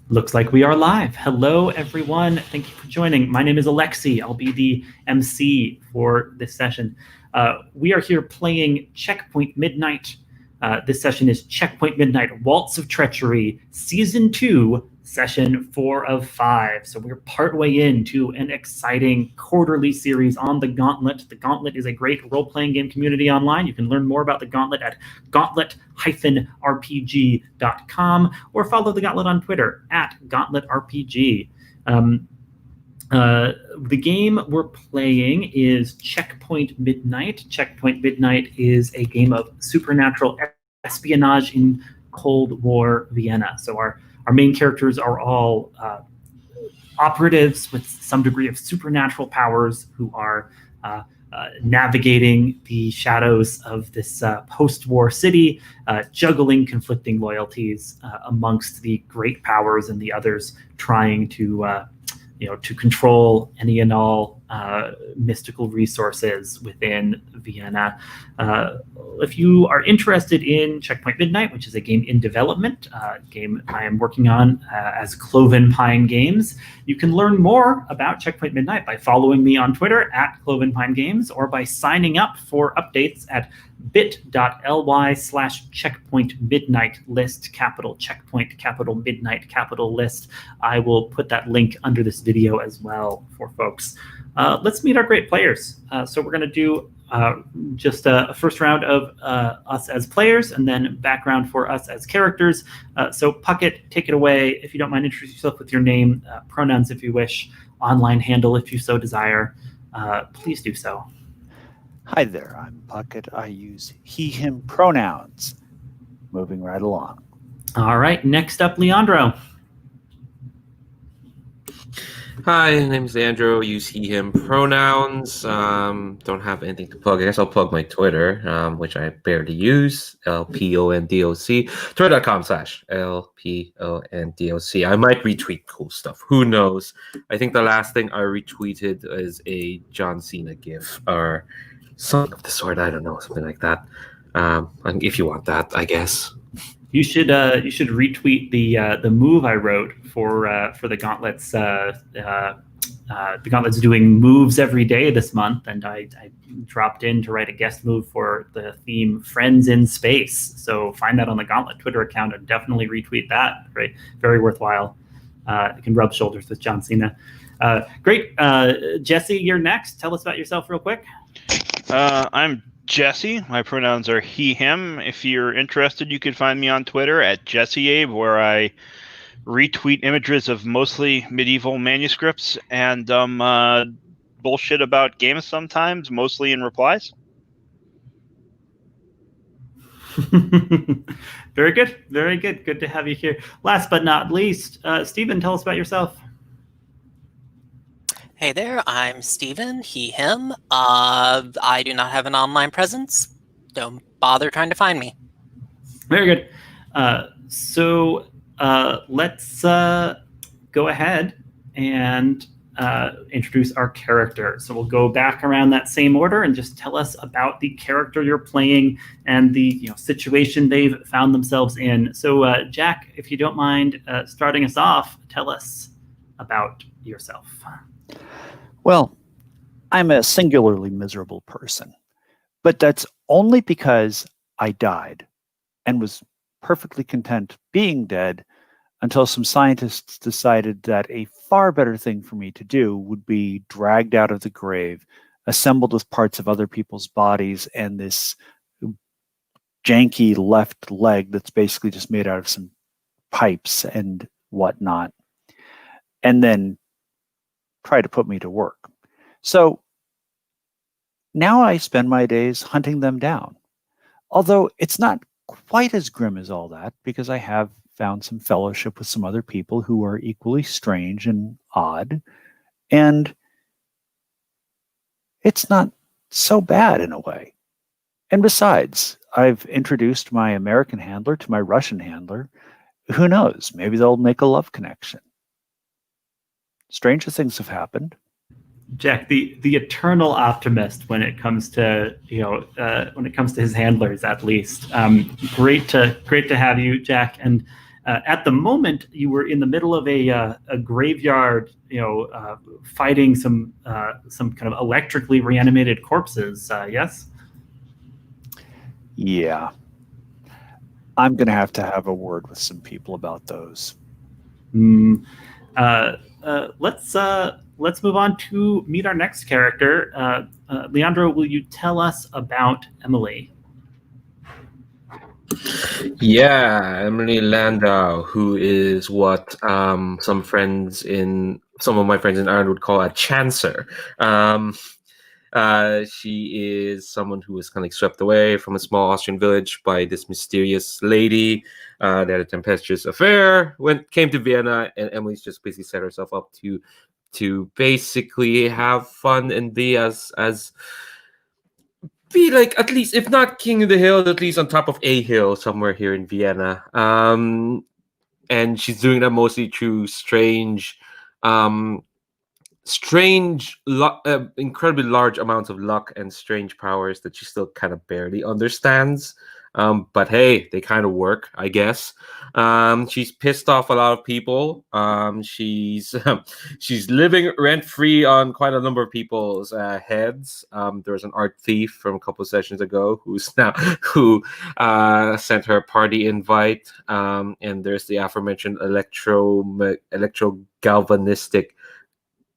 Looks like we are live. Hello, everyone. Thank you for joining. My name is Alexi. I'll be the MC for this session. We are here playing Checkpoint Midnight. This session is Checkpoint Midnight, Waltz of Treachery, Season 2, Session 4 of 5. So we're partway into an exciting quarterly series on the Gauntlet. The Gauntlet is a great role-playing game community online. You can learn more about the Gauntlet at gauntlet-rpg.com or follow the Gauntlet on Twitter at GauntletRPG. The game we're playing is Checkpoint Midnight. Checkpoint Midnight is a game of supernatural espionage in Cold War Vienna. So our main characters are all operatives with some degree of supernatural powers who are navigating the shadows of this post-war city, juggling conflicting loyalties amongst the great powers and the others trying to control any and all mystical resources within Vienna. If you are interested in Checkpoint Midnight, which is a game in development, game I am working on as Cloven Pine Games, you can learn more about Checkpoint Midnight by following me on Twitter at Cloven Pine Games or by signing up for updates at bit.ly/checkpoint midnight list, capital checkpoint, capital midnight, capital list. I will put that link under this video as well for folks. Let's meet our great players. So we're going to do just a first round of us as players and then background for us as characters. So Puckett, take it away. If you don't mind, introduce yourself with your name, pronouns if you wish, online handle if you so desire. Please do so. Hi there, I'm Puckett. I use he, him pronouns. Moving right along. All right, next up, Leandro. Hi, my name is Andrew. Use he, him pronouns. Don't have anything to plug. I guess I'll plug my Twitter, which I barely use. LPONDOC. Twitter.com/LPONDOC. I might retweet cool stuff. Who knows? I think the last thing I retweeted is a John Cena gif or something of the sort. I don't know, something like that. If you want that, I guess. You should retweet the move I wrote for the Gauntlets. The Gauntlets doing moves every day this month, and I dropped in to write a guest move for the theme Friends in Space. So find that on the Gauntlet Twitter account and definitely retweet that. Right, very worthwhile. You can rub shoulders with John Cena. Great, Jesse, you're next. Tell us about yourself real quick. I'm Jesse. My pronouns are he, him. If you're interested, you can find me on Twitter at JesseAbe, where I retweet images of mostly medieval manuscripts and bullshit about games sometimes, mostly in replies. Very good. Very good. Good to have you here. Last but not least, Stephen, tell us about yourself. Hey there, I'm Steven, he, him. I do not have an online presence. Don't bother trying to find me. Very good. So let's go ahead and introduce our character. So we'll go back around that same order and just tell us about the character you're playing and the situation they've found themselves in. So Jack, if you don't mind starting us off, tell us about yourself. Well, I'm a singularly miserable person, but that's only because I died and was perfectly content being dead until some scientists decided that a far better thing for me to do would be dragged out of the grave, assembled with parts of other people's bodies, and this janky left leg that's basically just made out of some pipes and whatnot, and then try to put me to work. So now I spend my days hunting them down. Although it's not quite as grim as all that, because I have found some fellowship with some other people who are equally strange and odd. And it's not so bad in a way. And besides, I've introduced my American handler to my Russian handler. Who knows? Maybe they'll make a love connection. Stranger things have happened. Jack, the eternal optimist when it comes to his handlers, at least. Great to have you, Jack. And At the moment, you were in the middle of a graveyard, fighting some kind of electrically reanimated corpses. Yes. Yeah. I'm going to have a word with some people about those. Let's move on to meet our next character. Leandro, will you tell us about Emilie? Yeah, Emily Landau, who is what some of my friends in Ireland would call a chancer. She is someone who was kind of swept away from a small Austrian village by this mysterious lady. They had a tempestuous affair. Came to Vienna, and Emily's just basically set herself up to basically have fun and be be like, at least, if not king of the hill, at least on top of a hill somewhere here in Vienna. And she's doing that mostly through incredibly large amounts of luck and strange powers that she still kind of barely understands. But hey, they kind of work, I guess. She's pissed off a lot of people. She's living rent free on quite a number of people's heads. There was an art thief from a couple of sessions ago who sent her a party invite. And there's the aforementioned electro galvanistic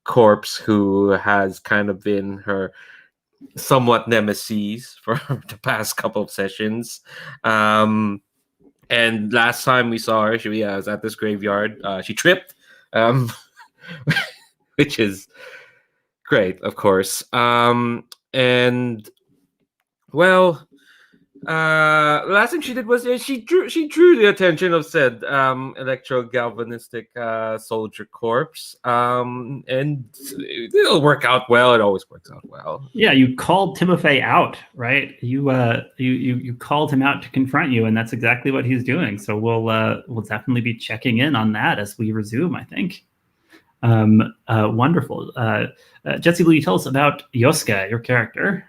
corpse who has kind of been her somewhat nemesis for the past couple of sessions. And last time we saw her, she was at this graveyard. She tripped, which is great, of course. And well, last thing she did was she drew the attention of said electro-galvanistic soldier corpse. And it'll work out well. It always works out well. Yeah, you called Timofei out, right? You called him out to confront you, and that's exactly what he's doing. So we'll definitely be checking in on that as we resume, I think. Wonderful. Jesse, will you tell us about Joske, your character?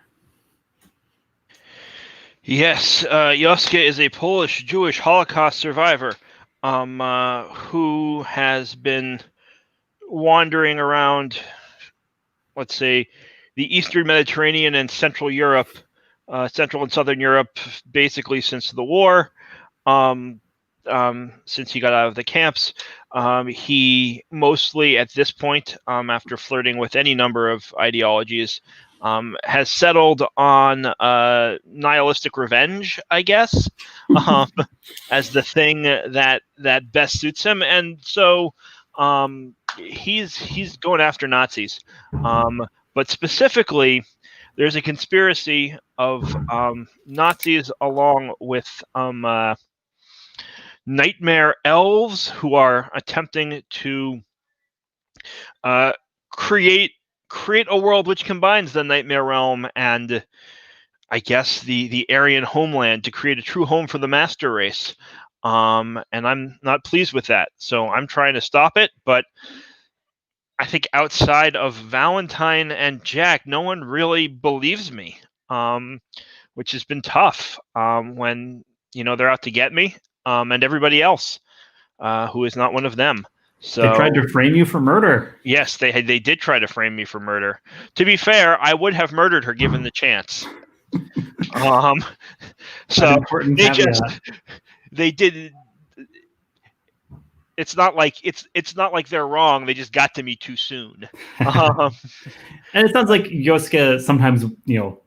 Yes, Joske is a Polish Jewish Holocaust survivor who has been wandering around, let's say, the Eastern Mediterranean and Central Europe, Central and Southern Europe, basically since the war. Since he got out of the camps, he mostly, at this point, after flirting with any number of ideologies, has settled on nihilistic revenge, I guess, as the thing that best suits him, and so he's going after Nazis. But specifically, there's a conspiracy of Nazis along with nightmare elves who are attempting to create a world which combines the nightmare realm and, I guess, the Aryan homeland to create a true home for the master race. And I'm not pleased with that, so I'm trying to stop it. But I think outside of Valentine and Jack, no one really believes me, which has been tough when they're out to get me, and everybody else who is not one of them. So they tried to frame you for murder. Yes, they did try to frame me for murder. To be fair, I would have murdered her given the chance. So they did. It's not like they're wrong. They just got to me too soon. And it sounds like Joske sometimes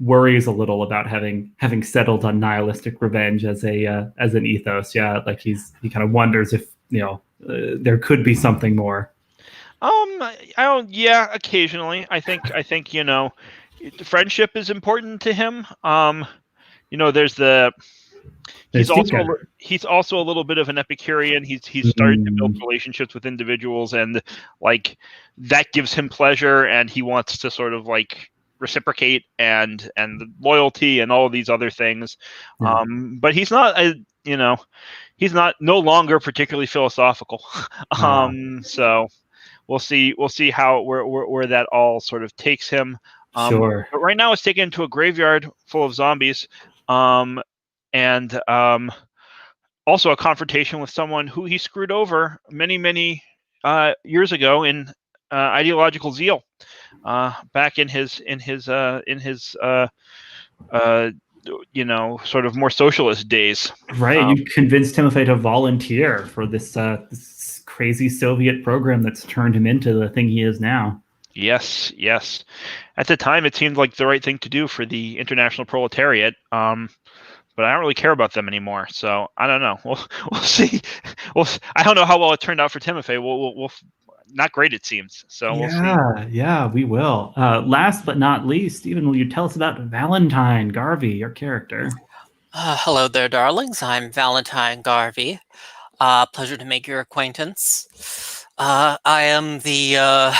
worries a little about having settled on nihilistic revenge as an ethos. Yeah, like he kind of wonders if there could be something more. I don't. Yeah, occasionally. I think friendship is important to him. There's the. He's also a little bit of an Epicurean. He's started to build relationships with individuals, and like that gives him pleasure, and he wants to sort of like reciprocate and the loyalty and all of these other things. But he's not he's no longer particularly philosophical. So we'll see how where that all sort of takes him. Sure. But right now it's taken to a graveyard full of zombies. And also a confrontation with someone who he screwed over many years ago in ideological zeal, back in his sort of more socialist days. Right, you convinced Timofei to volunteer for this crazy Soviet program that's turned him into the thing he is now. Yes. At the time, it seemed like the right thing to do for the international proletariat. But I don't really care about them anymore. So I don't know. We'll see. I don't know how well it turned out for Timofei. We'll not great, it seems. So we'll see. Yeah, we will. Last but not least, Stephen, will you tell us about Valentine Garvey, your character? Hello there, darlings. I'm Valentine Garvey. Pleasure to make your acquaintance. I am the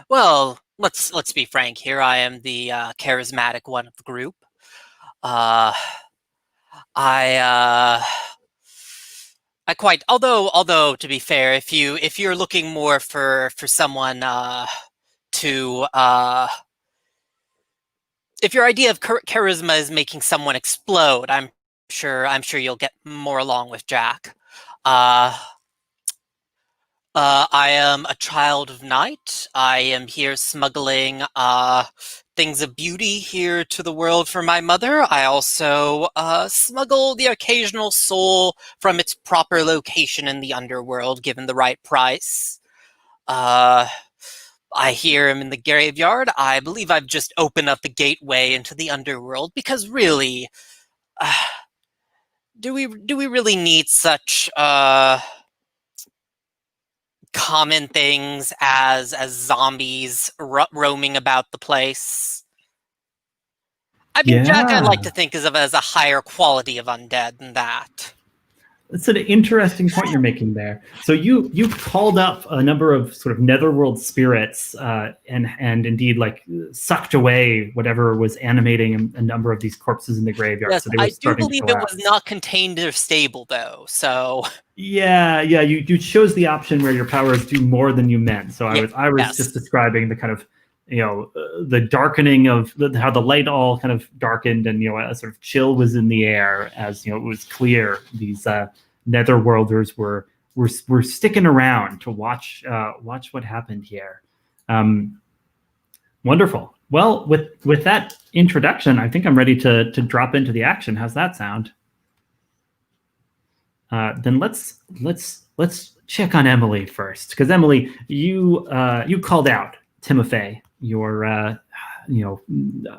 well, let's be frank here. I am the charismatic one of the group. I quite, although to be fair, if you're looking more for someone to if your idea of charisma is making someone explode, I'm sure you'll get more along with Jack. I am a child of night. I am here smuggling things of beauty here to the world for my mother. I also smuggle the occasional soul from its proper location in the underworld, given the right price. I hear him in the graveyard. I believe I've just opened up the gateway into the underworld, because really, do we really need such common things as zombies roaming about the place? I mean, Jack, I like to think of as a higher quality of undead than that. That's an interesting point you're making there. So you called up a number of sort of netherworld spirits, and indeed like sucked away whatever was animating a number of these corpses in the graveyard. Yes, so they were I do believe it collapse. was not contained or stable, though. So yeah, you chose the option where your powers do more than you meant. So I was yes. just describing the kind of the darkening of how the light all kind of darkened, and a sort of chill was in the air as it was clear these netherworlders were sticking around to watch what happened here. Wonderful. Well, with that introduction, I think I'm ready to drop into the action. How's that sound? Then let's check on Emilie first, because Emilie, you called out Timofei, your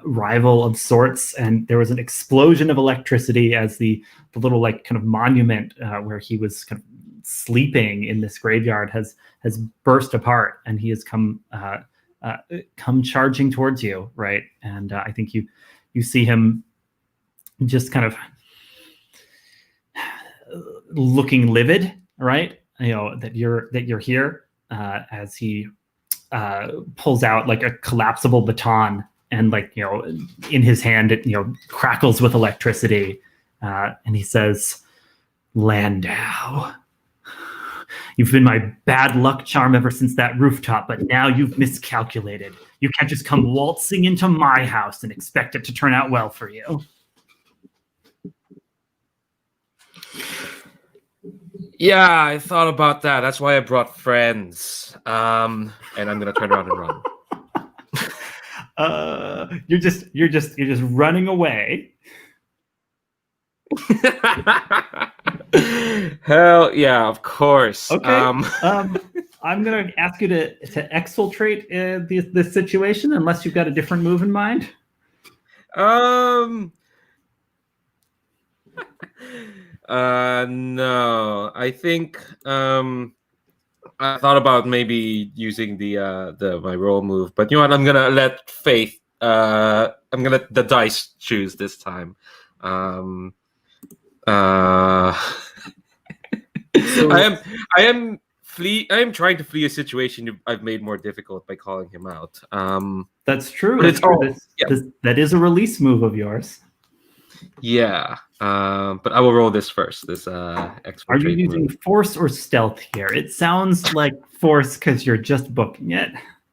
rival of sorts, and there was an explosion of electricity as the little like kind of monument where he was kind of sleeping in this graveyard has burst apart, and he has come charging towards you, right? And I think you see him just kind of looking livid, right? That you're here, as he pulls out like a collapsible baton, and in his hand it crackles with electricity, and he says, "Landau, you've been my bad luck charm ever since that rooftop, but now you've miscalculated. You can't just come waltzing into my house and expect it to turn out well for you." Yeah, I thought about that. That's why I brought friends. And I'm gonna turn around and run. You're just running away. Hell yeah, of course. Okay. I'm gonna ask you to exfiltrate this situation, unless you've got a different move in mind. No. I think I thought about maybe using my roll move, but you know what? I'm gonna let fate. I'm gonna let the dice choose this time. I am trying to flee a situation I've made more difficult by calling him out. That's true. But that is a release move of yours. Yeah. But I will roll this first. This Are you using force or stealth here? It sounds like force because you're just booking it.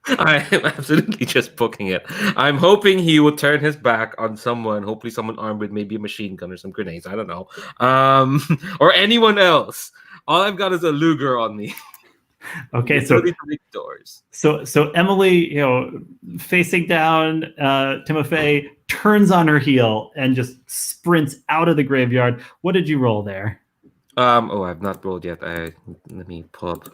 I am absolutely just booking it. I'm hoping he will turn his back on someone, hopefully someone armed with maybe a machine gun or some grenades. I don't know. Or anyone else. All I've got is a Luger on me. Okay, so these big doors. So Emily, facing down Timofei, turns on her heel and just sprints out of the graveyard. What did you roll there? I've not rolled yet. Let me pull up.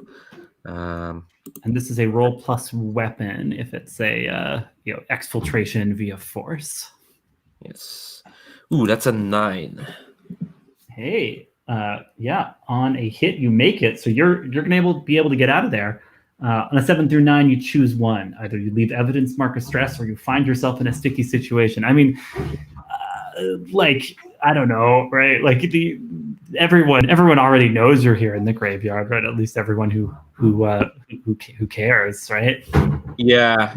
And this is a roll plus weapon if it's a exfiltration via force. Yes. Ooh, that's a 9. Hey, on a hit you make it, so you're gonna be able to get out of there. On a 7 through 9, you choose one. Either you leave evidence mark of stress, or you find yourself in a sticky situation. I mean, I don't know, right? Like everyone already knows you're here in the graveyard, right? At least everyone who cares, right? Yeah.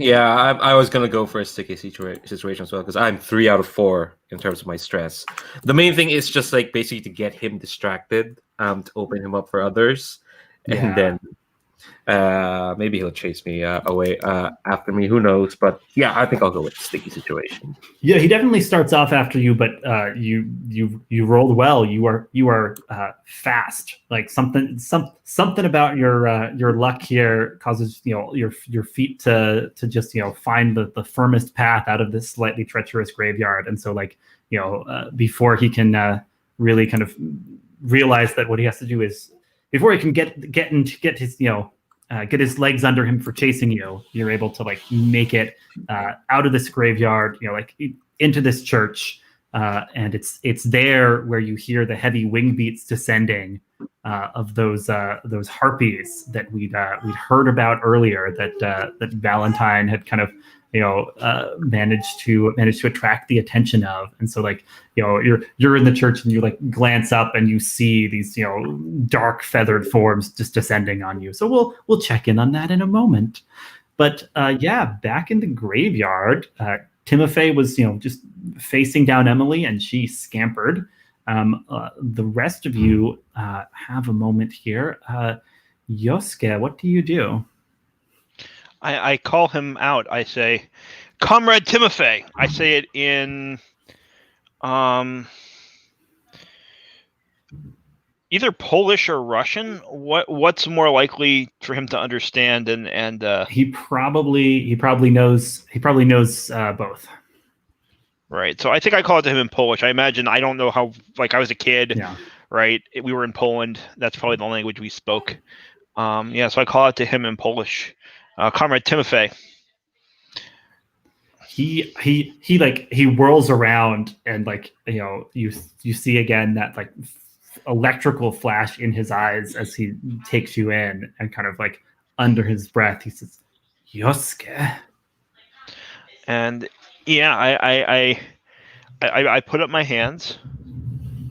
I was gonna go for a sticky situation as well because I'm 3 out of 4 in terms of my stress. The main thing is just like basically to get him distracted, to open him up for others, and then maybe he'll chase me away after me. Who knows? But yeah, I think I'll go with sticky situation. Yeah, he definitely starts off after you, but you rolled well. You are fast. Like something about your luck here causes your feet to just find the firmest path out of this slightly treacherous graveyard. And so before he can really kind of realize that what he has to do is before he can get his legs under him for chasing you, you're able to make it out of this graveyard, into this church, and it's there where you hear the heavy wing beats descending of those harpies that we'd heard about earlier that Valentine had kind of managed to attract the attention of. And so you're in the church and you glance up and you see these dark feathered forms just descending on you. So we'll check in on that in a moment. But back in the graveyard, Timofei was just facing down Emily and she scampered. The rest of you have a moment here. Joske, what do you do? I call him out. I say, "Comrade Timofei." I say it in either Polish or Russian. What's more likely for him to understand? And he probably knows both. Right. So I think I call it to him in Polish. I imagine, I don't know how, I was a kid, yeah. Right? We were in Poland. That's probably the language we spoke. So I call it to him in Polish. Comrade Timofei. He whirls around and you see again that electrical flash in his eyes as he takes you in, and kind of under his breath he says, "Joske." And I put up my hands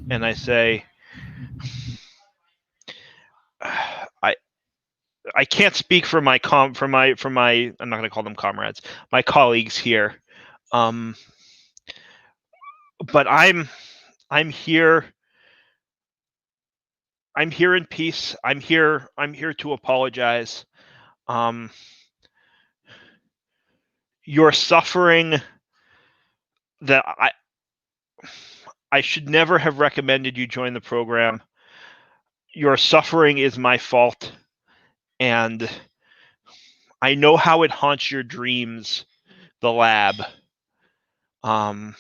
and I say, I can't speak for my I'm not going to call them comrades, my colleagues here, but I'm here. I'm here in peace. I'm here to apologize. Your suffering that I should never have recommended you join the program. Your suffering is my fault. And I know how it haunts your dreams, the lab. Come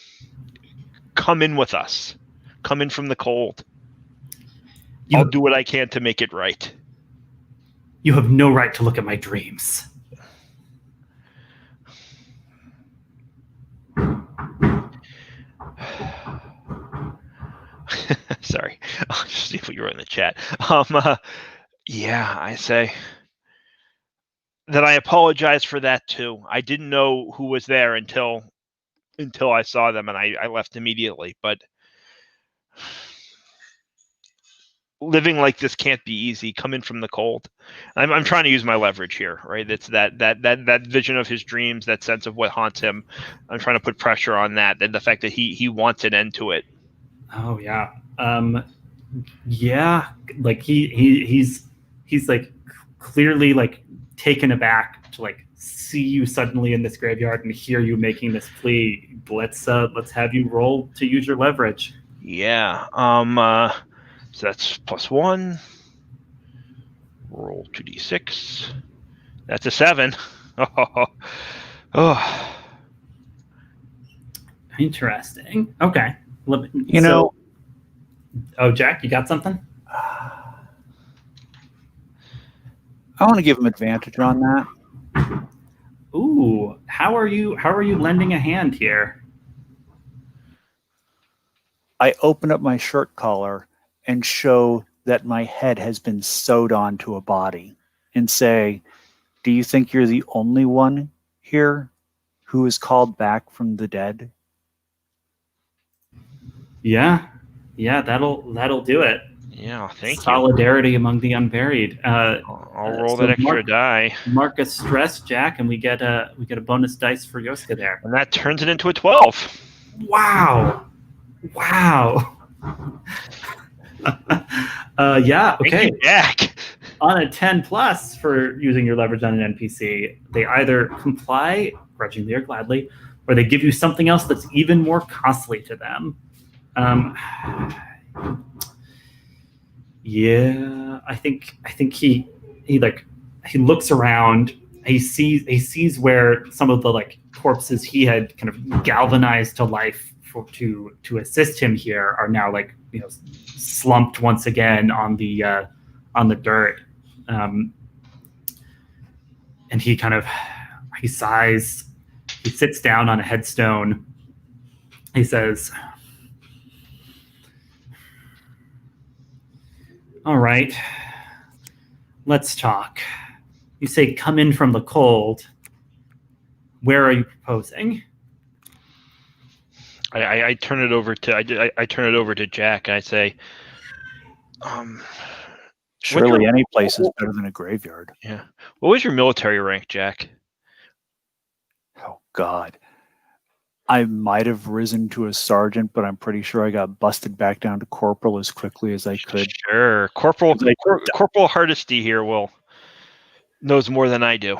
in with us. Come in from the cold. I'll do what I can to make it right. You have no right to look at my dreams. Sorry. I'll just see what you wrote in the chat. I say that I apologize for that too. I didn't know who was there until I saw them, and I left immediately. But living like this can't be easy. Come in from the cold. I'm trying to use my leverage here, right? It's that vision of his dreams, that sense of what haunts him. I'm trying to put pressure on that, and the fact that he wants an end to it. Oh yeah. He's clearly taken aback to like see you suddenly in this graveyard and hear you making this plea. Let's have you roll to use your leverage. Yeah. So that's +1. Roll 2d6. That's a 7. Oh. Interesting. Okay. You know, Oh, Jack, you got something? I want to give him advantage on that. Ooh, how are you lending a hand here? I open up my shirt collar and show that my head has been sewed onto a body and say, do you think you're the only one here who is called back from the dead? Yeah, that'll do it. Yeah, thank you. Solidarity among the unburied. I'll roll that extra die. Mark a stress, Jack, and we get a bonus dice for Joske there. And that turns it into a 12. Wow. Yeah. Okay. Thank you, Jack. On a 10 plus for using your leverage on an NPC, they either comply grudgingly or gladly, or they give you something else that's even more costly to them. Yeah, I think he looks around. He sees where some of the like corpses he had kind of galvanized to life to assist him here are now like slumped once again on the dirt, and he sighs. He sits down on a headstone. He says, all right, let's talk. You say come in from the cold. Where are you proposing? I turn it over to I turn it over to Jack. And I say, surely any place is better than a graveyard. Yeah. What was your military rank, Jack? Oh God, I might have risen to a sergeant, but I'm pretty sure I got busted back down to corporal as quickly as I could. Sure, Corporal Hardesty here knows more than I do.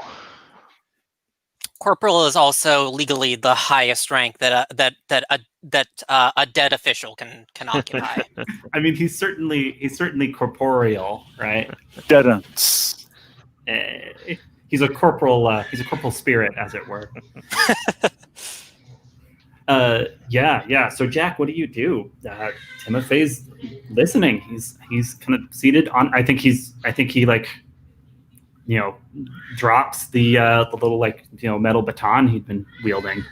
Corporal is also legally the highest rank that a dead official can occupy. I mean, he's certainly corporeal, right? Dead. He's a corporal spirit, as it were. Yeah. So Jack, what do you do? Timofei's listening. He's kind of seated on. I think he like, drops the little like metal baton he'd been wielding.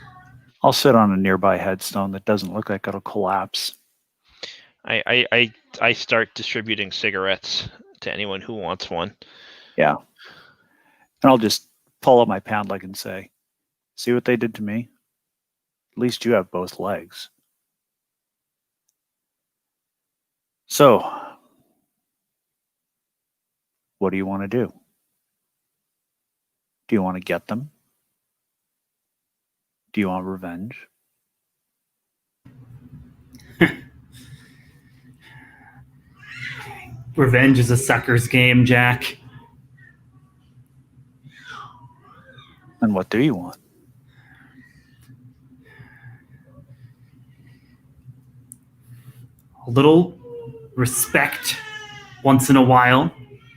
I'll sit on a nearby headstone that doesn't look like it'll collapse. I start distributing cigarettes to anyone who wants one. Yeah. And I'll just pull up my pant leg and say, see what they did to me? At least you have both legs. So, what do you want to do? Do you want to get them? Do you want revenge? Revenge is a sucker's game, Jack. And what do you want? A little respect once in a while,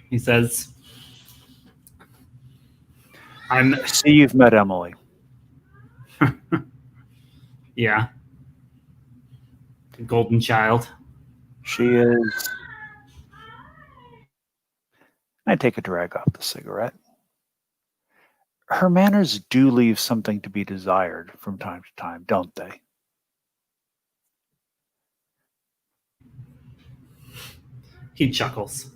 he says. I see you've met Emily. Yeah. The golden child. She is. I take a drag off the cigarette. Her manners do leave something to be desired from time to time, don't they? He chuckles.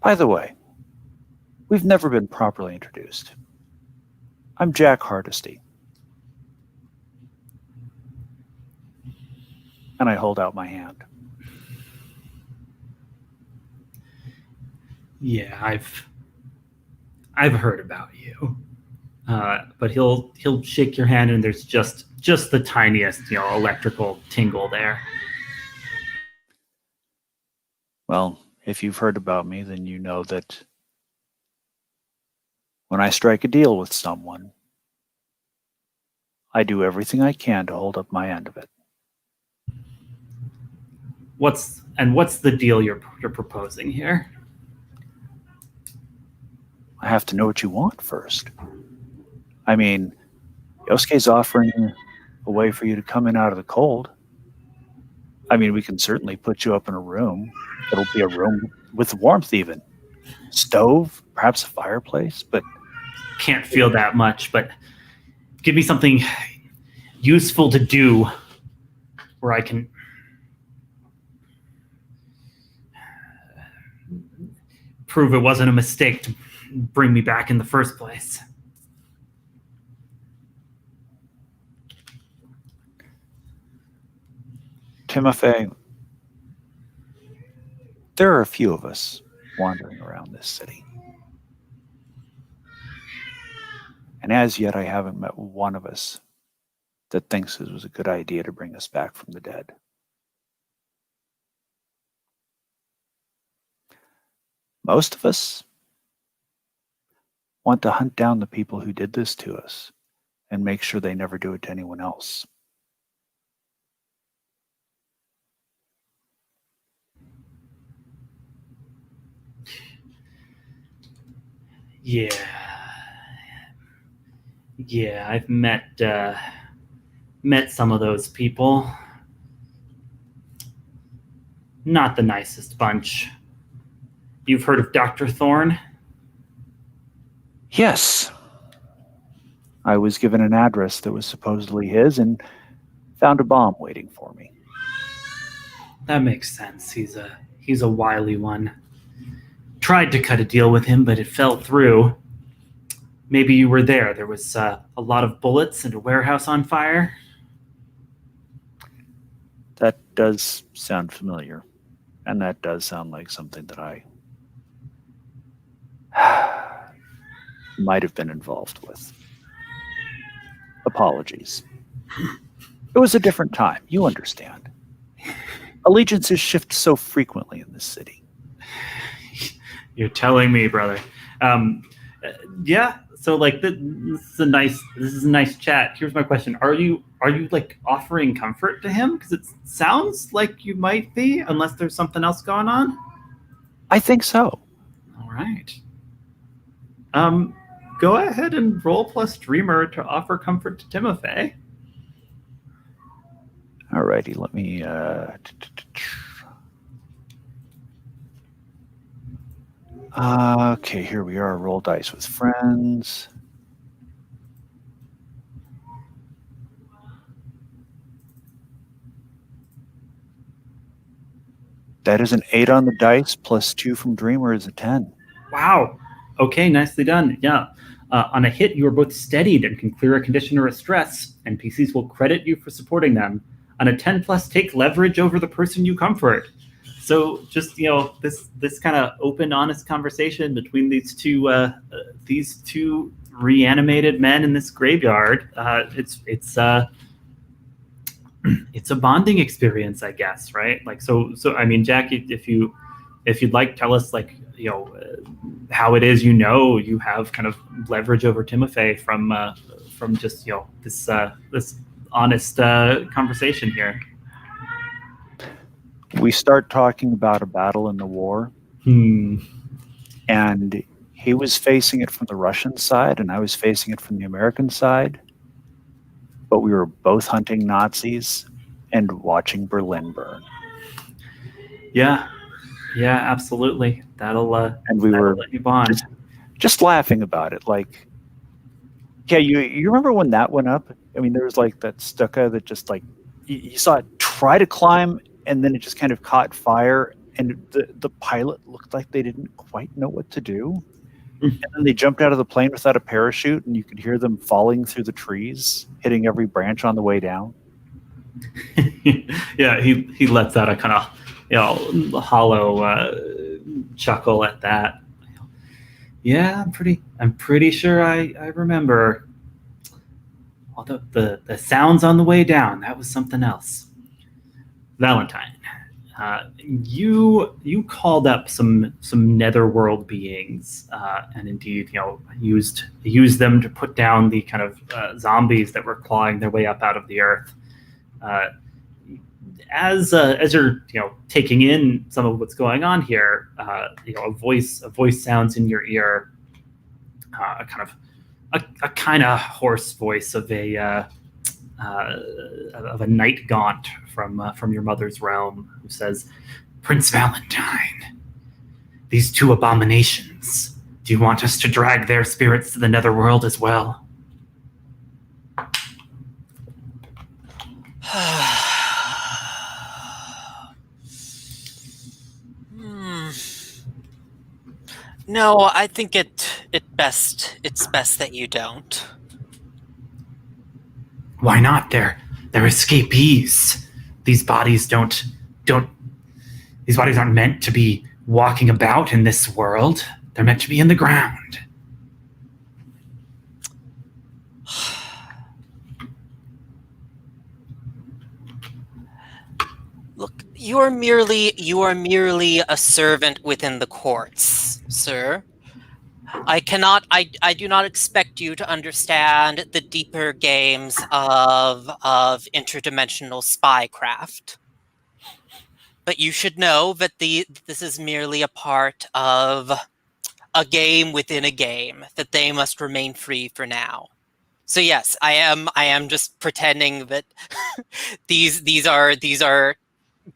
By the way, we've never been properly introduced. I'm Jack Hardesty. And I hold out my hand. Yeah, I've heard about you. But he'll shake your hand and there's just the tiniest, electrical tingle there. Well, if you've heard about me, then you know that when I strike a deal with someone, I do everything I can to hold up my end of it. What's the deal you're proposing here? I have to know what you want first. I mean, Joske's offering a way for you to come in out of the cold. I mean, we can certainly put you up in a room. It'll be a room with warmth even. Stove, perhaps a fireplace, but... Can't feel that much, but give me something useful to do where I can prove it wasn't a mistake to bring me back in the first place. Timofei, there are a few of us wandering around this city. And as yet, I haven't met one of us that thinks it was a good idea to bring us back from the dead. Most of us want to hunt down the people who did this to us and make sure they never do it to anyone else. Yeah, I've met some of those people. Not the nicest bunch. You've heard of Dr. Thorne? Yes. I was given an address that was supposedly his and found a bomb waiting for me. That makes sense. He's a wily one. Tried to cut a deal with him, but it fell through. Maybe you were there. There was a lot of bullets and a warehouse on fire. That does sound familiar. And that does sound like something that I might have been involved with. Apologies. It was a different time. You understand. Allegiances shift so frequently in this city. You're telling me, brother. Yeah. So like this is a nice chat. Here's my question: Are you like offering comfort to him? Because it sounds like you might be, unless there's something else going on. I think so. All right. Go ahead and roll plus Dreamer to offer comfort to Timofei. Alrighty, let me okay, here we are. Roll dice with friends. That is an 8 on the dice, plus 2 from Dreamer is a 10. Wow. Okay, nicely done. Yeah. On a hit, you are both steadied and can clear a condition or a stress. NPCs will credit you for supporting them. On a 10 plus, take leverage over the person you comfort. So just, this kind of open, honest conversation between these two reanimated men in this graveyard. It's a bonding experience, I guess, right? Like, so I mean, Jackie, if you'd like, tell us how it is, you have kind of leverage over Timofei from just, this honest conversation here. We start talking about a battle in the war. And he was facing it from the Russian side and I was facing it from the American side. But we were both hunting Nazis and watching Berlin burn. Yeah, absolutely. And we were let you bond. Just laughing about it. Like, yeah, you remember when that went up? I mean, there was like that Stuka that just like, you saw it try to climb and then it just kind of caught fire and the pilot looked like they didn't quite know what to do. And then they jumped out of the plane without a parachute and you could hear them falling through the trees, hitting every branch on the way down. Yeah, he lets out a kind of hollow chuckle at that. Yeah, I'm pretty sure I remember. Although the sounds on the way down, that was something else. Valentine, You called up some netherworld beings, and indeed, used them to put down the kind of zombies that were clawing their way up out of the earth. As you're taking in some of what's going on here, a voice sounds in your ear, a kind of hoarse voice of a night gaunt from your mother's realm, who says, "Prince Valentine, these two abominations. Do you want us to drag their spirits to the netherworld as well?" No, I think it's best that you don't. Why not? They're escapees. These bodies these bodies aren't meant to be walking about in this world. They're meant to be in the ground. Look, you are merely a servant within the courts, sir. I do not expect you to understand the deeper games of interdimensional spycraft. But you should know that this is merely a part of a game within a game, that they must remain free for now. So yes, I am just pretending that these are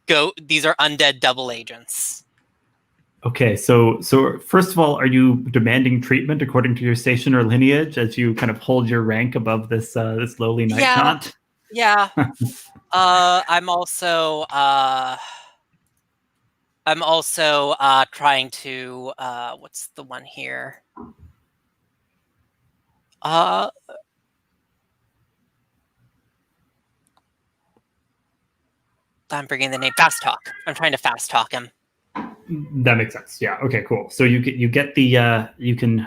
undead double agents. Okay, so first of all, are you demanding treatment according to your station or lineage as you kind of hold your rank above this lowly knight gaunt? Yeah. I'm also trying to what's the one here? I'm bringing the name Fast Talk. I'm trying to fast talk him. That makes sense. Yeah. Okay. Cool. So you get the you can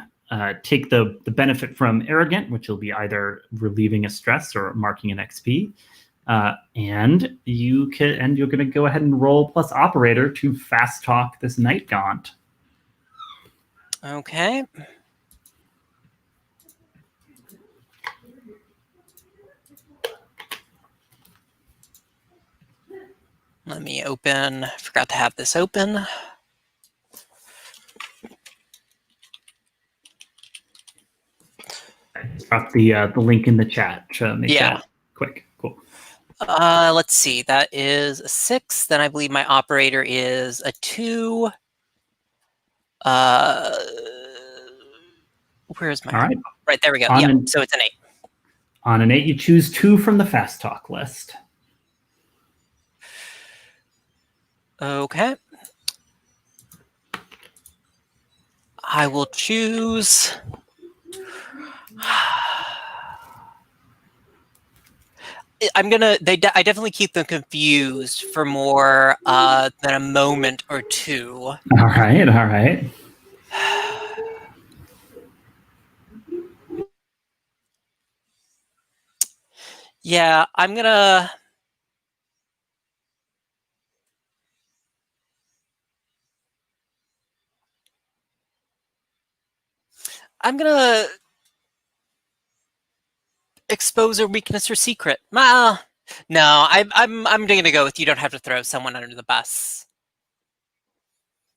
take the benefit from arrogant, which will be either relieving a stress or marking an XP, and you're going to go ahead and roll plus operator to fast talk this night gaunt. Okay. Let me open. I forgot to have this open. Drop the link in the chat to make Yeah. that quick. Cool. Let's see. That is a 6. Then I believe my operator is a 2. Where's my? All right. Right there we go. So it's an 8. On an 8, you choose 2 from the fast talk list. Okay. I will choose. I definitely keep them confused for more than a moment or two. All right. Yeah, I'm gonna expose a weakness or secret. No, I'm gonna go with you don't have to throw someone under the bus.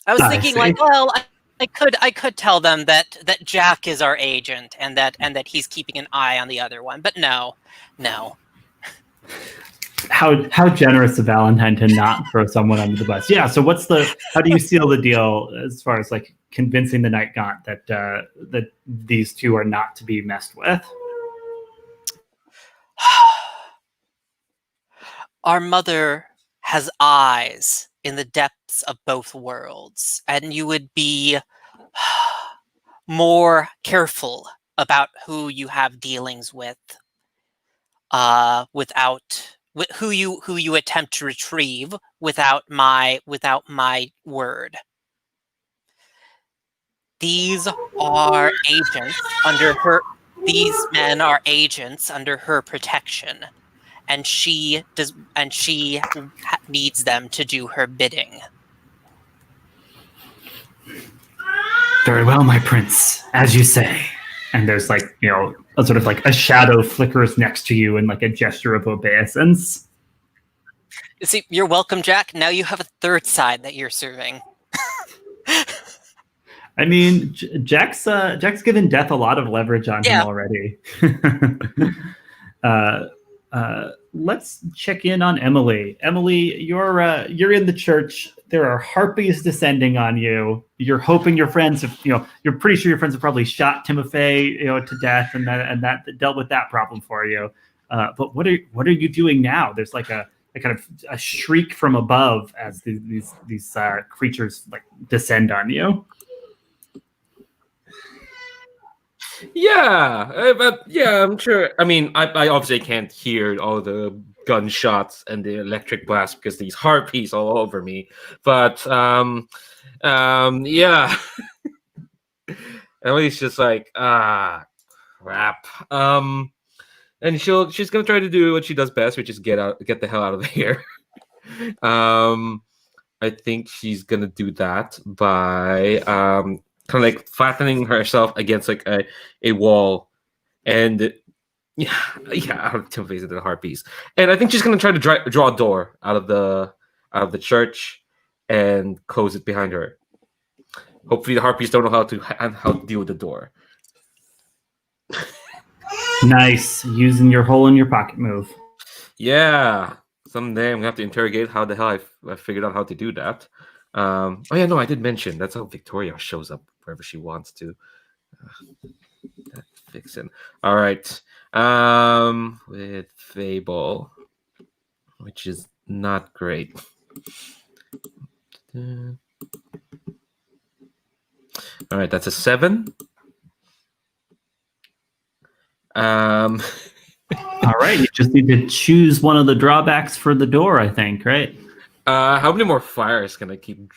I was thinking like, well, I could tell them that Jack is our agent and that he's keeping an eye on the other one, but no. How generous of Valentine to not throw someone under the bus. Yeah. So how do you seal the deal as far as like convincing the night gaunt that these two are not to be messed with? Our mother has eyes in the depths of both worlds, and you would be more careful about who you have dealings with, who you attempt to retrieve without my word. These are agents under her. These men are agents under her protection, and she needs them to do her bidding. Very well, my prince, as you say. And there's like, a sort of like a shadow flickers next to you in like a gesture of obeisance. See, you're welcome, Jack. Now you have a third side that you're serving. I mean, Jack's given Death a lot of leverage on him already. Let's check in on Emilie. Emilie, you're in the church. There are harpies descending on you. You're hoping your friends have, you're pretty sure your friends have probably shot Timofei, to death, and that dealt with that problem for you. But what are you doing now? There's like a kind of a shriek from above as these creatures like descend on you. I'm sure. I mean, I obviously can't hear all the gunshots and the electric blast because these harpies all over me. But yeah. Emily's just like, crap. And she's gonna try to do what she does best, which is get the hell out of here. I think she's gonna do that by kind of like flattening herself against like a wall, and out of Timofei's into the harpies. And I think she's gonna try to draw a door out of the church and close it behind her. Hopefully, the harpies don't know how to deal with the door. Nice, using your hole in your pocket move. Yeah, someday I'm gonna have to interrogate how the hell I figured out how to do that. I did mention that's how Victoria shows up wherever she wants to. That vixen. All right. With Fable, which is not great. All right, that's a 7. All right, you just need to choose one of the drawbacks for the door, I think, right? How many more fires can I keep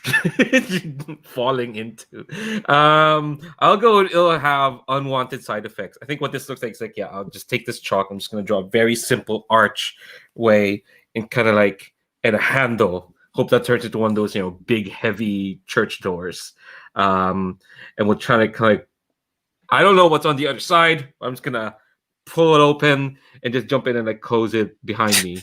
falling into? I'll go. It'll have unwanted side effects. I think what this looks like is like, I'll just take this chalk. I'm just gonna draw a very simple archway and kind of like and a handle. Hope that turns into one of those big heavy church doors. And we'll try to kind of. I don't know what's on the other side. I'm just gonna pull it open and just jump in and like close it behind me.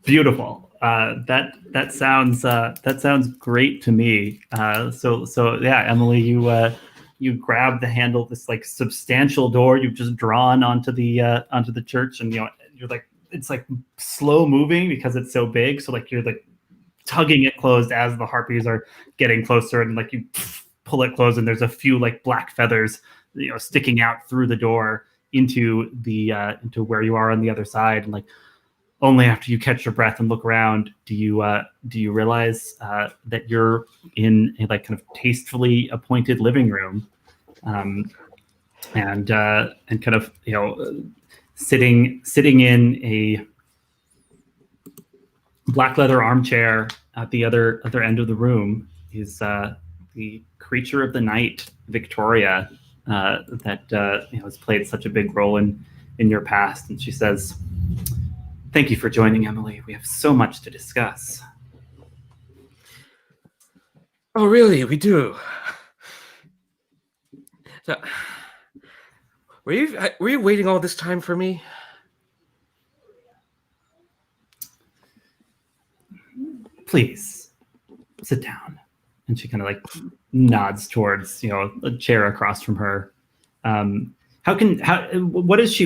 Beautiful. That sounds great to me. So yeah, Emilie, you grab the handle of this like substantial door you've just drawn onto the church, and you're like, it's like slow moving because it's so big. So like you're like tugging it closed as the harpies are getting closer, and like you pull it closed, and there's a few like black feathers sticking out through the door into where you are on the other side, and like. Only after you catch your breath and look around do you realize that you're in a like kind of tastefully appointed living room, and kind of sitting in a black leather armchair at the other end of the room is the creature of the night, Victoria, that has played such a big role in your past, and she says. Thank you for joining, Emilie. We have so much to discuss. Oh, really? We do. So, were you waiting all this time for me? Please sit down. And she kind of like nods towards a chair across from her. What is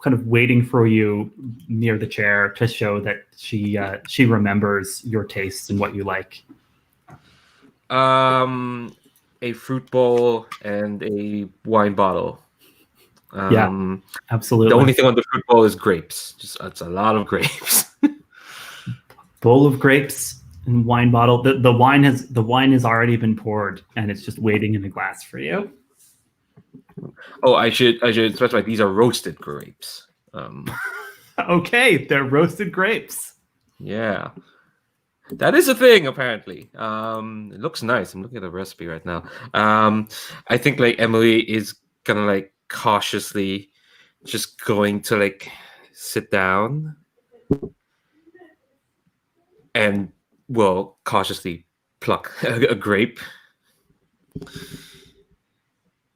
kind of waiting for you near the chair to show that she remembers your tastes and what you like? A fruit bowl and a wine bottle. Yeah, absolutely. The only thing on the fruit bowl is grapes. It's a lot of grapes. Bowl of grapes and wine bottle. The wine has already been poured and it's just waiting in a glass for you. Oh, I should specify these are roasted grapes. Okay, they're roasted grapes. Yeah. That is a thing, apparently. It looks nice. I'm looking at the recipe right now. I think like Emilie is gonna like cautiously just going to like sit down and will cautiously pluck a grape.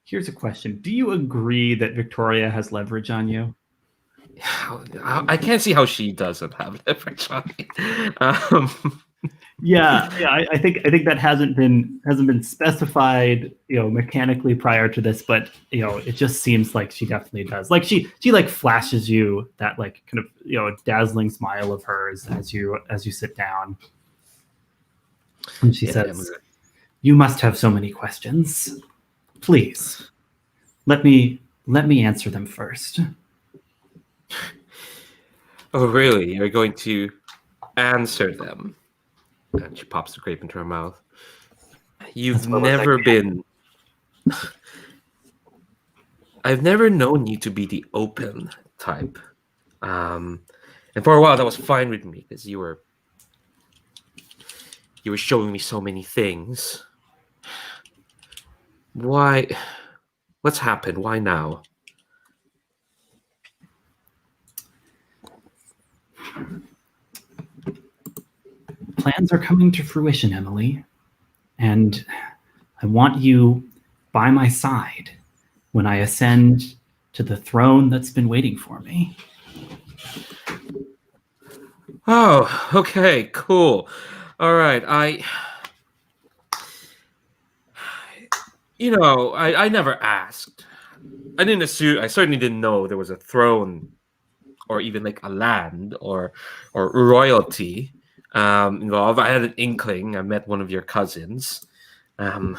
Here's a question. Do you agree that Victoria has leverage on you? I can't see how she doesn't have leverage on me. Yeah. I think that hasn't been specified, mechanically prior to this, but it just seems like she definitely does. Like she like flashes you that like kind of dazzling smile of hers as you sit down, and she says, "You must have so many questions. Please, let me answer them first." Oh, really? You're going to answer them? And she pops the grape into her mouth. You've never been... I've never known you to be the open type. And for a while, that was fine with me, because you were showing me so many things. Why? What's happened? Why now? Plans are coming to fruition, Emilie, and I want you by my side when I ascend to the throne that's been waiting for me. Oh, okay, cool. All right, I never asked. I didn't assume. I certainly didn't know there was a throne, or even like a land or royalty involved. I had an inkling. I met one of your cousins. So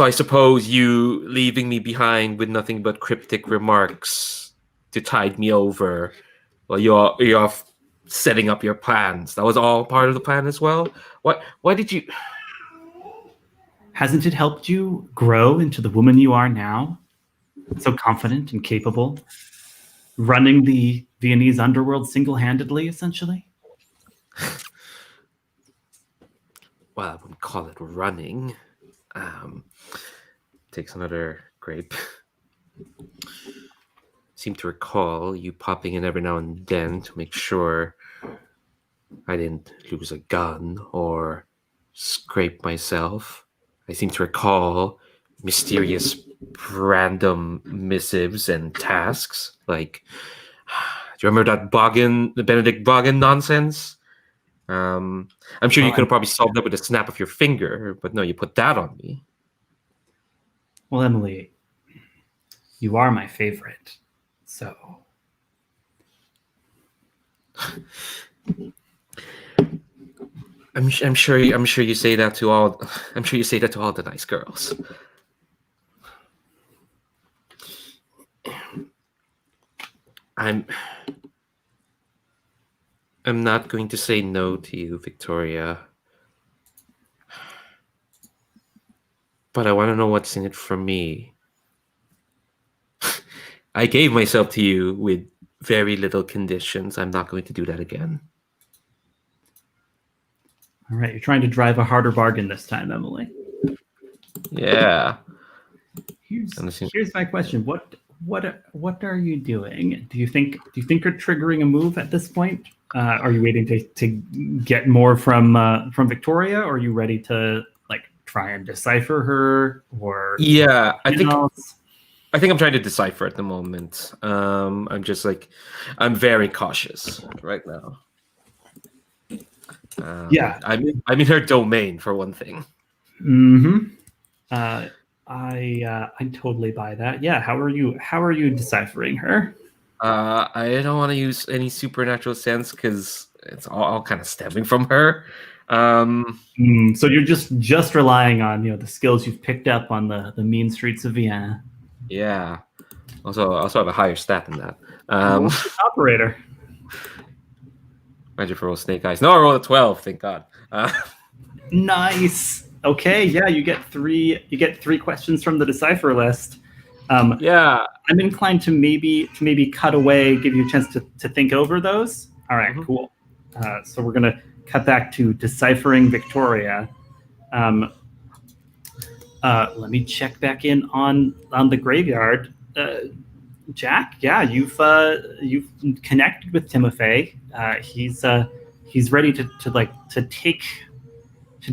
I suppose you leaving me behind with nothing but cryptic remarks to tide me over while you're off setting up your plans. That was all part of the plan as well? Why did you... Hasn't it helped you grow into the woman you are now? So confident and capable, running the Viennese underworld single-handedly, essentially? Well, I wouldn't call it running. Takes another grape. Seem to recall you popping in every now and then to make sure I didn't lose a gun or scrape myself. I seem to recall mysterious random missives and tasks. Like, do you remember that the Benedict Boggin nonsense? I'm sure you could have probably solved that with a snap of your finger, but no, you put that on me. Well, Emilie, you are my favorite, so... I'm sure you say that to all. I'm sure you say that to all the nice girls. I'm not going to say no to you, Victoria. But I want to know what's in it for me. I gave myself to you with very little conditions. I'm not going to do that again. All right, you're trying to drive a harder bargain this time, Emilie. Yeah. Here's my question. What are you doing? Do you think you're triggering a move at this point? Are you waiting to get more from Victoria, or are you ready to like try and decipher her? Or yeah, I think I'm trying to decipher at the moment. I'm just like, I'm very cautious right now. Yeah, I'm in her domain for one thing. Mm-hmm. I totally buy that. Yeah. How are you deciphering her? I don't want to use any supernatural sense because it's all kind of stemming from her. So you're just relying on the skills you've picked up on the mean streets of Vienna. Yeah. Also have a higher stat than that. Operator. Imagine for roll snake eyes. No, I rolled a 12. Thank God. Nice. Okay. Yeah, you get three questions from the decipher list. Yeah. I'm inclined to maybe cut away, give you a chance to think over those. All right. Mm-hmm. Cool. So we're gonna cut back to deciphering Victoria. Let me check back in on the graveyard. Jack, yeah, you've connected with Timofei. He's ready to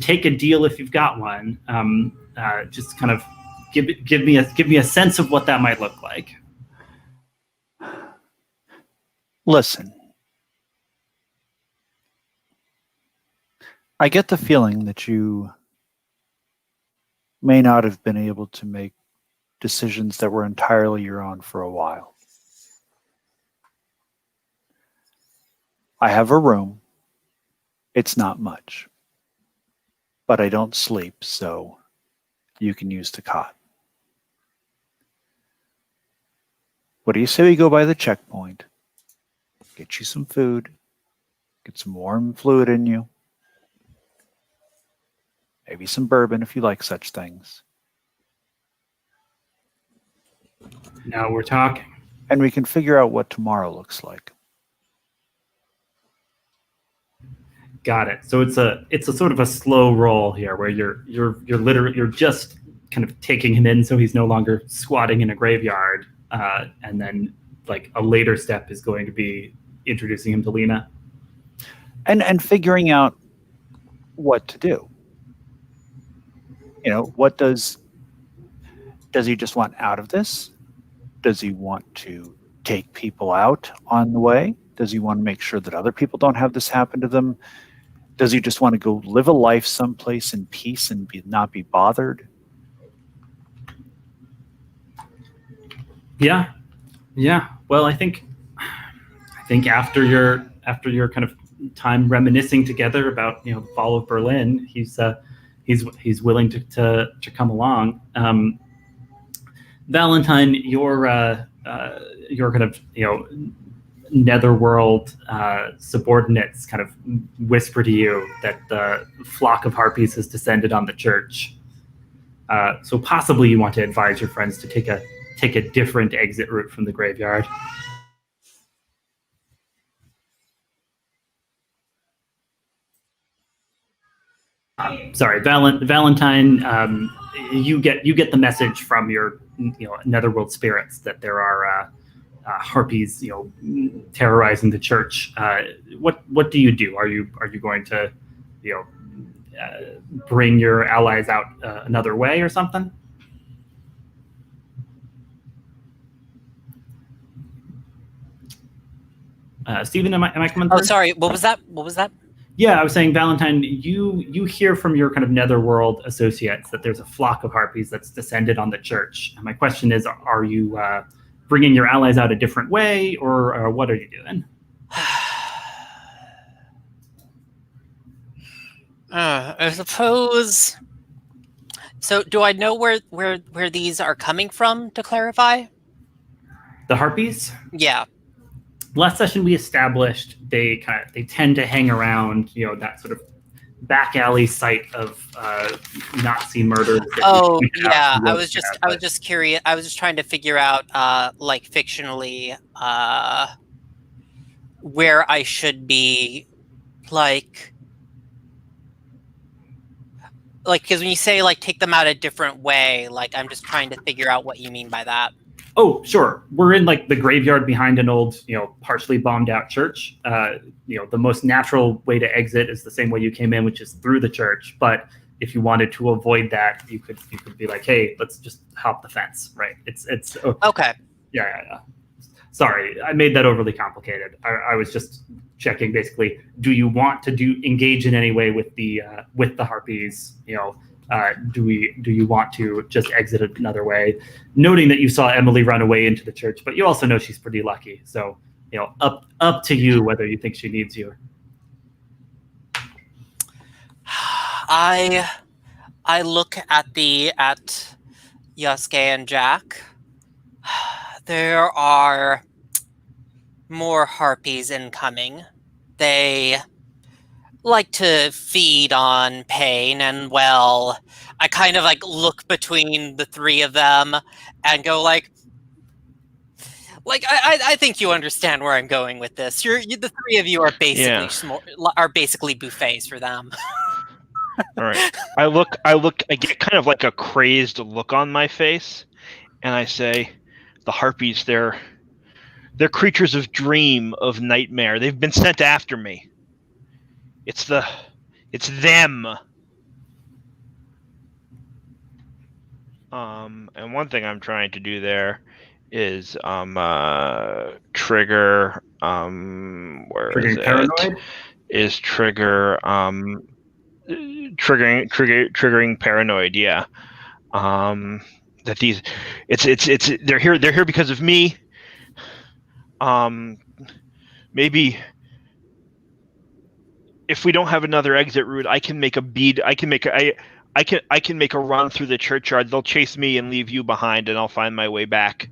take a deal if you've got one. Just kind of give me a sense of what that might look like. Listen, I get the feeling that you may not have been able to make decisions that were entirely your own for a while. I have a room. It's not much, but I don't sleep, so you can use the cot. What do you say we go by the checkpoint, get you some food, get some warm fluid in you, maybe some bourbon if you like such things. Now we're talking. And we can figure out what tomorrow looks like. Got it. So it's a sort of a slow roll here, where you're just kind of taking him in, so he's no longer squatting in a graveyard, and then like a later step is going to be introducing him to Lena, and figuring out what to do. You know, what does he just want out of this? Does he want to take people out on the way? Does he want to make sure that other people don't have this happen to them? Does he just want to go live a life someplace in peace and not be bothered? Yeah. Well, I think after your kind of time reminiscing together about the fall of Berlin, he's willing to come along. Valentine, your kind of netherworld subordinates kind of whisper to you that the flock of harpies has descended on the church. So possibly you want to advise your friends to take a different exit route from the graveyard. Sorry, Valentine. You get the message from your netherworld spirits that there are harpies terrorizing the church. What do you do? Are you going to bring your allies out another way or something? Stephen, am I coming through? Oh, sorry. What was that? Yeah, I was saying, Valentine, you hear from your kind of netherworld associates that there's a flock of harpies that's descended on the church. And my question is, are you bringing your allies out a different way, or what are you doing? I suppose. So, do I know where these are coming from? To clarify, The harpies? yeah. Last session we established they tend to hang around that sort of back alley site of Nazi murders. Oh yeah, I was just curious. I was just trying to figure out like fictionally where I should be, like because when you say like take them out a different way, like I'm just trying to figure out what you mean by that. Oh, sure. We're in like the graveyard behind an old, partially bombed out church. The most natural way to exit is the same way you came in, which is through the church. But if you wanted to avoid that, you could be like, hey, let's just hop the fence, right? It's Okay. Yeah. Sorry, I made that overly complicated. I was just checking basically. Do you want to engage in any way with the harpies? Do you want to just exit another way? Noting that you saw Emilie run away into the church, but you also know she's pretty lucky. So, up to you whether you think she needs you. I look at Joske and Jack. There are more harpies incoming. They like to feed on pain, and well, I kind of like look between the three of them and go like I think you understand where I'm going with this. The three of you are basically are basically buffets for them. All right. I get kind of like a crazed look on my face, and I say, the harpies, they're creatures of dream, of nightmare. They've been sent after me. It's them. And one thing I'm trying to do there is trigger where Triggering is it? paranoid? Is trigger triggering paranoid, yeah. That these it's they're here because of me. Maybe if we don't have another exit route, I can make a bead. I can make a run through the churchyard. They'll chase me and leave you behind, and I'll find my way back.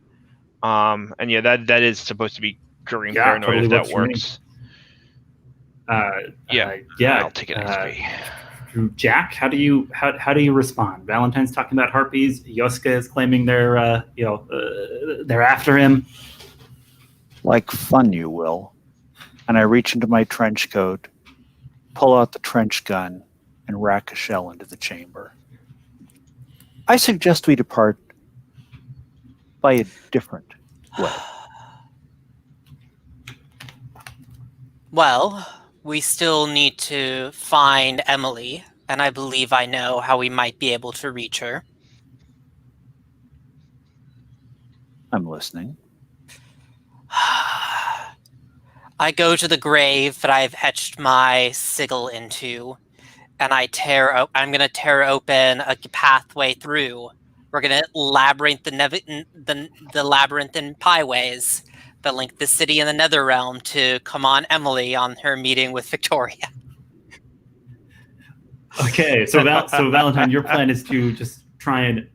And yeah, that is supposed to be triggering paranoid, totally if that works for me. works. Yeah. I'll take an XP. Jack, how do you respond? Valentine's talking about harpies. Joske is claiming they're after him. Like fun, you will. And I reach into my trench coat, pull out the trench gun, and rack a shell into the chamber. I suggest we depart by a different way. Well, we still need to find Emilie, and I believe I know how we might be able to reach her. I'm listening. I go to the grave that I've etched my sigil into, and I'm going to tear open a pathway through. We're going to labyrinth the labyrinthine byways that link the city and the Netherrealm to come on Emilie on her meeting with Victoria. Okay, so Valentine, your plan is to just try and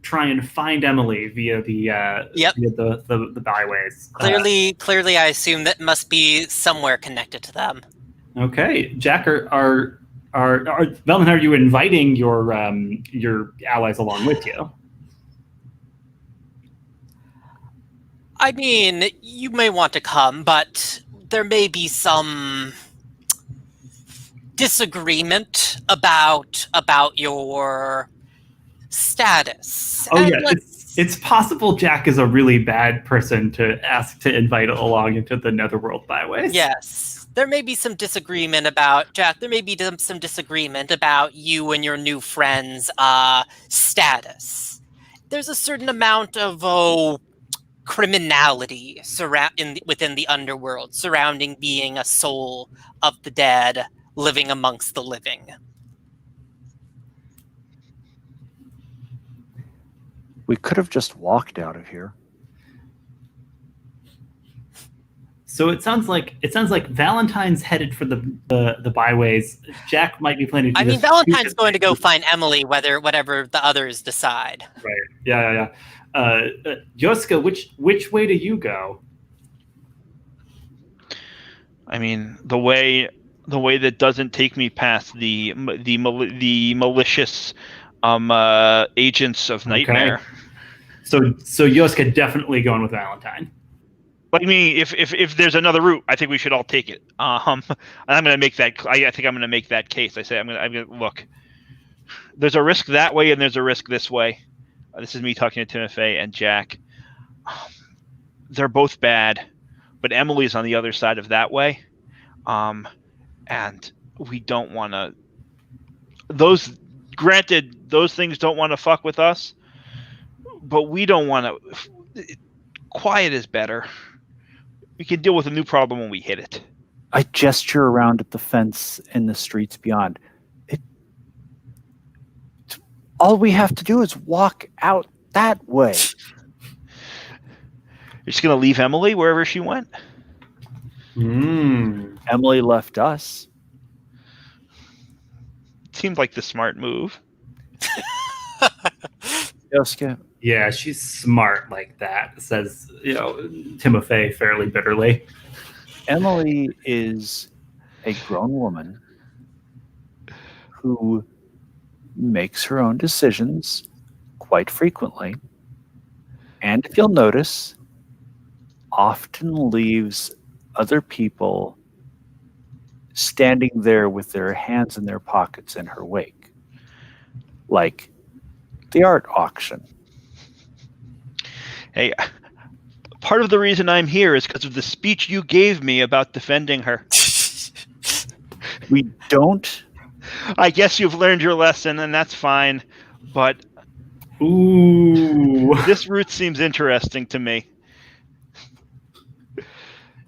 find Emilie via the byways. Clearly, I assume that must be somewhere connected to them. Okay, Jack, are Valentine, are you inviting your allies along with you? I mean, you may want to come, but there may be some disagreement about your status. Oh, And yeah, it's possible Jack is a really bad person to ask to invite along into the Netherworld byways. Yes, there may be some disagreement about Jack. There may be some disagreement about you and your new friend's status. There's a certain amount of criminality within the underworld surrounding being a soul of the dead living amongst the living. We could have just walked out of here. So it sounds like Valentine's headed for the byways. Jack might be planning to Valentine's going to go find Emilie, whatever the others decide. Right. Yeah. Joske, which way do you go? I mean, the way that doesn't take me past the malicious agents of nightmare. Okay. So Joske definitely going with Valentine. I mean, if there's another route, I think we should all take it. I'm going to make that. I think I'm going to make that case. I say I'm going to look. There's a risk that way, and there's a risk this way. This is me talking to Timofei and Jack. They're both bad, but Emilie's on the other side of that way, and we don't want to. Granted, those things don't want to fuck with us, but we don't want to. Quiet is better. We can deal with a new problem when we hit it. I gesture around at the fence in the streets beyond. All we have to do is walk out that way. You're just going to leave Emilie wherever she went? Emilie left us. Seemed like the smart move. Joske. Yeah, she's smart like that, says Timofei fairly bitterly. Emilie is a grown woman who makes her own decisions quite frequently. And if you'll notice, often leaves other people standing there with their hands in their pockets in her wake. like the art auction. Hey, part of the reason I'm here is because of the speech you gave me about defending her. We don't. I guess you've learned your lesson, and that's fine. But Ooh. this route seems interesting to me.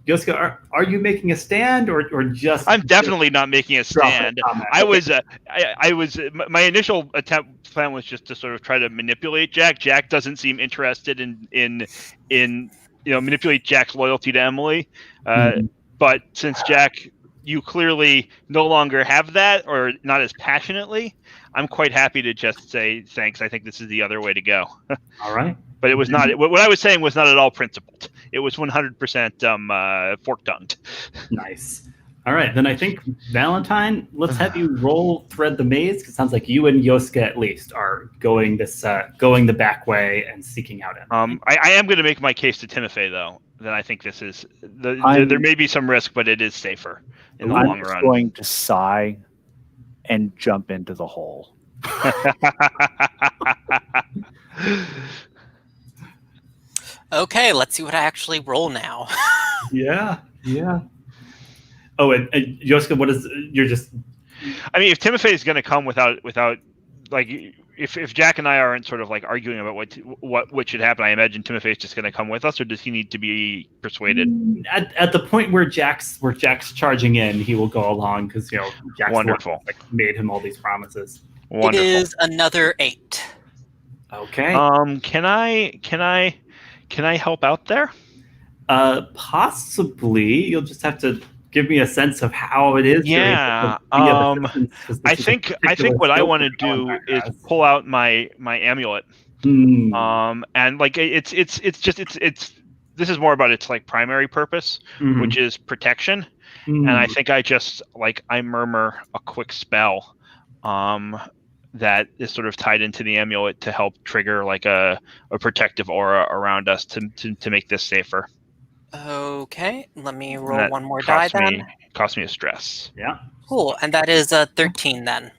Joske, are you making a stand or just? I'm definitely not making a stand. Comment. I Okay. was, I was. My initial plan was just to sort of try to manipulate Jack. Jack doesn't seem interested in manipulate Jack's loyalty to Emily. Mhm. But since Jack, you clearly no longer have that, or not as passionately, I'm quite happy to just say thanks. I think this is the other way to go. All right. But it was not. What I was saying was not at all principled. It was 100% fork-tongued. Nice. All right, then I think Valentine, let's have you roll thread the maze because it sounds like you and Joske at least are going going the back way and seeking out Emily. I am going to make my case to Timofei though. That I think this is there may be some risk, but it is safer in the long I'm just run. going to sigh and jump into the hole. Okay, let's see what I actually roll now. Yeah. Oh, and Joske, what is you're just? I mean, if Timofei is going to come without like if Jack and I aren't sort of like arguing about what should happen, I imagine Timofei is just going to come with us, or does he need to be persuaded? At the point where Jack's charging in, he will go along because Jack's Wonderful. the one who, made him all these promises. Wonderful. It is another 8. Okay. Can I help out there? Possibly. You'll just have to give me a sense of how it is. Yeah. I think what I want to do is pull out my amulet. And like it's this is more about its like primary purpose, which is protection. And I think I murmur a quick spell that is sort of tied into the amulet to help trigger like a protective aura around us to make this safer. Okay, let me roll one more die then. Cost me a stress. Yeah. Cool, and that is a 13 then.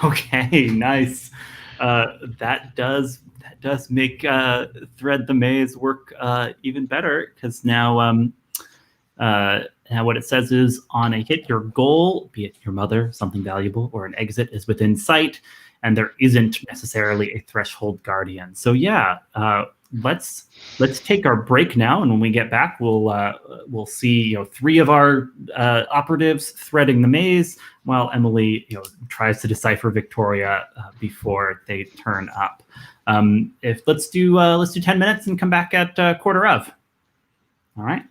Okay, nice. That does make thread the maze work even better because now what it says is on a hit, your goal, be it your mother, something valuable, or an exit is within sight, and there isn't necessarily a threshold guardian. So yeah, let's take our break now, and when we get back, we'll see 3 of our operatives threading the maze while Emily tries to decipher Victoria before they turn up. Let's do 10 minutes and come back at quarter of. All right.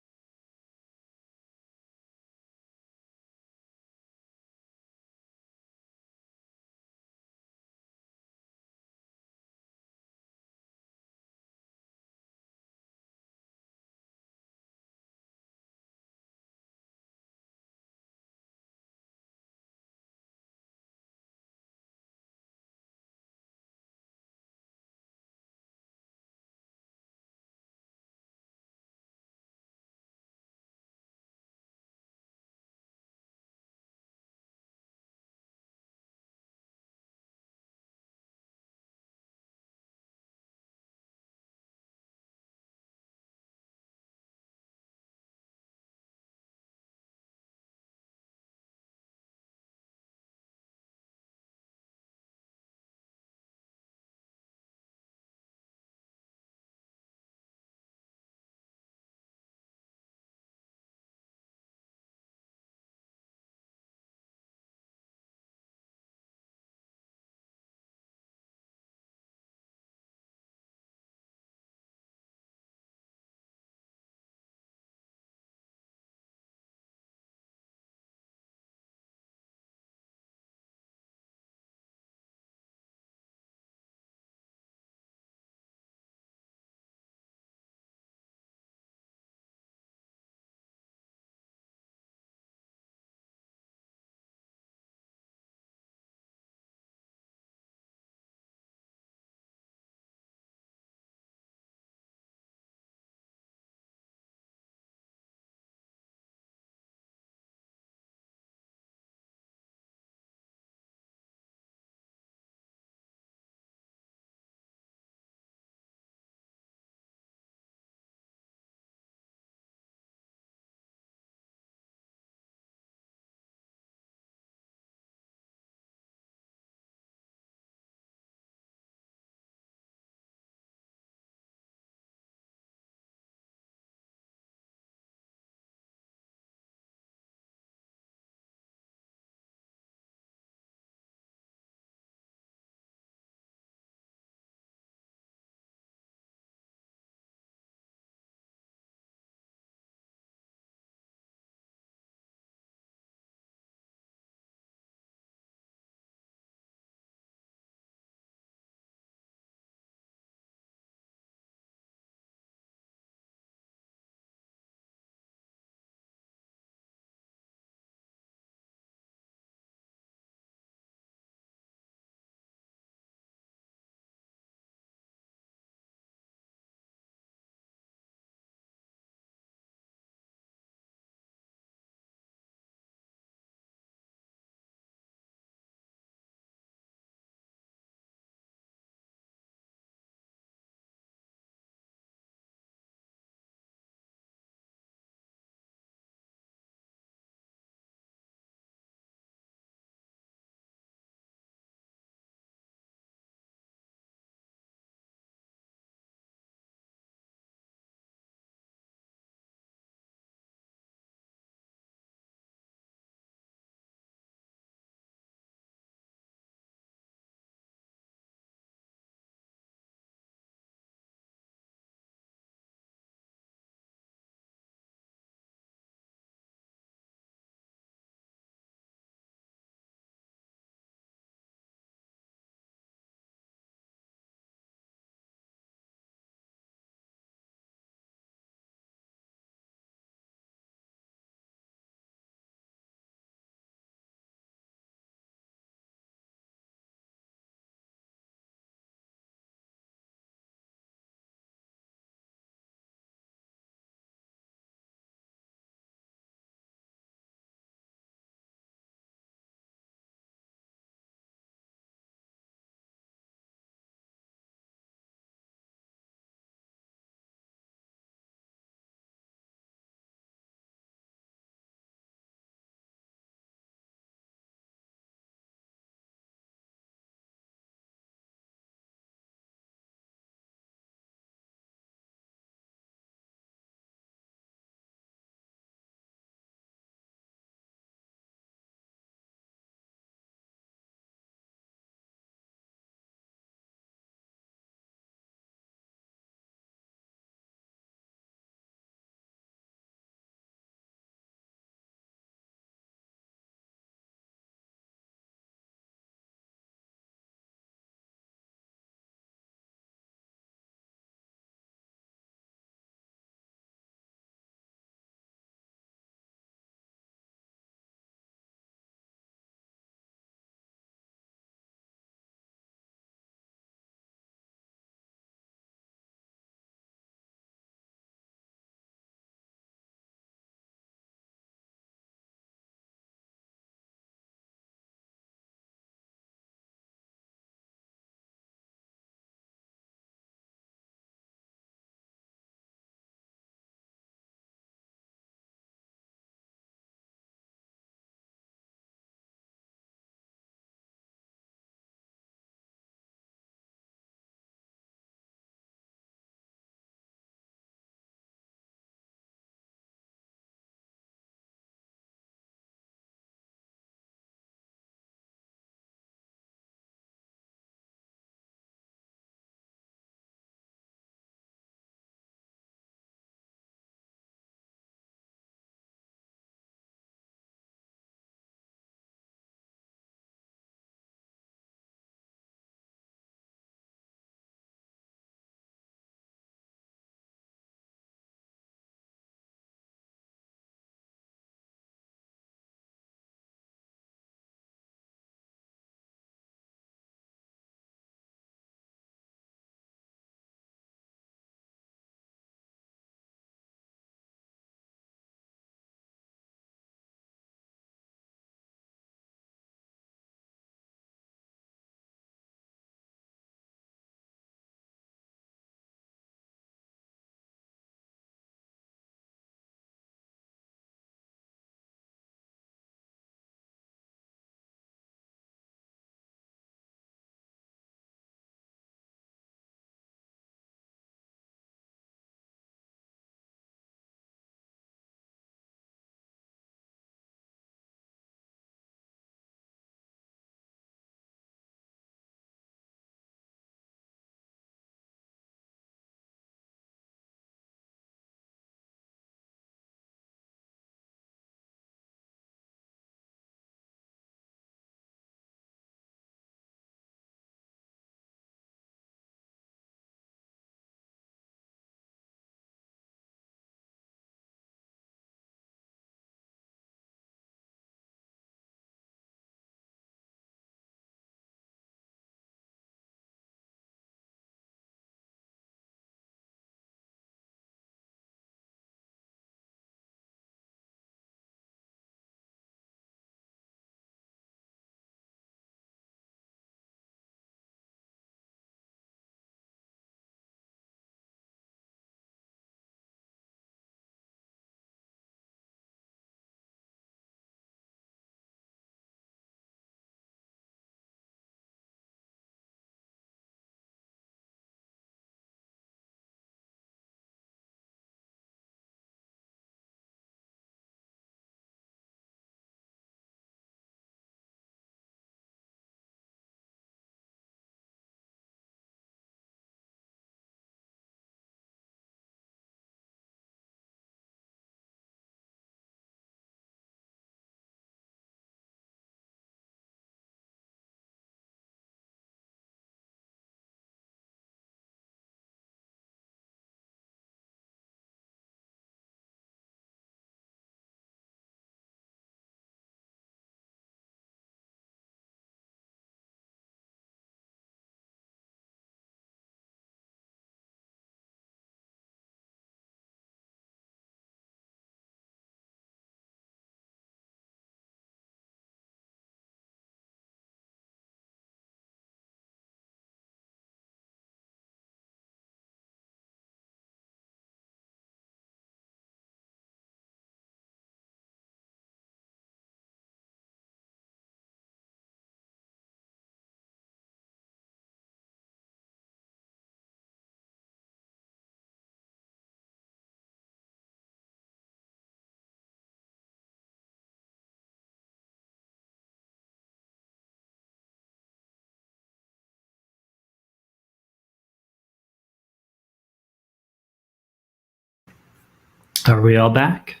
Are we all back?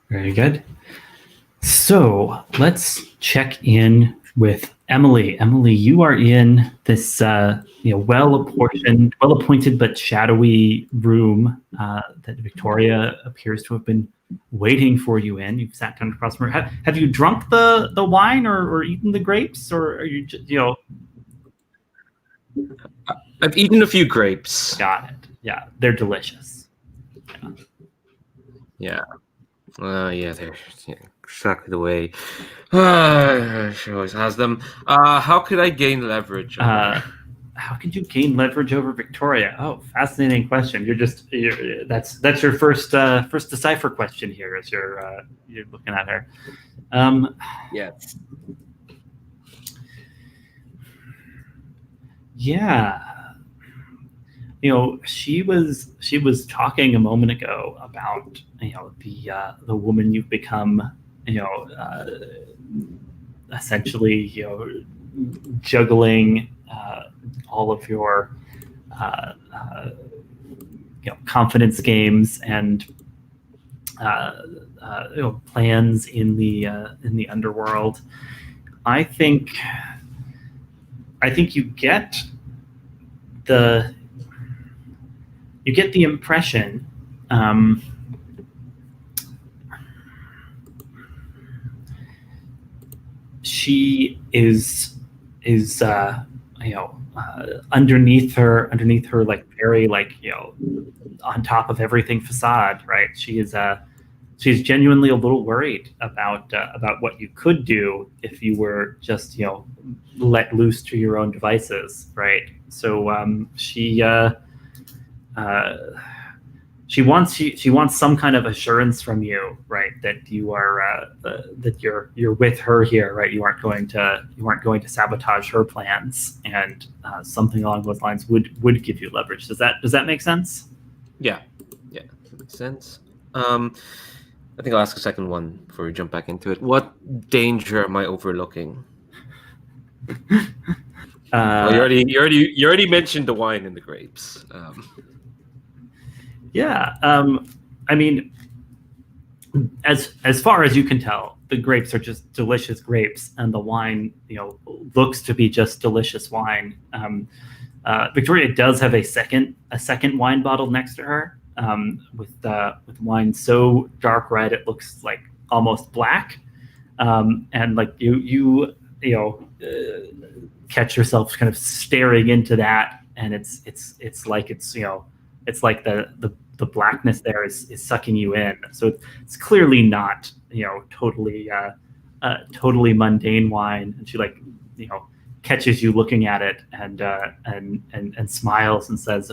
Very good. So let's check in with Emilie. Emilie, you are in this well-appointed but shadowy room that Victoria appears to have been waiting for you in. You've sat down across from her. Have you drunk the wine or eaten the grapes, or are you just, I've eaten a few grapes. Got it. Yeah, they're delicious. Yeah. They're exactly the way she always has them. How could I gain leverage? How could you gain leverage over Victoria? Oh, fascinating question. That's your first decipher question here as you're looking at her. Yes. Yeah. She was talking a moment ago about the woman you've become, essentially juggling all of your confidence games and plans in the underworld. I think you get the impression she is underneath her like very on top of everything facade, right? She's genuinely a little worried about what you could do if you were just let loose to your own devices, right? So she wants some kind of assurance from you, right? That you are that you're with her here, right? You aren't going to sabotage her plans, and something along those lines would give you leverage. Does that make sense? Yeah, that makes sense. I think I'll ask a second one before we jump back into it. What danger am I overlooking? You already mentioned the wine and the grapes. Yeah. I mean, as far as you can tell, the grapes are just delicious grapes, and the wine, looks to be just delicious wine. Victoria does have a second wine bottle next to her, with wine so dark red it looks like almost black, and like you catch yourself kind of staring into that, and it's like the blackness there is sucking you in. So it's clearly not totally mundane wine. And she catches you looking at it and smiles and says,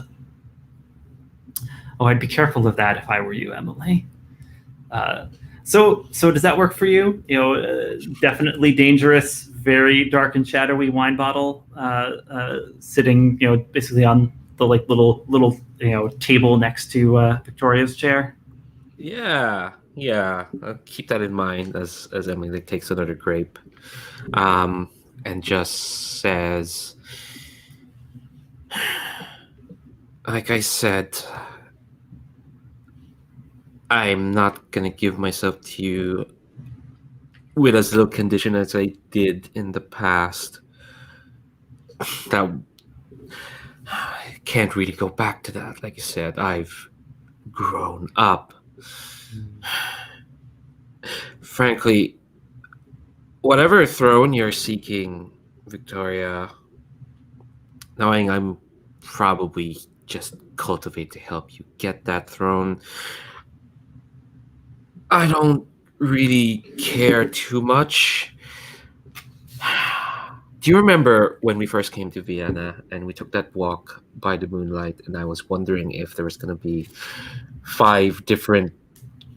"Oh, I'd be careful of that if I were you, Emilie." So does that work for you? Definitely dangerous, very dark and shadowy wine bottle sitting basically on the little table next to Victoria's chair. Yeah. I'll keep that in mind as Emily takes another grape, and just says, like I said, I'm not gonna give myself to you with as little condition as I did in the past. That I can't really go back to that. Like you said, I've grown up. Frankly, whatever throne you're seeking, Victoria, knowing I'm probably just cultivate to help you get that throne, I don't really care too much. Do you remember when we first came to Vienna and we took that walk by the moonlight, and I was wondering if there was going to be 5 different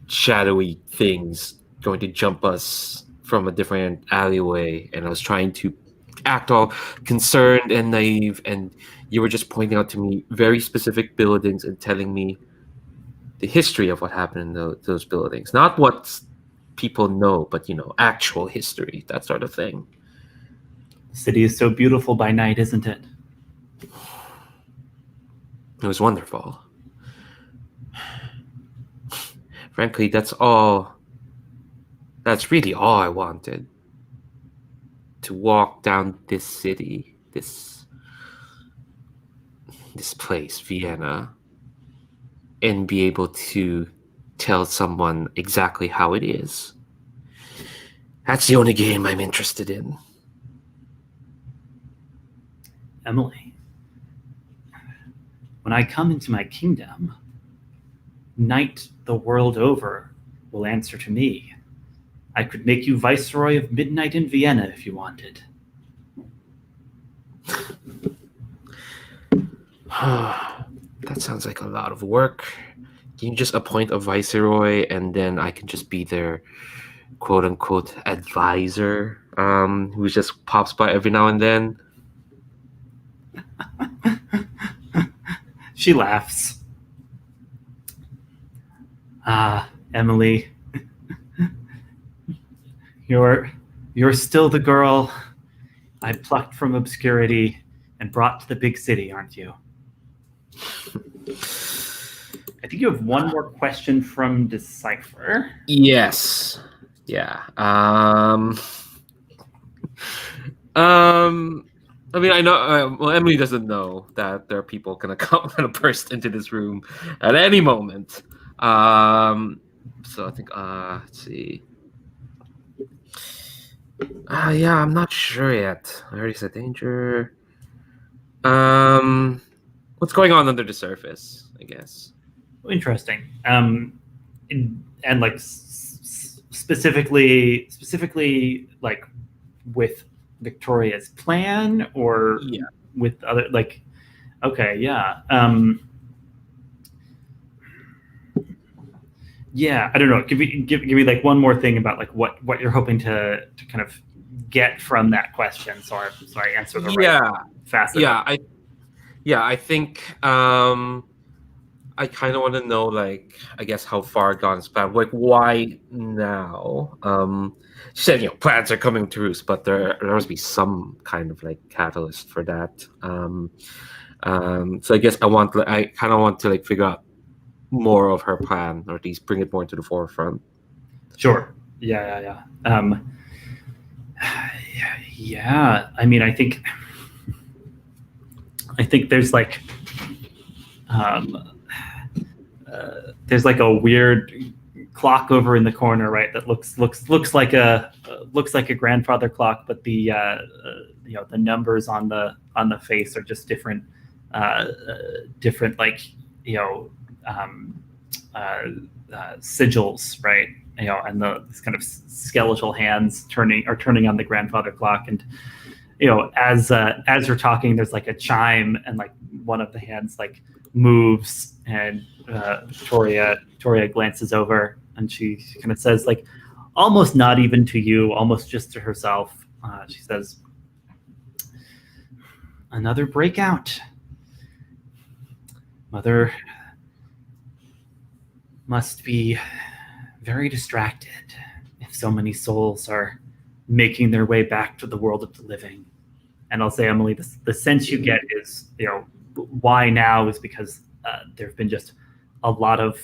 shadowy things going to jump us from a different alleyway, and I was trying to act all concerned and naive, and you were just pointing out to me very specific buildings and telling me the history of what happened in those buildings. Not what people know, but actual history, that sort of thing. The city is so beautiful by night, isn't it? It was wonderful. Frankly, that's all. That's really all I wanted. To walk down this city, this place, Vienna, and be able to tell someone exactly how it is. That's the only game I'm interested in. Emily, when I come into my kingdom, night the world over will answer to me. I could make you Viceroy of Midnight in Vienna if you wanted. That sounds like a lot of work. Can you just appoint a viceroy and then I can just be their quote unquote advisor who just pops by every now and then? She laughs. Emily, you're still the girl I plucked from obscurity and brought to the big city, aren't you? I think you have one more question from Decipher. Yes. Yeah. I mean, I know. Well, Emily doesn't know that there are people gonna burst into this room at any moment. So I think. Let's see. Yeah, I'm not sure yet. I already said danger. What's going on under the surface? I guess. Interesting. And like specifically like with Victoria's plan or Yeah. with other like. Okay, yeah. Yeah, I don't know. Give me like one more thing about like what you're hoping to kind of get from that question. So I answer the right facet. Yeah. I think I kind of want to know, like, I guess how far God's plan. Like, why now? She said, plans are coming to roost, but there must be some kind of like catalyst for that. So I guess I kind of want to like figure out more of her plan, or at least bring it more to the forefront. Sure. Yeah. Yeah. I mean, I think there's like there's like a weird clock over in the corner, right? That looks like a grandfather clock, but the the numbers on the face are just different like sigils, right? And this kind of skeletal hands turning on the grandfather clock, and as we're talking, there's like a chime, and like one of the hands like moves, and Toria glances over, and she kind of says, like, almost not even to you, almost just to herself. She says, "Another breakout. Mother must be very distracted if so many souls are making their way back to the world of the living." And I'll say, Emily, the sense you get is, why now is because there have been just a lot of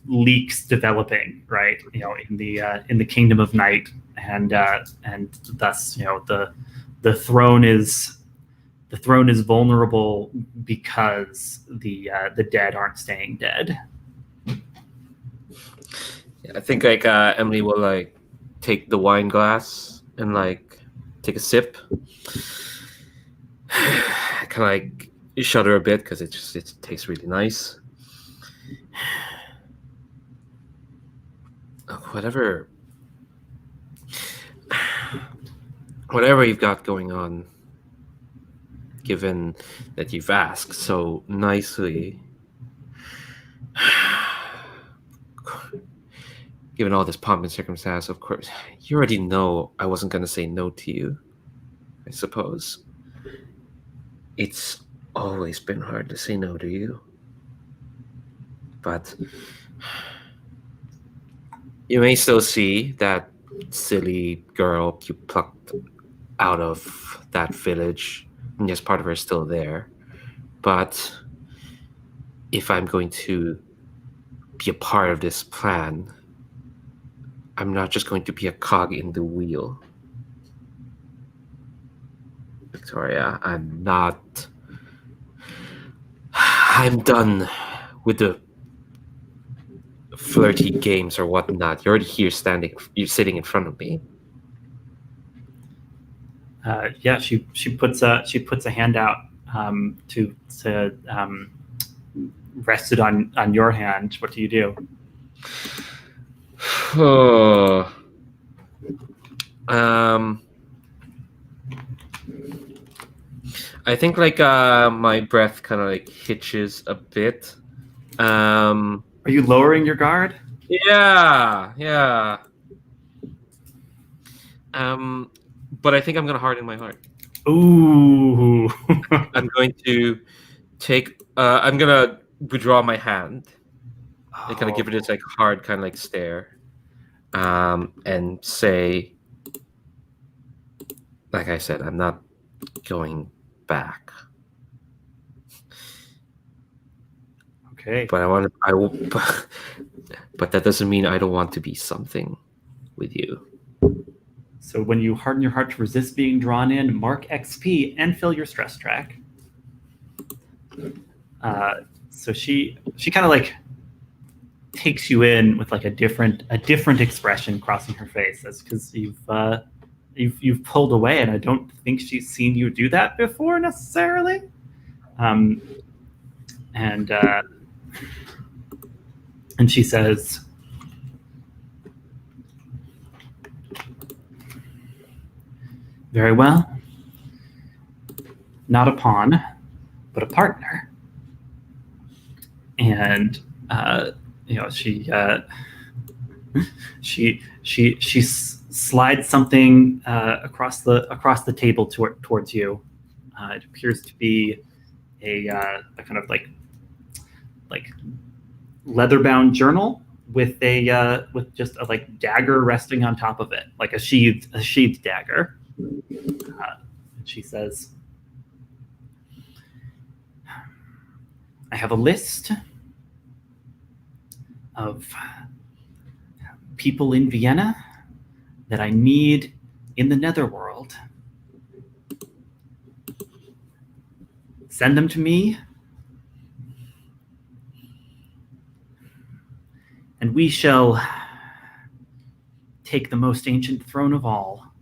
leaks developing, right? In the kingdom of night, and thus, the throne is vulnerable because the dead aren't staying dead. Yeah, I think like Emily will like take the wine glass and like take a sip. Kind of like shudder a bit because it tastes really nice. Whatever you've got going on, given that you've asked so nicely, given all this pomp and circumstance, of course, you already know I wasn't going to say no to you, I suppose. It's always been hard to say no to you. But you may still see that silly girl you plucked out of that village, and yes, part of her is still there. But if I'm going to be a part of this plan, I'm not just going to be a cog in the wheel. Victoria, I'm not. I'm done with the flirty games or whatnot. You're here you're sitting in front of me. Yeah, she puts a hand out to rest it on your hand. What do you do? I think like my breath kind of like hitches a bit. Are you lowering your guard? Yeah. But I think I'm gonna harden my heart. Ooh. I'm going to take. I'm gonna withdraw my hand. I kind of give it this like hard kind of like stare, and say, like I said, I'm not going back. Okay. But I will. But that doesn't mean I don't want to be something with you. So when you harden your heart to resist being drawn in, mark XP and fill your stress track. So she kind of like takes you in with like a different expression crossing her face. That's because you've pulled away, and I don't think she's seen you do that before necessarily. And she says, "Very well. Not a pawn, but a partner." And she slides something across the table towards you. It appears to be a kind of like leather-bound journal with just a like dagger resting on top of it, like a sheathed dagger. She says, "I have a list of people in Vienna that I need in the netherworld. Send them to me, and we shall take the most ancient throne of all,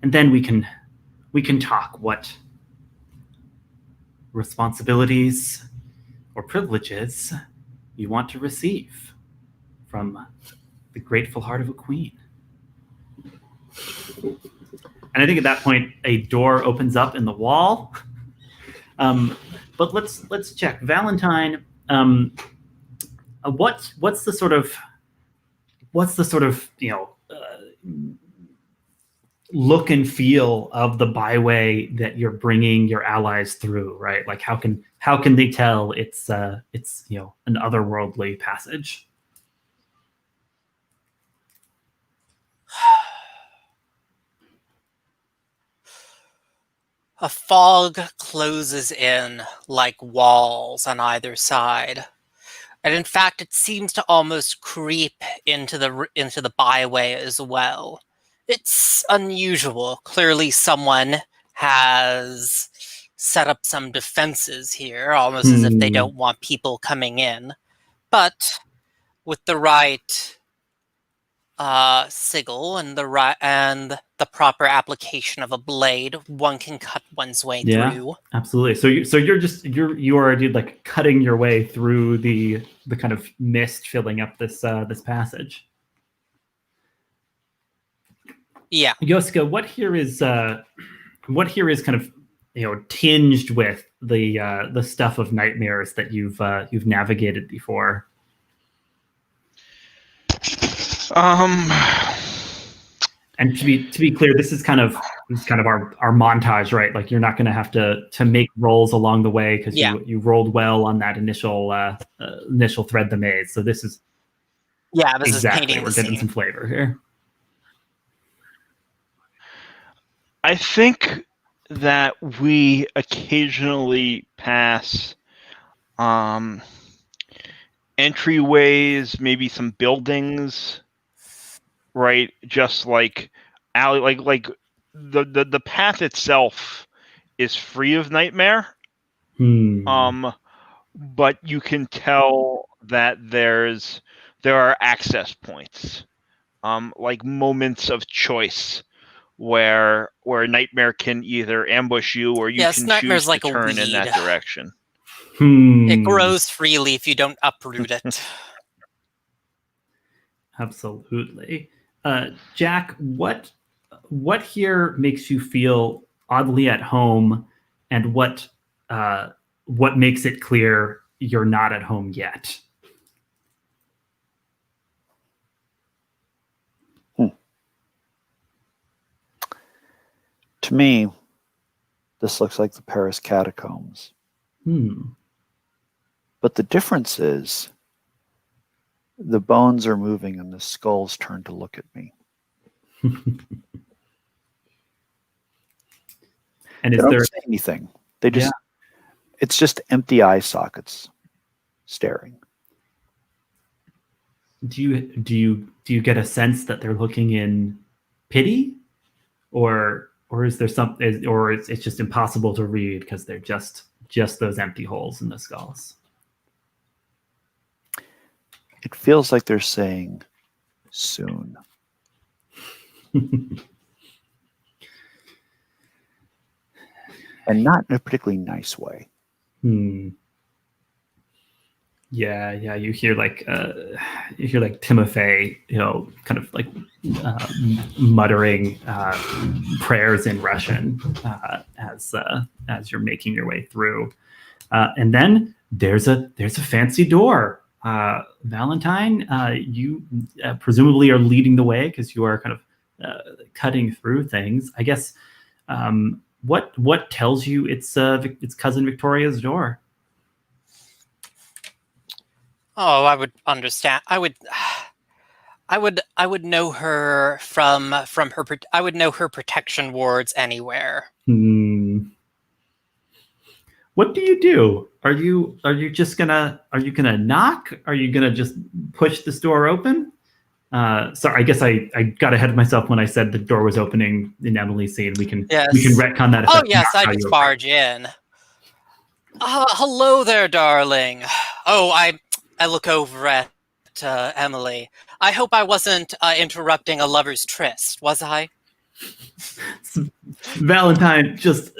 and then we can talk what responsibilities or privileges you want to receive from the grateful heart of a queen." And I think at that point a door opens up in the wall. But let's check. Valentine, what's the sort of look and feel of the byway that you're bringing your allies through, right? Like how can they tell it's an otherworldly passage? A fog closes in like walls on either side. And in fact, it seems to almost creep into the byway as well. It's unusual. Clearly someone has set up some defenses here, almost as if they don't want people coming in. But with the right sigil and the proper application of a blade, one can cut one's way through. Absolutely. So you're already like cutting your way through the kind of mist filling up this passage. Yeah. Joske, what here is kind of tinged with the stuff of nightmares that you've navigated before? And to be clear, this is kind of our montage, right? Like you're not going to have to make rolls along the way because you rolled well on that initial thread the maze. So this is this is exactly painting we're the getting scene. some flavor here. I think that we occasionally pass entryways, maybe some buildings, right? Just like alley, like the path itself is free of nightmare. But you can tell that there are access points, like moments of choice where nightmare can either ambush you or you Yes, can nightmare's choose like to a turn in that weed. direction. It grows freely if you don't uproot it. Absolutely. Jack, what here makes you feel oddly at home, and what makes it clear you're not at home yet? To me, this looks like the Paris catacombs. But the difference is the bones are moving and the skulls turn to look at me. And they don't say anything. They just it's just empty eye sockets staring. Do you get a sense that they're looking in pity, or is there something, or it's just impossible to read because they're just those empty holes in the skulls? It feels like they're saying soon. And not in a particularly nice way. Yeah, you hear like Timofei, kind of like muttering prayers in Russian as you're making your way through, and then there's a fancy door. Valentine, you presumably are leading the way because you are kind of cutting through things. I guess. What tells you it's cousin Victoria's door? Oh, I would understand. I would know her from her. I would know her protection wards anywhere. What do you do? Are you gonna knock? Are you gonna just push this door open? Sorry, I guess I got ahead of myself when I said the door was opening in Emily's scene. We can retcon that. Oh yes, I just barge in. Hello there, darling. Oh, I look over at Emily. I hope I wasn't interrupting a lover's tryst, was I? Valentine just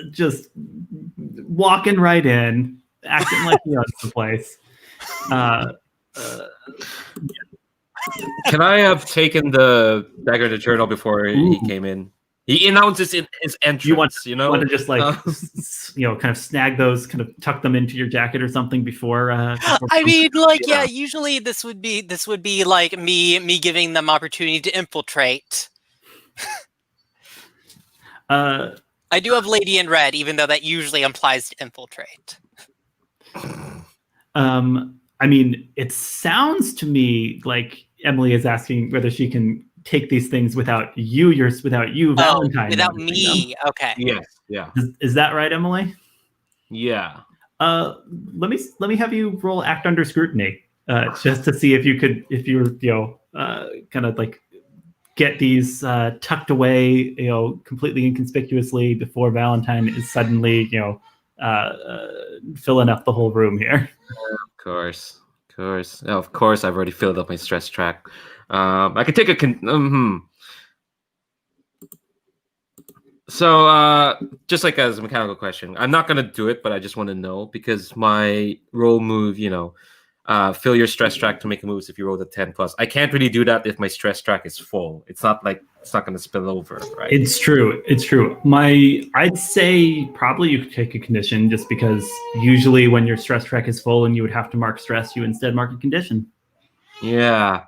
walking right in, acting like he owns the place. Can I have taken the dagger to Turtle before he came in? He announces his entrance. You want to just like kind of snag those, kind of tuck them into your jacket or something before. I mean, like, yeah. Usually this would be like me giving them opportunity to infiltrate. I do have Lady in Red, even though that usually implies to infiltrate. I mean, it sounds to me like Emily is asking whether she can take these things without you, Valentine. Without me. Okay. Yes. Yeah. Is that right, Emily? Yeah. Let me have you roll act under scrutiny, just to see if you're kind of like get these tucked away, completely inconspicuously before Valentine is suddenly, filling up the whole room here. Of course. Oh, of course, I've already filled up my stress track. I could take a So, just like as a mechanical question, I'm not gonna do it, but I just want to know because my roll move, fill your stress track to make a move if you roll the 10+. I can't really do that if my stress track is full. It's not gonna spill over, right? It's true. I'd say probably you could take a condition just because usually when your stress track is full and you would have to mark stress, you instead mark a condition. Yeah.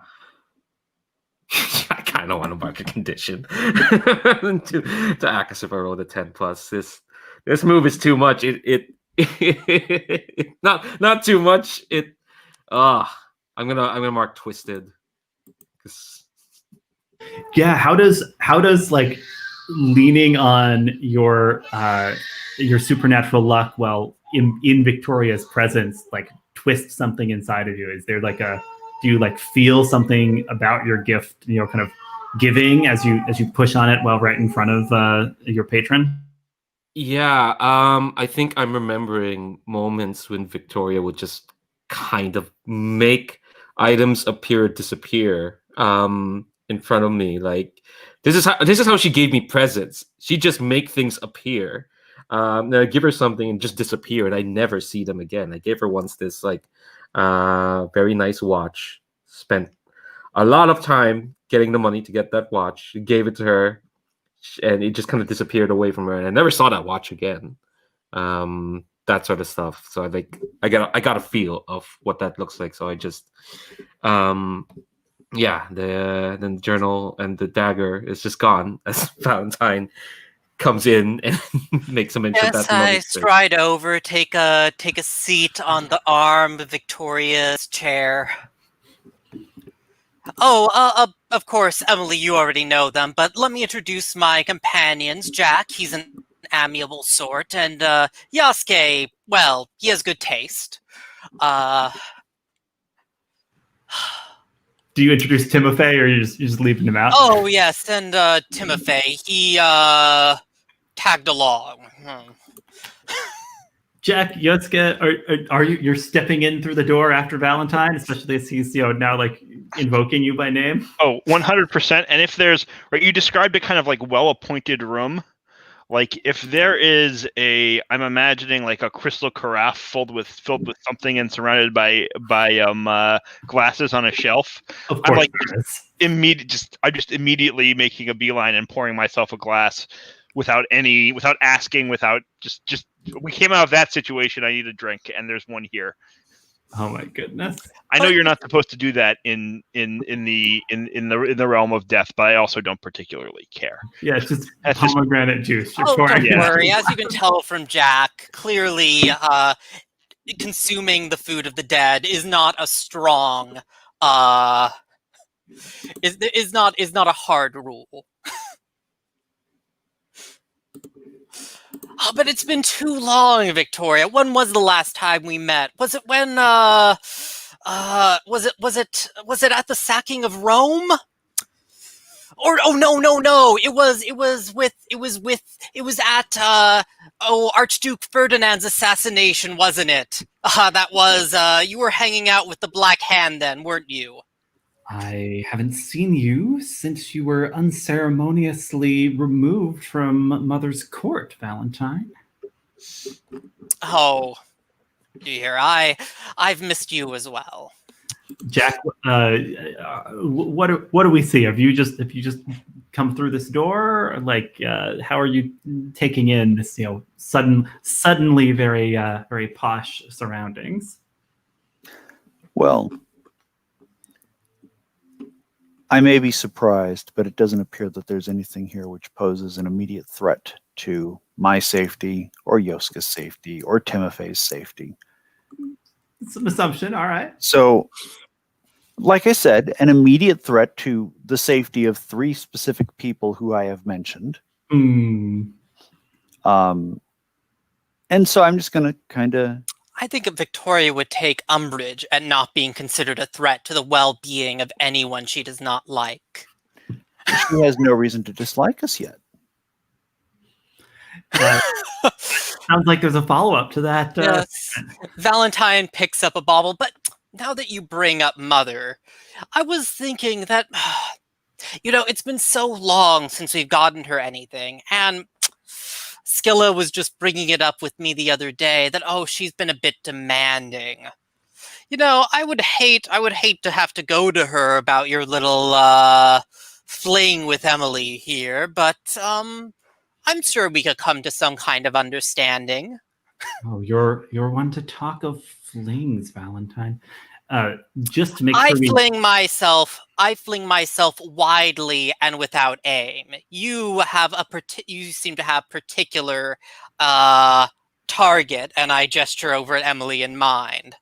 I kind of want to mark a condition to act as if I rolled a 10+. This move is too much. It not too much. I'm gonna mark twisted. Yeah, how does like leaning on your supernatural luck while in Victoria's presence, like twist something inside of you? Is there like do you like feel something about your gift, kind of giving as you push on it while right in front of your patron? Yeah, I think I'm remembering moments when Victoria would just kind of make items appear, disappear, in front of me. Like this is how she gave me presents. She'd just make things appear. Then I'd give her something and just disappear, and I never see them again. I gave her once this like very nice watch. Spent a lot of time getting the money to get that watch. Gave it to her, and it just kind of disappeared away from her, and I never saw that watch again. That sort of stuff. So I got a feel of what that looks like. So I just yeah, the journal and the dagger is just gone as Valentine comes in and makes a mention of Yes, that. I stride over, take a seat on the arm of Victoria's chair. Oh, of course, Emilie, you already know them, but let me introduce my companions. Jack, he's an amiable sort, and Joske, well, he has good taste. Do you introduce Timofei, or you're just leaving him out? Oh, yes, and Timofei, he tagged along. Jack, Joske, are you? You're stepping in through the door after Valentine, especially as he's now like invoking you by name. Oh, 100%. And if there's you described a kind of like well-appointed room. Like if there is I'm imagining like a crystal carafe filled with something and surrounded by glasses on a shelf. Of course, I'm like I'm just immediately making a beeline and pouring myself a glass without asking, without just we came out of that situation. I need a drink, and there's one here. Oh my goodness! I know you're not supposed to do that in the realm of death, but I also don't particularly care. Yeah, it's just pomegranate juice. Oh, don't worry. As you can tell from Jack, clearly consuming the food of the dead is not a strong is not a hard rule. Oh, but it's been too long, Victoria. When was the last time we met? Was it when was it at the sacking of Rome? Or no. It was at Archduke Ferdinand's assassination, wasn't it? That was you were hanging out with the Black Hand then, weren't you? I haven't seen you since you were unceremoniously removed from Mother's court, Valentine. Oh, dear, I've missed you as well. Jack, what do we see? Have you just come through this door? Like, how are you taking in this, suddenly very very posh surroundings? Well, I may be surprised, but it doesn't appear that there's anything here which poses an immediate threat to my safety, or Joske's safety, or Timofei's safety. It's an assumption, all right. So, like I said, an immediate threat to the safety of 3 specific people who I have mentioned. Mm. And so I'm just going to kind of... I think Victoria would take umbrage at not being considered a threat to the well-being of anyone she does not like. She has no reason to dislike us yet. Sounds like there's a follow-up to that. Yes. Valentine picks up a bauble, but now that you bring up Mother, I was thinking that, it's been so long since we've gotten her anything, and Skilla was just bringing it up with me the other day that, she's been a bit demanding. I would hate to have to go to her about your little fling with Emilie here, but I'm sure we could come to some kind of understanding. Oh, you're one to talk of flings, Valentine. Just to make sure I fling myself widely and without aim. You seem to have particular target, and I gesture over at Emilie in mind.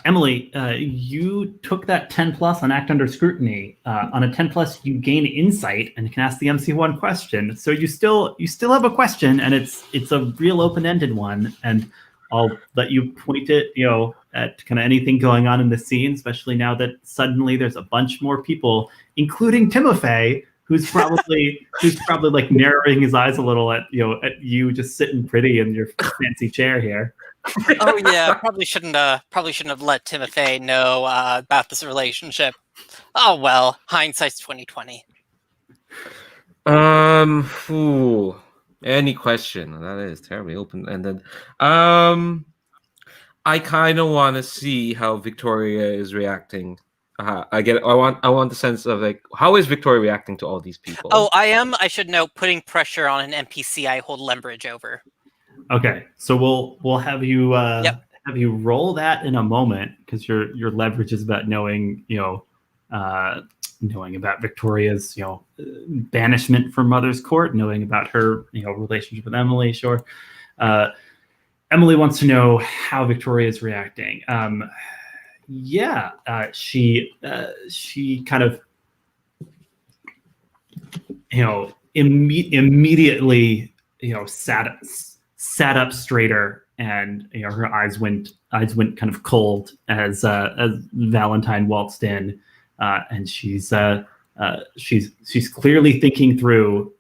Emilie, you took that 10 plus on Act Under Scrutiny. On a 10 plus, you gain insight and can ask the MC one question. So you still have a question, and it's a real open ended one. And I'll let you point it, at kind of anything going on in the scene, especially now that suddenly there's a bunch more people, including Timofei, who's probably like narrowing his eyes a little at you just sitting pretty in your fancy chair here. Oh yeah, probably shouldn't have let Timofei know about this relationship. Oh well, hindsight's 2020. Any question? That is terribly open-ended. I kind of want to see how Victoria is reacting. I want the sense of like, how is Victoria reacting to all these people? Oh, I should note, putting pressure on an NPC I hold leverage over. Okay, so we'll have you Yep. have you roll that in a moment, because your leverage is about knowing knowing about Victoria's banishment from Mother's Court, knowing about her relationship with Emilie. Sure. Emilie wants to know how Victoria is reacting. She kind of immediately sat up straighter, and her eyes went kind of cold as Valentine waltzed in, and she's clearly thinking through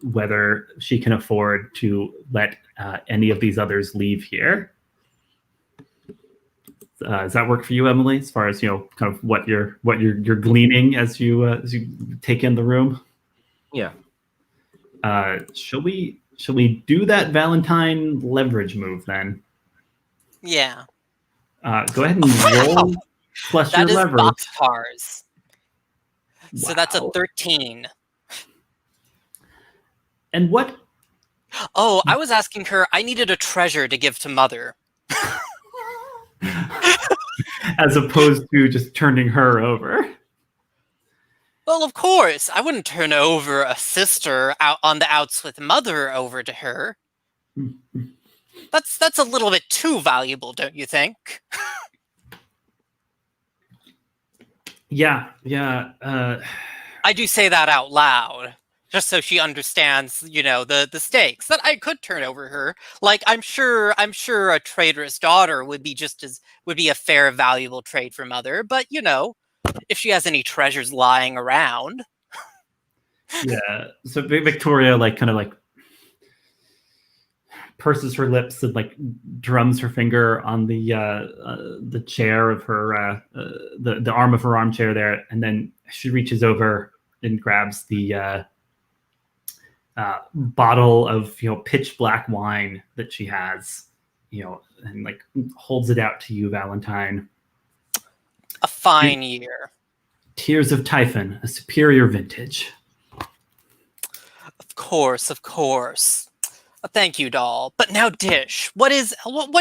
whether she can afford to let any of these others leave here. Does that work for you, Emilie? As far as kind of what you're gleaning as you take in the room? Yeah. Shall we do that Valentine leverage move then? Yeah. Go ahead and roll plus That your is leverage. boxcars. So that's a 13. And what? Oh, I was asking her. I needed a treasure to give to Mother. As opposed to just turning her over. Well, of course, I wouldn't turn over a sister out on the outs with Mother over to her. That's a little bit too valuable, don't you think? Yeah. I do say that out loud, just so she understands, the stakes. That I could turn over her. Like, I'm sure a traitorous daughter would be a fair, valuable trade for Mother. But if she has any treasures lying around. Yeah. So Victoria kind of purses her lips and drums her finger on the chair of her the arm of her armchair there, and then she reaches over and grabs the bottle of pitch black wine that she has, and holds it out to you, Valentine. A fine year. Tears of Typhon, a superior vintage. Of course. Thank you, doll. But now, Dish, what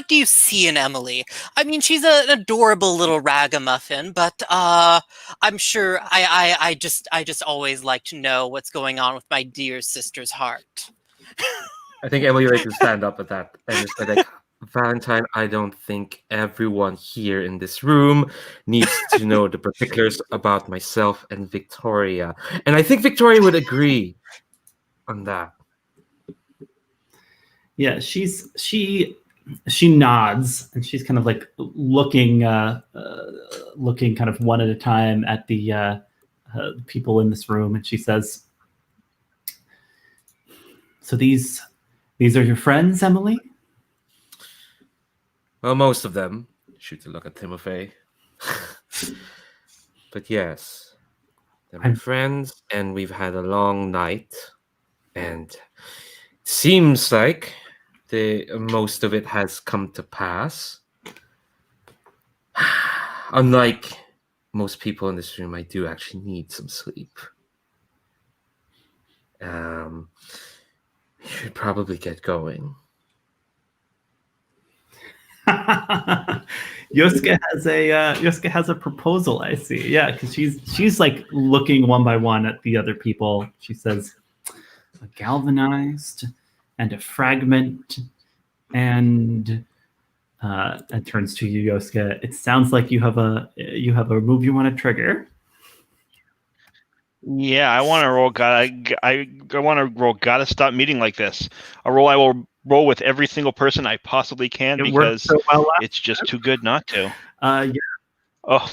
do you see in Emilie? I mean, she's an adorable little ragamuffin, but I'm sure I just always like to know what's going on with my dear sister's heart. I think Emilie would stand up at that and just be like, Valentine, I don't think everyone here in this room needs to know the particulars about myself and Victoria. And I think Victoria would agree on that. Yeah, she nods, and she's kind of looking kind of one at a time at the people in this room, and she says, "So these are your friends, Emilie?" Well, most of them. Shoot a look at Timofei. But yes, they're my friends, and we've had a long night, and it seems like most of it has come to pass. Unlike most people in this room, I do actually need some sleep. We should probably get going. Joske has a proposal, I see. Yeah, because she's looking one by one at the other people. She says, "A galvanized and a fragment and and turns to you, Joske. It sounds like you have a move you want to trigger. Yeah, I want to roll. I want to roll. Gotta stop meeting like this. A roll I will roll with every single person I possibly can because so well it's just too good not to. Yeah. Oh,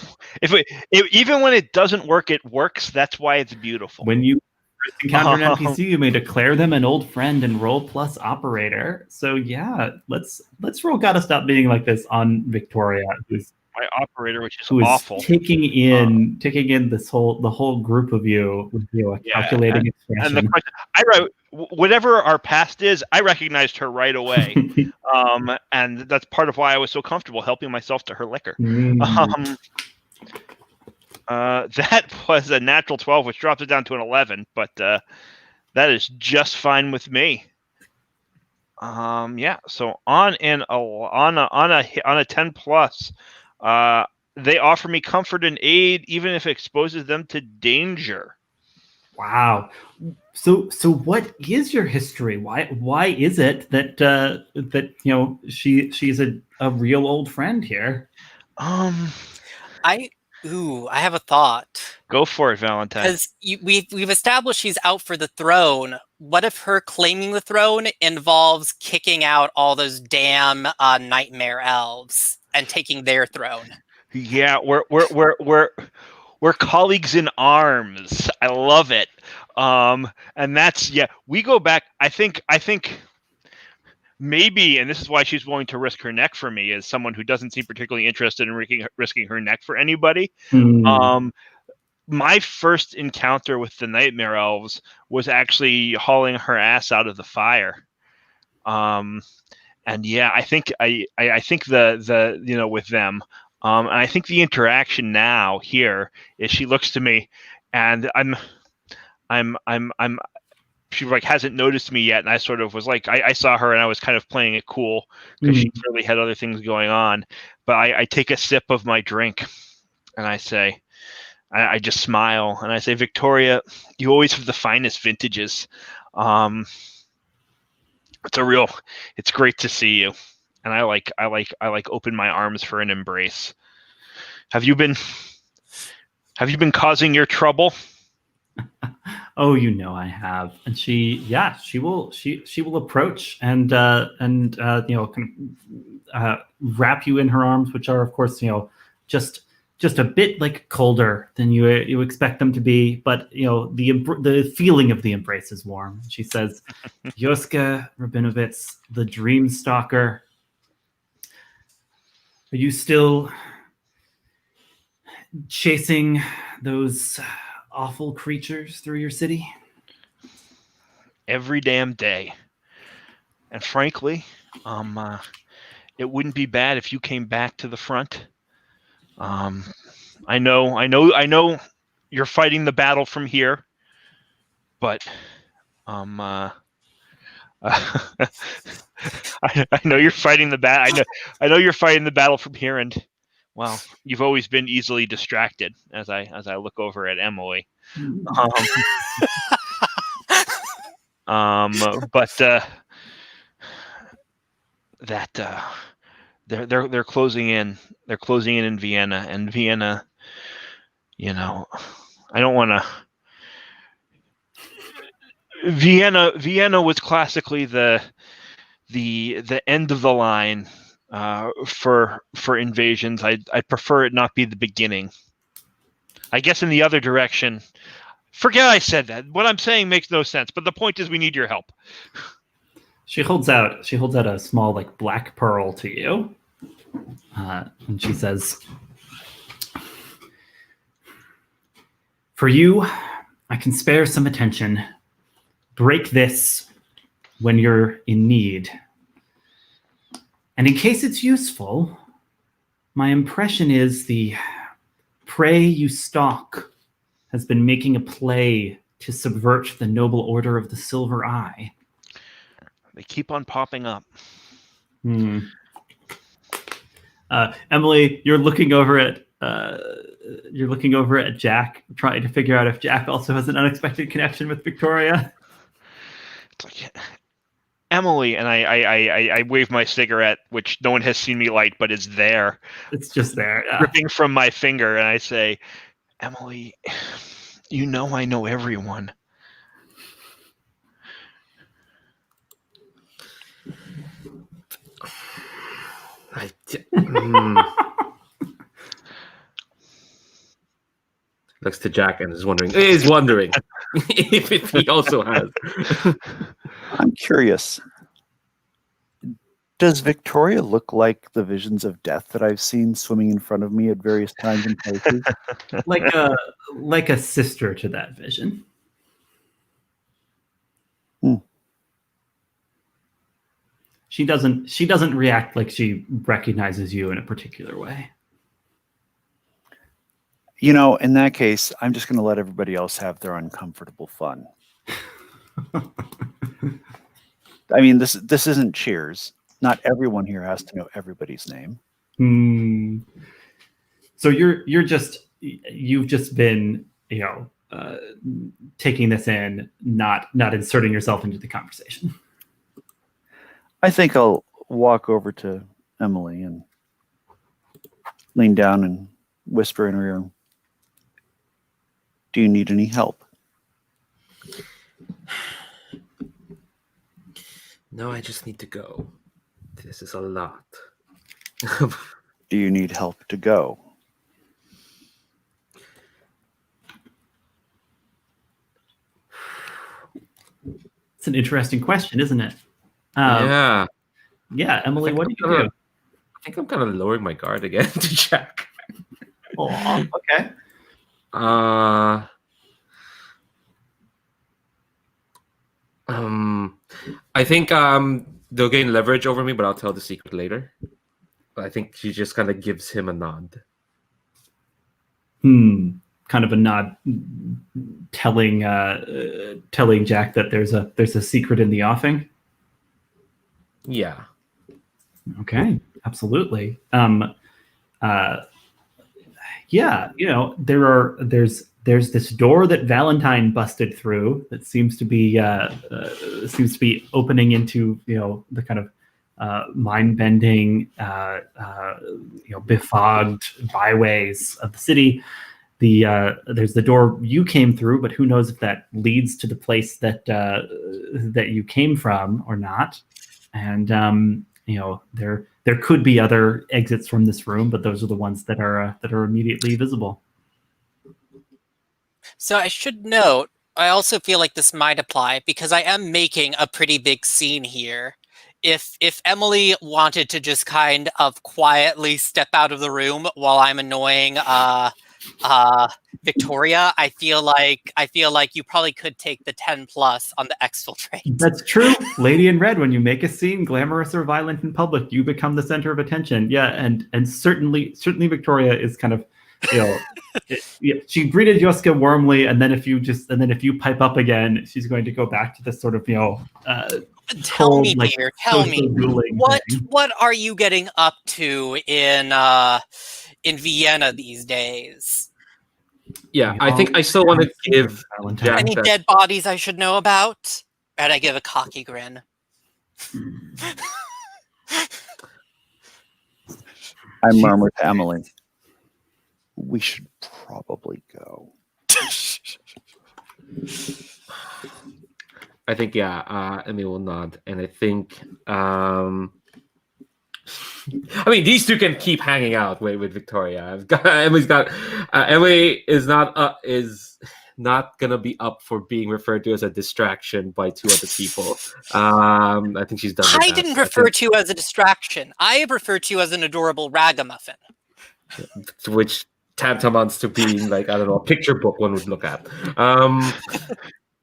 even when it doesn't work, it works. That's why it's beautiful. When you first encounter an NPC, you may declare them an old friend and roll plus operator. So yeah, let's roll. Gotta stop being like this on Victoria, who's my operator, which is who is awful. taking in the whole group of you with calculating expression. And the question, I write whatever our past is, I recognized her right away, and that's part of why I was so comfortable helping myself to her liquor. That was a natural 12, which dropped it down to an 11, but that is just fine with me. Yeah. So on a 10 plus. They offer me comfort and aid, even if it exposes them to danger. Wow. So what is your history? Why is it that she's a real old friend here? I have a thought. Go for it, Valentine. Because we've established she's out for the throne. What if her claiming the throne involves kicking out all those damn nightmare elves and taking their throne? Yeah, we're colleagues in arms. I love it. And that's we go back. I think maybe, and this is why she's willing to risk her neck for me, as someone who doesn't seem particularly interested in risking her neck for anybody. My first encounter with the nightmare elves was actually hauling her ass out of the fire. And yeah, I think the with them. And I think the interaction now here is she looks to me, and she like hasn't noticed me yet, and I sort of was like I saw her and I was kind of playing it cool because she clearly had other things going on. But I take a sip of my drink, and I say, I just smile and I say, Victoria, you always have the finest vintages. It's great to see you. And I open my arms for an embrace. Have you been causing your trouble? Oh, I have. And she will approach and kind of wrap you in her arms, which are of course just a bit like colder than you expect them to be, but the feeling of the embrace is warm. She says, Joske Rabinovitz, the Dream Stalker. Are you still chasing those awful creatures through your city? Every damn day. And frankly, it wouldn't be bad if you came back to the front. I know you're fighting the battle from here, but I know you're fighting the battle. I know you're fighting the battle from here, and well, you've always been easily distracted. As I look over at Emily, but they're closing in. They're closing in Vienna, and Vienna. I don't want to. Vienna was classically the end of the line for invasions. I'd prefer it not be the beginning. I guess in the other direction. Forget I said that. What I'm saying makes no sense. But the point is, we need your help. She holds out a small black pearl to you, and she says, "For you, I can spare some attention. Break this when you're in need. And in case it's useful, my impression is the prey you stalk has been making a play to subvert the noble order of the Silver Eye." They keep on popping up. Emily, you're looking over at Jack, trying to figure out if Jack also has an unexpected connection with Victoria. It's like, Emily, and I wave my cigarette, which no one has seen me light, but is there, It's just there. Yeah. dripping from my finger, and I say, Emily, you know I know everyone. Looks to Jack and is wondering if he also has. I'm curious. Does Victoria look like the visions of death that I've seen swimming in front of me at various times and places? Like a sister to that vision. She doesn't react like she recognizes you in a particular way. In that case, I'm just going to let everybody else have their uncomfortable fun. I mean, this isn't Cheers. Not everyone here has to know everybody's name. So you've just been, taking this in, not inserting yourself into the conversation. I think I'll walk over to Emily and lean down and whisper in her ear, "Do you need any help?" No, I just need to go. This is a lot. Do you need help to go? It's an interesting question, isn't it? Yeah. Yeah, Emily, what do you do? I think I'm kind of lowering my guard again to Jack. Oh, okay. I think they'll gain leverage over me, but I'll tell the secret later. But I think she just kind of gives him a nod. Kind of a nod, telling Jack that there's a secret in the offing. Yeah. Okay, absolutely. Yeah, there's this door that Valentine busted through that seems to be opening into the kind of mind-bending, befogged byways of the city. There's the door you came through, but who knows if that leads to the place that you came from or not. And there could be other exits from this room, but those are the ones that are immediately visible. So I should note, I also feel like this might apply because I am making a pretty big scene here. If Emily wanted to just kind of quietly step out of the room while I'm annoying Victoria, I feel like you probably could take the 10+ on the exfiltrate. That's true. Lady in Red, when you make a scene, glamorous or violent in public, you become the center of attention. Yeah, and certainly Victoria is kind of, she greeted Joske warmly, and then if you pipe up again, she's going to go back to this sort of Tell me, dear. Tell me, what are you getting up to in Vienna these days? Yeah, I think I still want to give Jack any dead bodies I should know about. And I give a cocky grin. I murmur to Emily, "We should probably go." I think Emily will nod, and I think these two can keep hanging out with Victoria. Emily is not gonna be up for being referred to as a distraction by two other people. I think she's done. I didn't refer to you as a distraction. I have referred to you as an adorable ragamuffin. Which tantamounts to being like, I don't know, a picture book one would look at.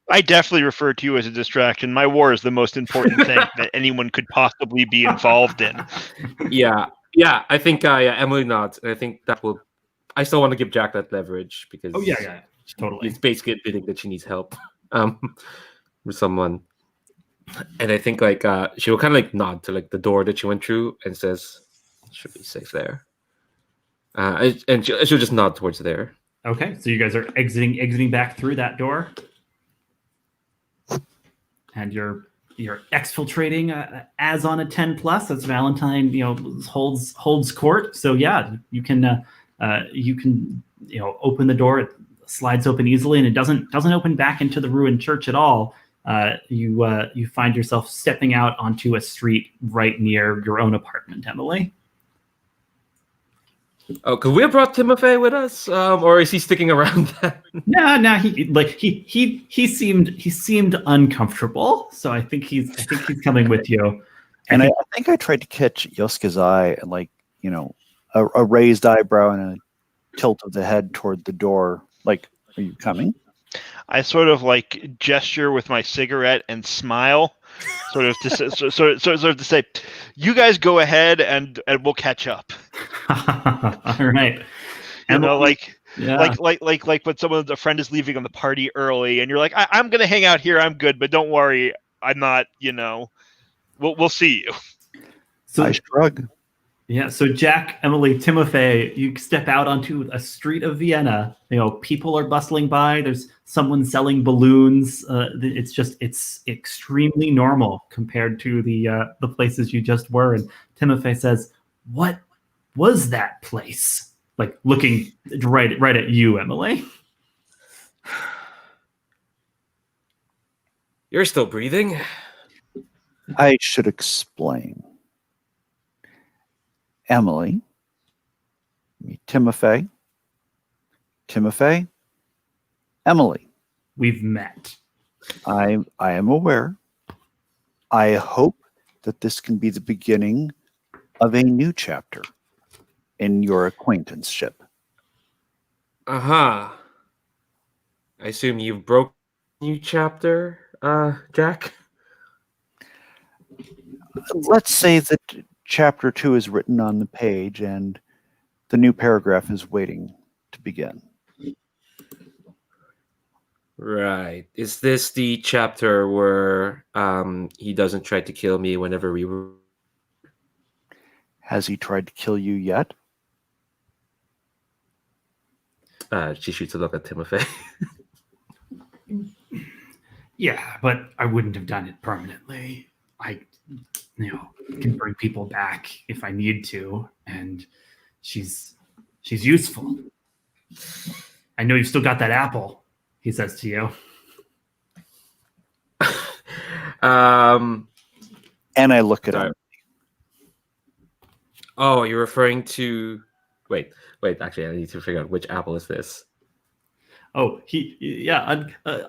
I definitely refer to you as a distraction. My war is the most important thing that anyone could possibly be involved in. Yeah. I think Emily nods, and I think that will. I still want to give Jack that leverage because totally. It's basically admitting that she needs help with someone, and I think she will kind of nod to the door that she went through and says, "Should be safe there," and she'll just nod towards there. Okay, so you guys are exiting back through that door. And you're you're exfiltrating as on a 10 plus. That's Valentine, holds court. So yeah, you can open the door. It slides open easily, and it doesn't open back into the ruined church at all. You find yourself stepping out onto a street right near your own apartment, Emily. Oh, could we have brought Timofei with us, or is he sticking around? No. He seemed uncomfortable, so I think he's coming with you. And I think I tried to catch Joske's eye, and a raised eyebrow and a tilt of the head toward the door. Like, are you coming? I sort of gesture with my cigarette and smile, sort of to say, "You guys go ahead, and we'll catch up." All right. When a friend is leaving on the party early, and you're like, "I'm gonna hang out here. I'm good, but don't worry, I'm not. We'll see you." So I shrug. Yeah, so Jack, Emilie, Timofei, you step out onto a street of Vienna. People are bustling by. There's someone selling balloons. It's extremely normal compared to the places you just were. And Timofei says, "What was that place?" Like looking right at you, Emily. You're still breathing. I should explain. Emily, Timofei, Emily. We've met. I am aware. I hope that this can be the beginning of a new chapter in your acquaintanceship. I assume you've broke a new chapter, Jack? Let's say that Chapter 2 is written on the page, and the new paragraph is waiting to begin. Right. Is this the chapter where he doesn't try to kill me whenever we were... Has he tried to kill you yet? She shoots a look at Timofei. Yeah, but I wouldn't have done it permanently. I can bring people back if I need to, and she's useful. I know you've still got that apple, he says to you. And I look at him. Oh, you're referring to... Wait, actually, I need to figure out which apple is this. Oh,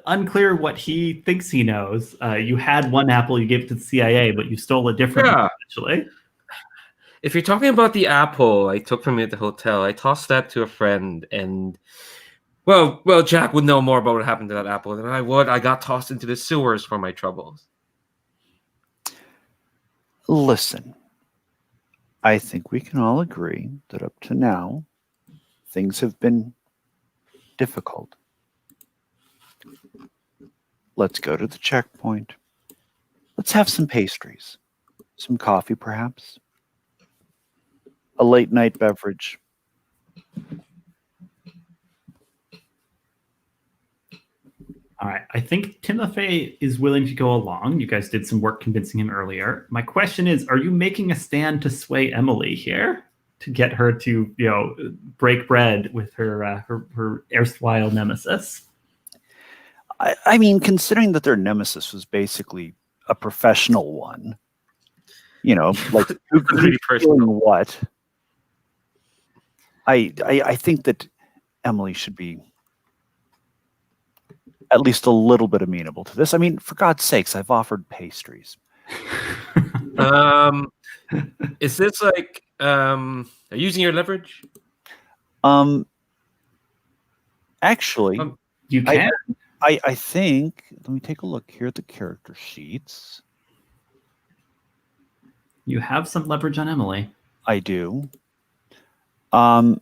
unclear what he thinks he knows. You had one apple, you gave it to the CIA, but you stole a different one, actually. If you're talking about the apple I took from you at the hotel, I tossed that to a friend, and well, Jack would know more about what happened to that apple than I would. I got tossed into the sewers for my troubles. Listen, I think we can all agree that up to now, things have been difficult. Let's go to the checkpoint. Let's have some pastries, some coffee perhaps, a late night beverage. All right, I think Timofei is willing to go along. You guys did some work convincing him earlier. My question is, are you making a stand to sway Emily here? To get her to, break bread with her erstwhile nemesis. I mean, considering that their nemesis was basically a professional one, like who's doing what? I think that Emily should be at least a little bit amenable to this. I mean, for God's sakes, I've offered pastries. Is this like using your leverage? Actually, you can. I think, let me take a look here at the character sheets. You have some leverage on Emily. I do. I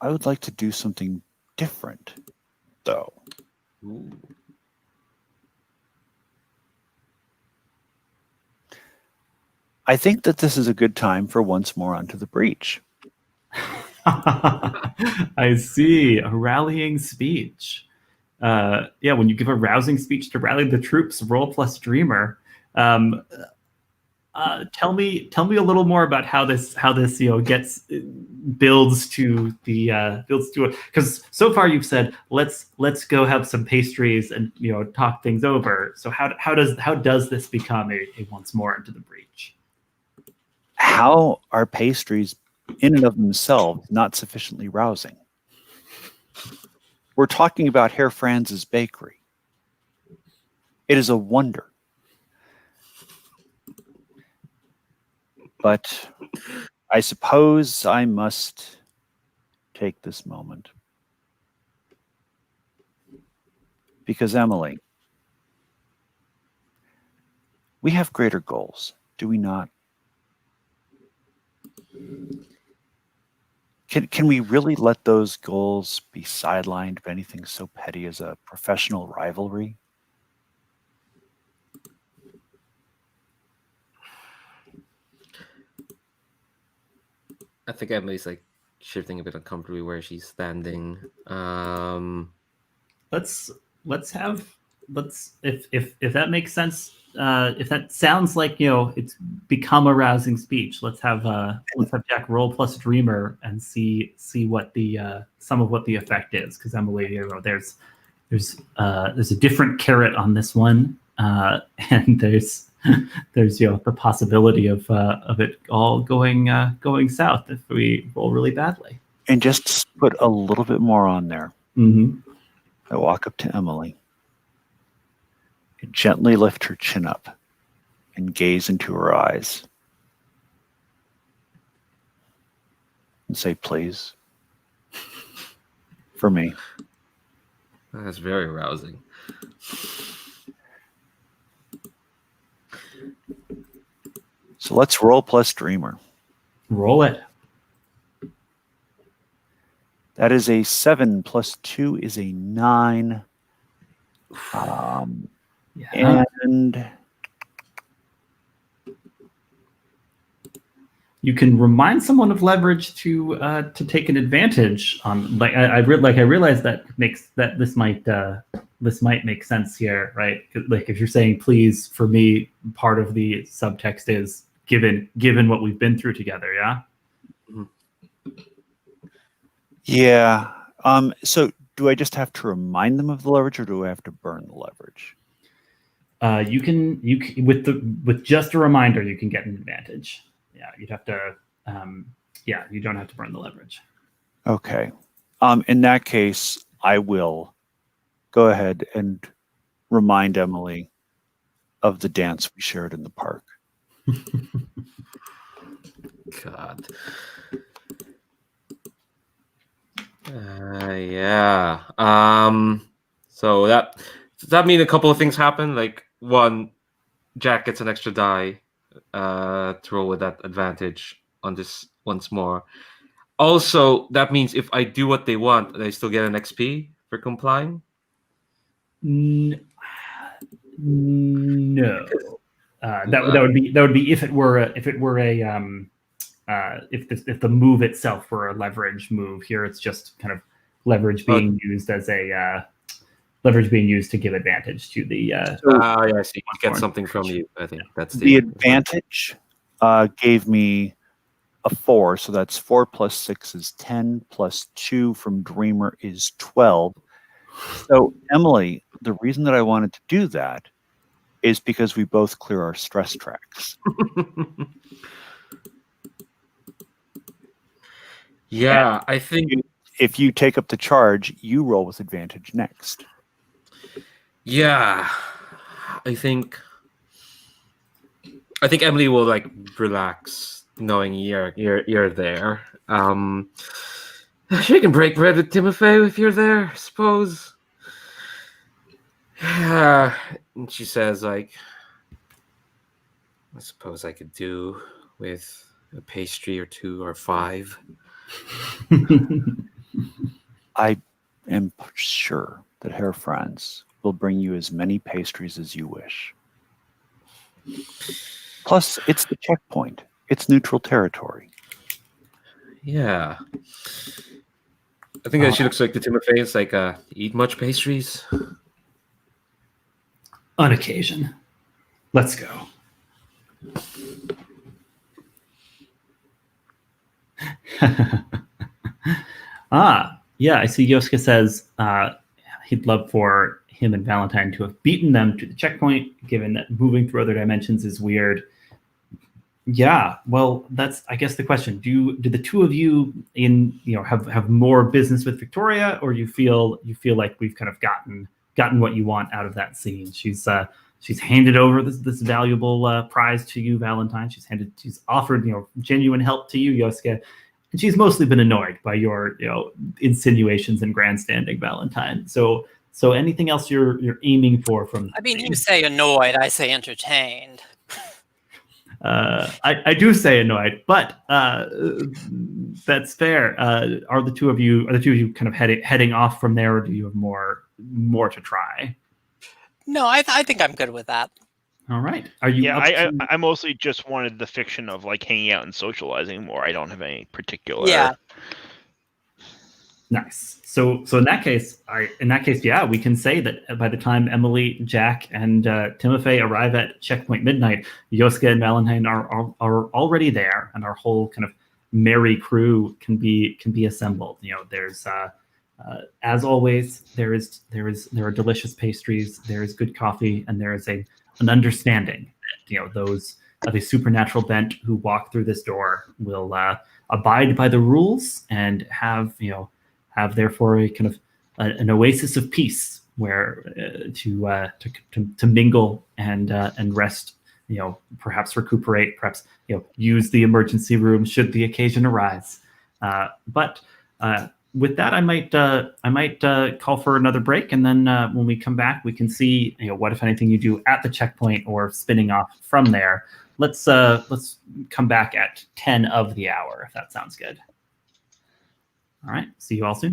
would like to do something different, though. Ooh. I think that this is a good time for once more onto the breach. I see. A rallying speech. when you give a rousing speech to rally the troops, roll plus dreamer. Tell me a little more about how this gets builds to it, because so far you've said let's go have some pastries and talk things over. So how does this become a once more into the breach? How are pastries in and of themselves not sufficiently rousing? We're talking about Herr Franz's bakery. It is a wonder. But I suppose I must take this moment. Because, Emilie, we have greater goals, do we not? Can we really let those goals be sidelined by anything so petty as a professional rivalry? I think Emily's like shifting a bit uncomfortably where she's standing. Let's if that makes sense. If that sounds like it's become a rousing speech, let's have Jack roll plus dreamer and see what the some of what the effect is. Because Emilie, there's a different carrot on this one, and there's the possibility of it all going south if we roll really badly. And just put a little bit more on there. Mm-hmm. I walk up to Emilie, gently lift her chin up, and gaze into her eyes, and say, "Please, for me." That's very arousing. So let's roll plus dreamer. Roll it. That is a 7 plus 2 is a 9. And you can remind someone of leverage to take an advantage on. I realize that this might make sense here, right? Like if you're saying please for me, part of the subtext is given what we've been through together, yeah. Yeah. So do I just have to remind them of the leverage, or do I have to burn the leverage? You can with just a reminder, you can get an advantage. Yeah, you'd have to. You don't have to burn the leverage. Okay. In that case, I will go ahead and remind Emilie of the dance we shared in the park. God. Yeah. So does that mean a couple of things happen? Like one, Jack gets an extra die to roll with that advantage on this once more. Also, that means if I do what they want, they still get an XP for complying. No. That would be if the move itself were a leverage move. Here it's just kind of leverage being used as a leverage being used to give advantage to the. Yeah, I see. Get something from you. I think that's the advantage. Gave me a 4, so that's 4 plus 6 is 10, plus 2 from Dreamer is 12. So, Emilie, the reason that I wanted to do that is because we both clear our stress tracks. Yeah, I think if you take up the charge, you roll with advantage next. Yeah, I think Emilie will like relax knowing you're there. She can break bread with Timofei if you're there, I suppose. Yeah, and she says like, I suppose I could do with a pastry or 2 or 5. I am sure that Herr Franz will bring you as many pastries as you wish. Plus, it's the checkpoint. It's neutral territory. Yeah. I think that she looks like the Timofei is like, eat much pastries? On occasion. Let's go. Yeah, I see Joske says he'd love for him and Valentine to have beaten them to the checkpoint, given that moving through other dimensions is weird. Yeah, well, that's I guess the question. Do the two of you have more business with Victoria, or you feel like we've kind of gotten what you want out of that scene? She's handed over this valuable prize to you, Valentine. She's offered genuine help to you, Joske, and she's mostly been annoyed by your insinuations and grandstanding, Valentine. So anything else you're aiming for from? I mean, you say annoyed, I say entertained. I do say annoyed, but that's fair. Are the two of you kind of heading off from there, or do you have more to try? No, I think I'm good with that. All right. Are you? Yeah, I mostly just wanted the fiction of like hanging out and socializing more. I don't have any particular. Yeah. Nice. So in that case, yeah, we can say that by the time Emilie, Jack, and Timofei arrive at checkpoint midnight, Joske and Valentine are already there, and our whole kind of merry crew can be assembled. There's as always, there are delicious pastries, there is good coffee, and there is an understanding that those of a supernatural bent who walk through this door will abide by the rules and have therefore a kind of an oasis of peace where to mingle and rest, perhaps recuperate, perhaps use the emergency room should the occasion arise. But with that, I might call for another break, and then when we come back, we can see what, if anything, you do at the checkpoint or spinning off from there. Let's come back at 10 of the hour, if that sounds good. All right. See you all soon.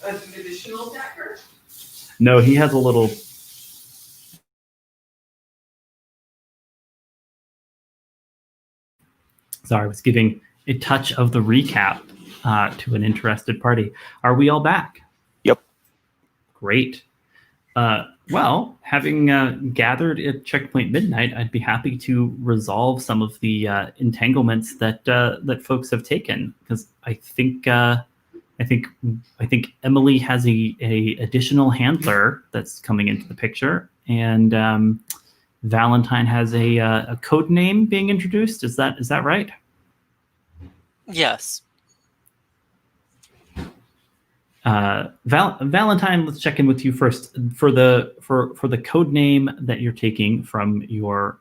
An additional dagger? No, he has a little. Sorry, I was giving a touch of the recap to an interested party. Are we all back? Yep. Great. Well, having gathered at Checkpoint Midnight, I'd be happy to resolve some of the entanglements that folks have taken, because I think Emilie has a additional handler that's coming into the picture, and Valentine has a code name being introduced. Is that right? Yes. Valentine, let's check in with you first for the code name that you're taking from your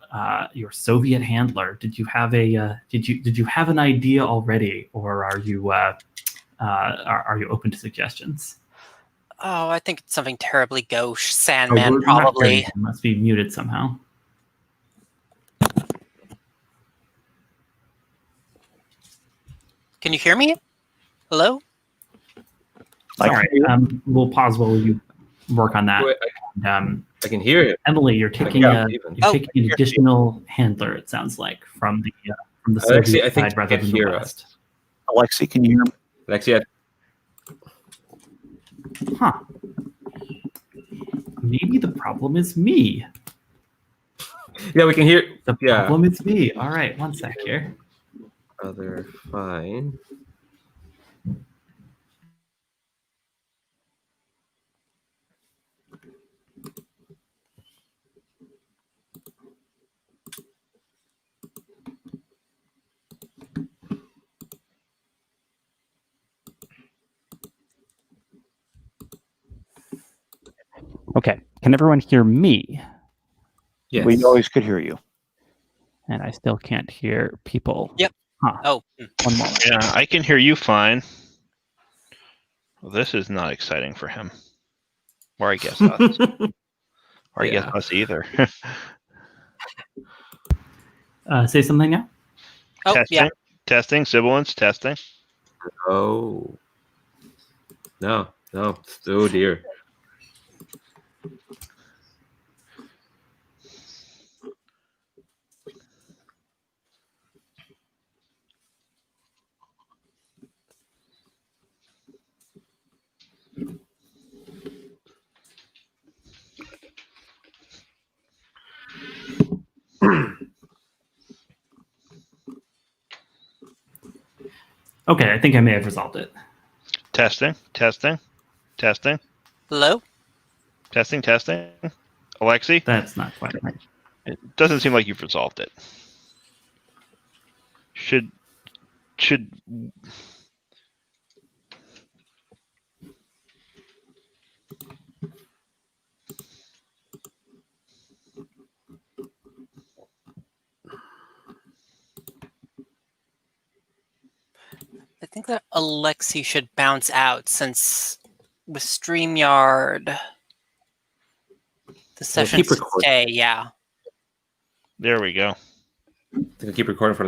Soviet handler. Did you have an idea already, or are you open to suggestions? Oh, I think it's something terribly gauche. Sandman, we're not probably. hearing you. Must be muted somehow. Can you hear me? Hello? Sorry, we'll pause while you work on that. Wait, I can hear you. Emilie, you're taking Yeah, an additional handler. It sounds like from the Soviet I think side rather you can than the hear West. us. Alexi, can you hear me? Alexi, Huh? Maybe the problem is me. yeah, we can hear. The Yeah. problem is me. All right, one sec here. Other fine. Okay, can everyone hear me? Yes. We always could hear you. And I still can't hear people. Yep. Huh. Oh. One moment. Yeah, I can hear you fine. Well, this is not exciting for him. Or I guess us. Or I guess Yeah. us either. Say something now. Oh, testing. yeah. Testing. Sibilance. Testing. Oh. No. Oh dear. Okay, I think I may have resolved it. Testing. Testing. Testing. Hello? Testing. Testing. Alexi, That's not quite right. it doesn't seem like you've resolved it. Should I think that Alexi should bounce out since with StreamYard, the session keep should recording. stay, yeah. there we go. I think I'll keep recording for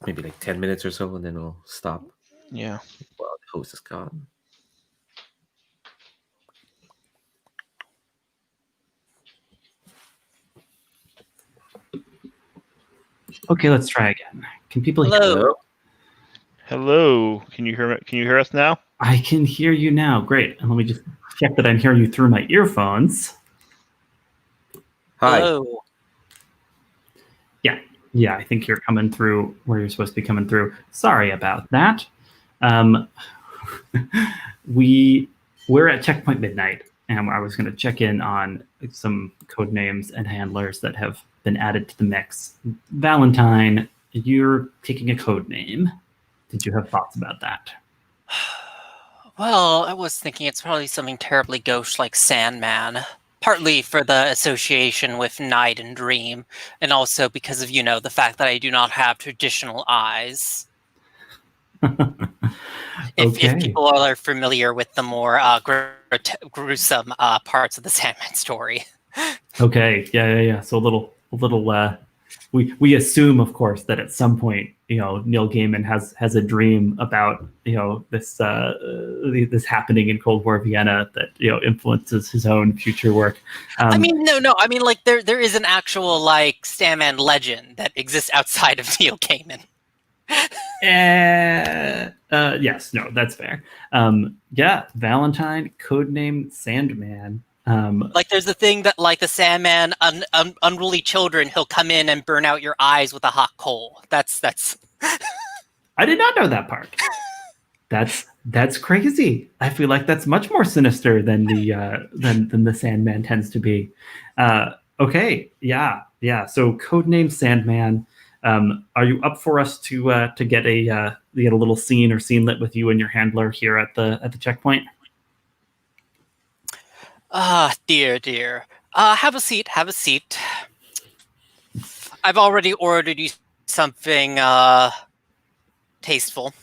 maybe 10 minutes or so, and then I'll stop Yeah. while the host is gone. Okay, let's try again. Can people hear Hello. me? Hello? Hello. Can you hear me? Can you hear us now? I can hear you now. Great. And let me just check that I'm hearing you through my earphones. Hi. Hello. Yeah, I think you're coming through where you're supposed to be coming through. Sorry about that. We're at Checkpoint Midnight, and I was going to check in on some code names and handlers that have been added to the mix. Valentine, you're taking a code name. Did you have thoughts about that? Well, I was thinking it's probably something terribly gauche like Sandman. Partly for the association with night and dream, and also because of, the fact that I do not have traditional eyes. If people are familiar with the more gruesome parts of the Sandman story. Okay, yeah. So a little we assume, of course, that at some point, Neil Gaiman has a dream about this this happening in Cold War Vienna that influences his own future work. I mean, no. I mean, like there is an actual like Sandman legend that exists outside of Neil Gaiman. Yes, no, that's fair. Yeah, Valentine, codename Sandman. Like there's the thing that like the Sandman, unruly children, he'll come in and burn out your eyes with a hot coal. That's. I did not know that part. That's crazy. I feel like that's much more sinister than the Sandman tends to be. Okay, yeah. So codename Sandman. Are you up for us to get a little scene or scene lit with you and your handler here at the checkpoint? Dear. Have a seat. I've already ordered you something tasteful.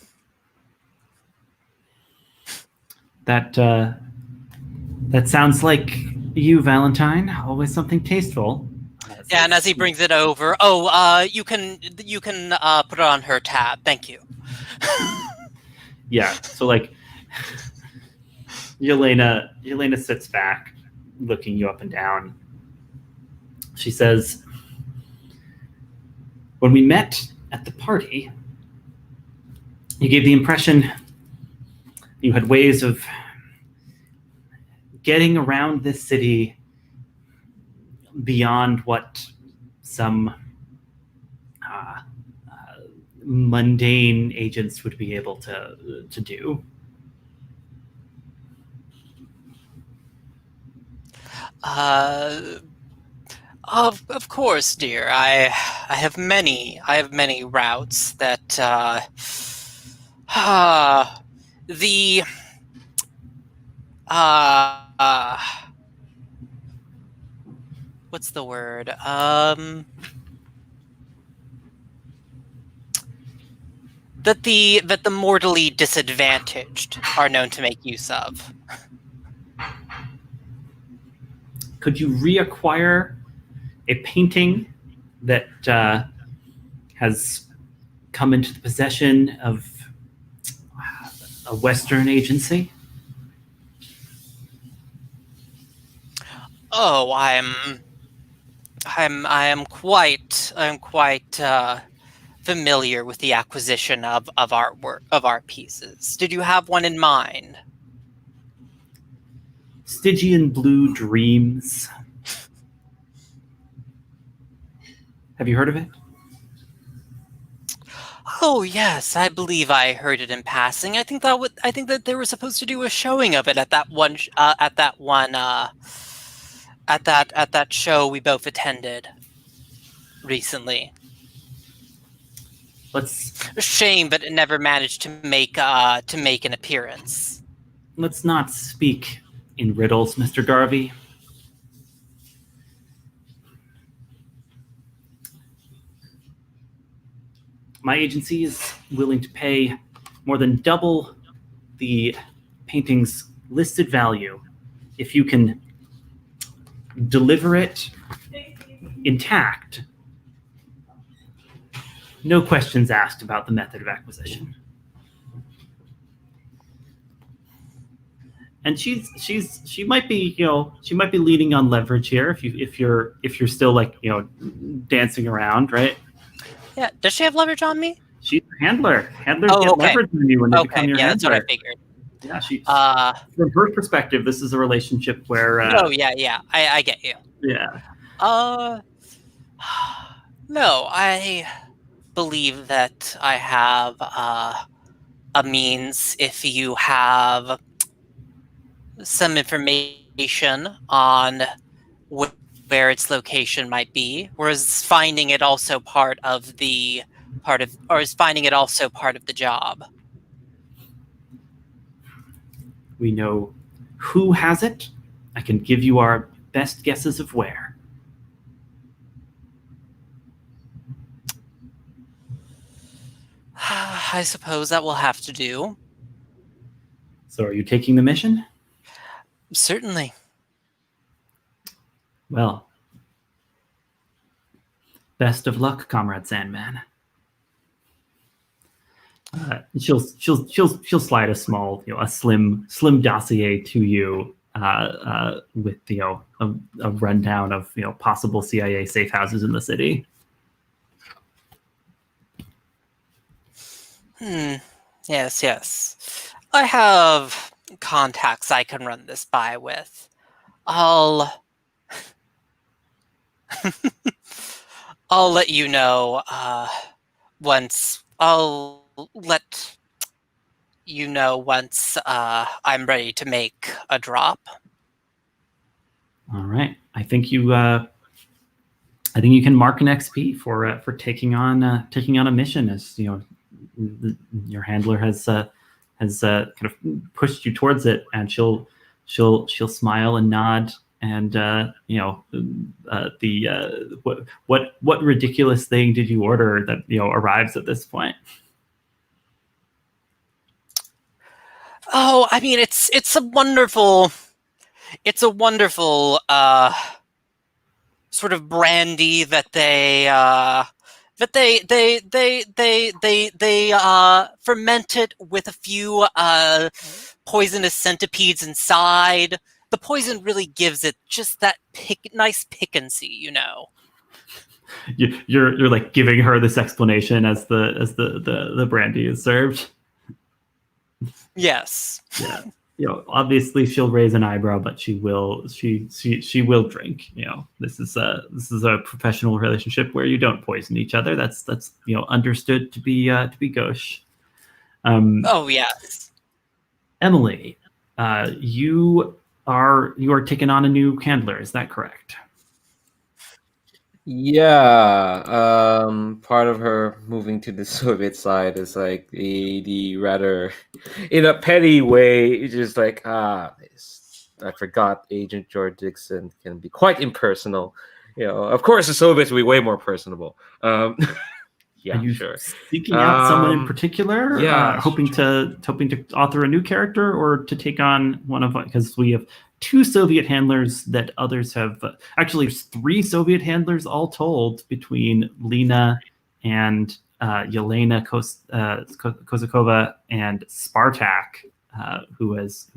That sounds like you, Valentine. Always something tasteful. Yeah, and as he brings it over, you can put it on her tab. Thank you. Yeah. So like, Yelena sits back, looking you up and down. She says, "When we met at the party, you gave the impression you had ways of getting around this city beyond what some mundane agents would be able to do." Of course, dear. I have many routes that the what's the word? That the mortally disadvantaged are known to make use of. Could you reacquire a painting that has come into the possession of a Western agency? Oh, I am quite familiar with the acquisition of artwork, of art pieces. Did you have one in mind? Stygian Blue Dreams. Have you heard of it? Oh yes, I believe I heard it in passing. I think that they were supposed to do a showing of it at that show we both attended recently. Shame, but it never managed to make an appearance. Let's not speak in riddles, Mr. Garvey. My agency is willing to pay more than double the painting's listed value if you can deliver it intact. No questions asked about the method of acquisition. And she might be leaning on leverage here if you're still like dancing around, right? Yeah. Does she have leverage on me? She's a handler. Handlers get leverage on you when they become your handler. That's what I figured. Yeah, from her perspective, this is a relationship where. I get you. Yeah. No, I believe that I have a means. If you have some information on where its location might be, or is finding it also part of the job? We know who has it. I can give you our best guesses of where. I suppose that will have to do. So are you taking the mission? Certainly. Well, Best of luck, Comrade Sandman. She'll slide a small, a slim dossier to you with a rundown of possible CIA safe houses in the city. Yes. I have contacts I can run this by with. I'll let you know once. I'll let you know once I'm ready to make a drop. All right. I think you can mark an XP for taking on a mission, as your handler has kind of pushed you towards it, and she'll smile and nod, and what ridiculous thing did you order that arrives at this point? Oh, I mean, it's a wonderful sort of brandy that they ferment it with a few poisonous centipedes inside. The poison really gives it just that nice piquancy, You're like giving her this explanation as the brandy is served. Yes. Yeah. Obviously she'll raise an eyebrow, but she will drink. This is a professional relationship where you don't poison each other. That's understood to be gauche. Oh yes. Emilie, you are taking on a new handler. Is that correct? Yeah, part of her moving to the Soviet side is like the rather, in a petty way, just like I forgot Agent George Dixon can be quite impersonal. Of course the Soviets will be way more personable. Yeah, Are you sure. seeking out someone in particular? Yeah, hoping to author a new character, or to take on one of, because we have 2 Soviet handlers that others have. Actually, there's 3 Soviet handlers all told between Lena and Yelena Kozakova and Spartak, who was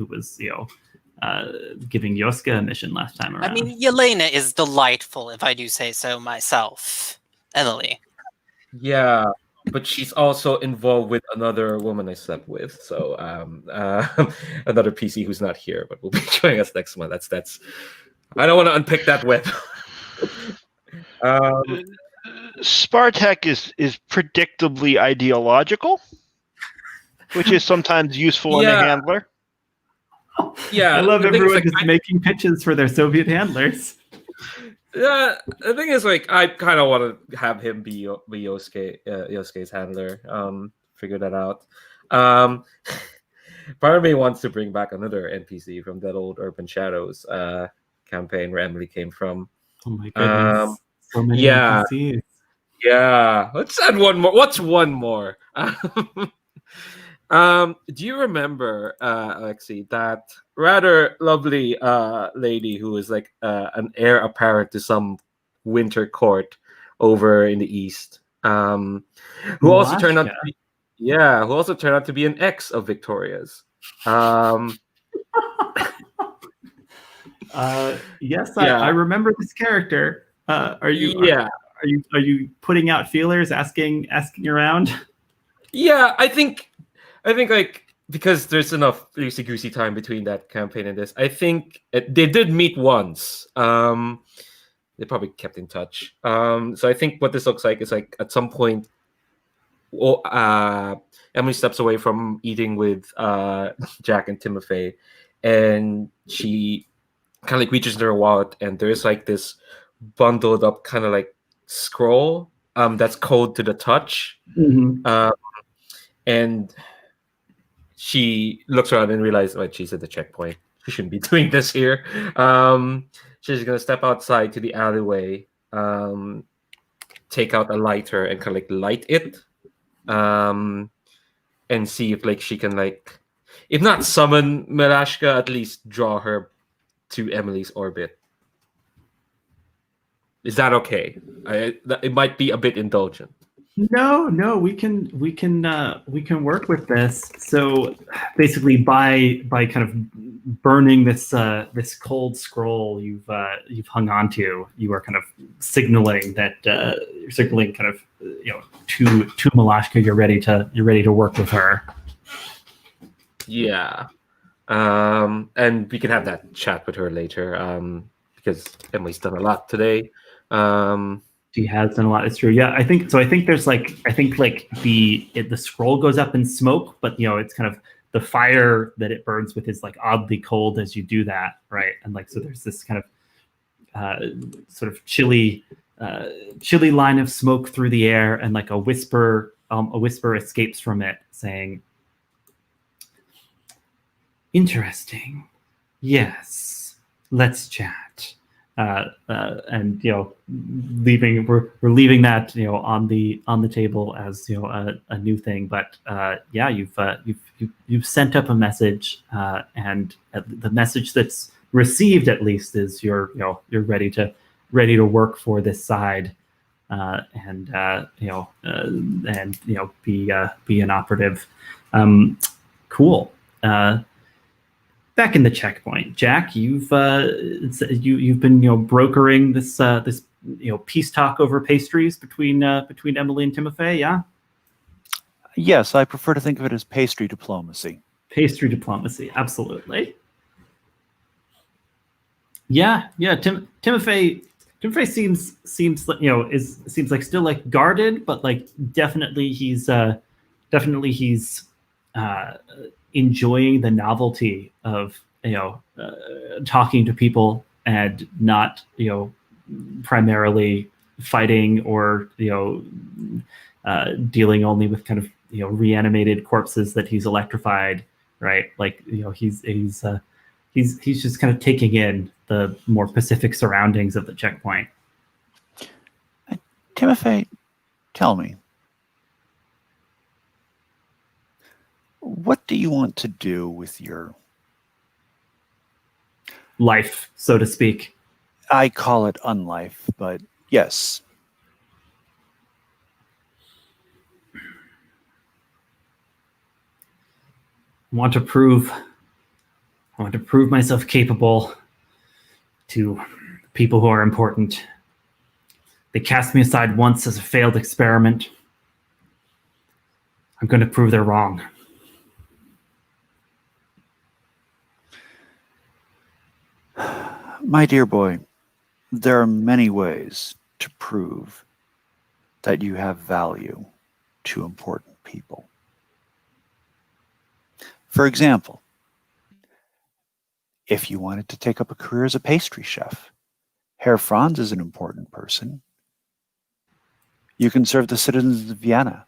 giving Joske a mission last time around. I mean, Yelena is delightful, if I do say so myself. Emilie. Yeah, but she's also involved with another woman I slept with. So another PC who's not here, but will be joining us next month. That's. I don't want to unpick that web. Spartak is predictably ideological, which is sometimes useful in a handler. Yeah, I love everyone just making pitches for their Soviet handlers. Yeah, the thing is, like, I kind of want to have him be Yoske's handler. Figure that out. Part of me wants to bring back another NPC from that old Urban Shadows campaign where Emilie came from. Oh my goodness! So many yeah, NPCs. Yeah, let's add one more. What's one more? Do you remember, Alexi, that rather lovely lady who was like an heir apparent to some winter court over in the east, who also turned out to be an ex of Victoria's. Yes, I remember this character. Are you putting out feelers, asking around? Yeah, I think like, because there's enough loosey-goosey time between that campaign and this, I think they did meet once. They probably kept in touch. So I think what this looks like is like at some point, Emilie steps away from eating with Jack and Timofei, and she kind of like reaches into her wallet, and there's like this bundled up kind of like scroll that's code to the touch. Mm-hmm. And she looks around and realizes, like, she's at the checkpoint. She shouldn't be doing this here. She's gonna step outside to the alleyway, take out a lighter and kind of like light it, and see if like she can, like, if not summon Milashka, at least draw her to Emilie's orbit. Is that okay? It might be a bit indulgent. No, we can work with this. So basically, by kind of burning this cold scroll you've hung on to, you are kind of signaling that you're signaling kind of to Malashka you're ready to work with her. Yeah. And we can have that chat with her later. Because Emily's done a lot today. She has done a lot. It's true. Yeah, I think so. I think there's the scroll goes up in smoke, but it's kind of the fire that it burns with is like oddly cold as you do that, right? And so there's this kind of sort of chilly line of smoke through the air, and like a whisper escapes from it saying, "Interesting. Yes, let's chat." And leaving we're leaving that on the table as a new thing, but you've sent up a message, and the message that's received at least is you're ready to work for this side, and be an operative. Cool. Back in the checkpoint, Jack, you've been brokering this peace talk over pastries between Emilie and Timofei, yeah? Yes, I prefer to think of it as pastry diplomacy. Pastry diplomacy, absolutely. Yeah. Timofei seems like still like guarded, but like definitely he's enjoying the novelty of talking to people and not primarily fighting or dealing only with kind of reanimated corpses that he's electrified, right? Like he's just kind of taking in the more pacific surroundings of the checkpoint. Timofei, tell me, what do you want to do with your life, so to speak? I call it unlife, but yes. I want to prove myself capable to people who are important. They cast me aside once as a failed experiment. I'm going to prove they're wrong. My dear boy, there are many ways to prove that you have value to important people. For example, if you wanted to take up a career as a pastry chef, Herr Franz is an important person. You can serve the citizens of Vienna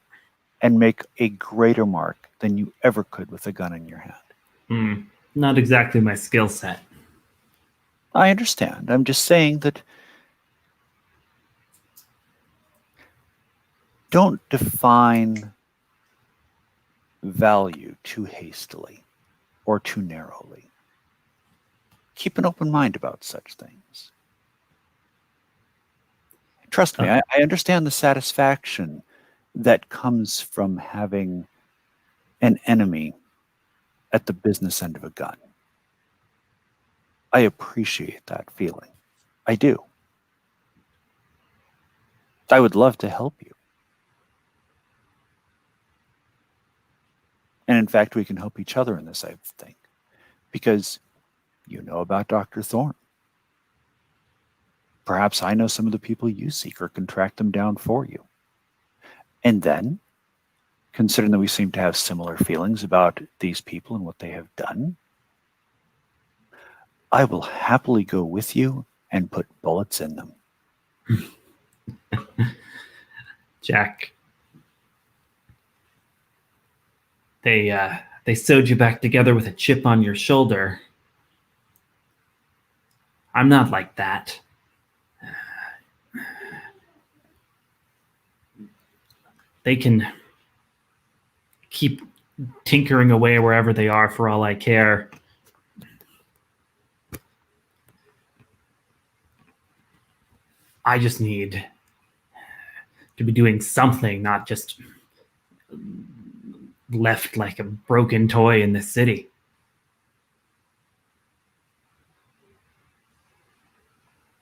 and make a greater mark than you ever could with a gun in your hand. Not exactly my skill set. I understand. I'm just saying that don't define value too hastily or too narrowly. Keep an open mind about such things. Trust me, I understand the satisfaction that comes from having an enemy at the business end of a gun. I appreciate that feeling. I do. I would love to help you. And in fact, we can help each other in this, I think, because you know about Dr. Thorne. Perhaps I know some of the people you seek or can track them down for you. And then, considering that we seem to have similar feelings about these people and what they have done, I will happily go with you and put bullets in them. Jack, they sewed you back together with a chip on your shoulder. I'm not like that. They can keep tinkering away wherever they are for all I care. I just need to be doing something, not just left like a broken toy in this city.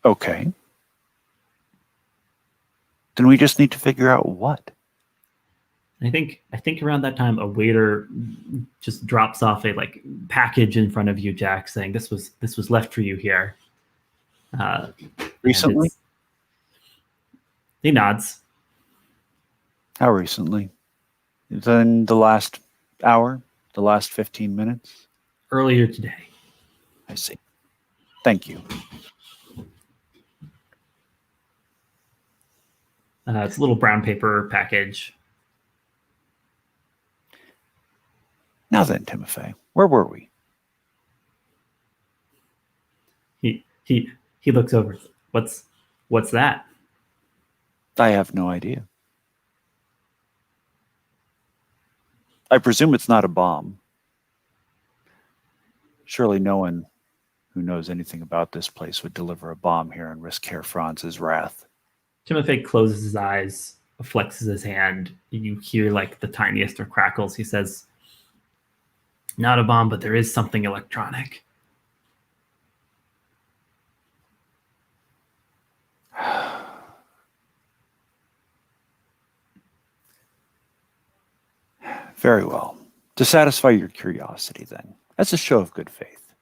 Okay. Then we just need to figure out what. I think around that time a waiter just drops off a like package in front of you, Jack, saying this was left for you here. Recently? He nods. How recently? In the last hour? The last 15 minutes? Earlier today. I see. Thank you. It's a little brown paper package. Now then, Timofei, where were we? He looks over. What's that? I have no idea. I presume it's not a bomb. Surely no one who knows anything about this place would deliver a bomb here and risk Herr Franz's wrath. Timofei closes his eyes, flexes his hand. You hear like the tiniest of crackles. He says, "Not a bomb, but there is something electronic." Very well. To satisfy your curiosity, then, as a show of good faith,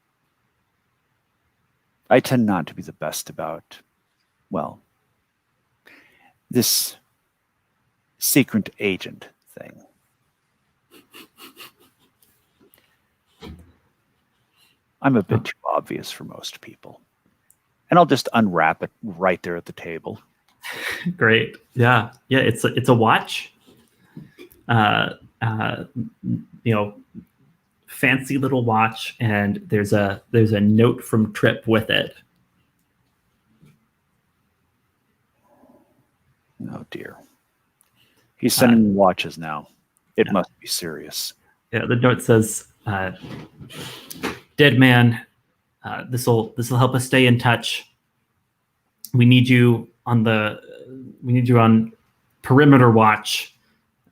I tend not to be the best about, well, this secret agent thing. I'm a bit too obvious for most people. And I'll just unwrap it right there at the table. Great. Yeah. It's a watch. Fancy little watch, and there's a note from Trip with it. Oh dear. He's sending me watches now. It must be serious. Yeah, the note says, "Dead man, this'll help us stay in touch. We need you on perimeter watch."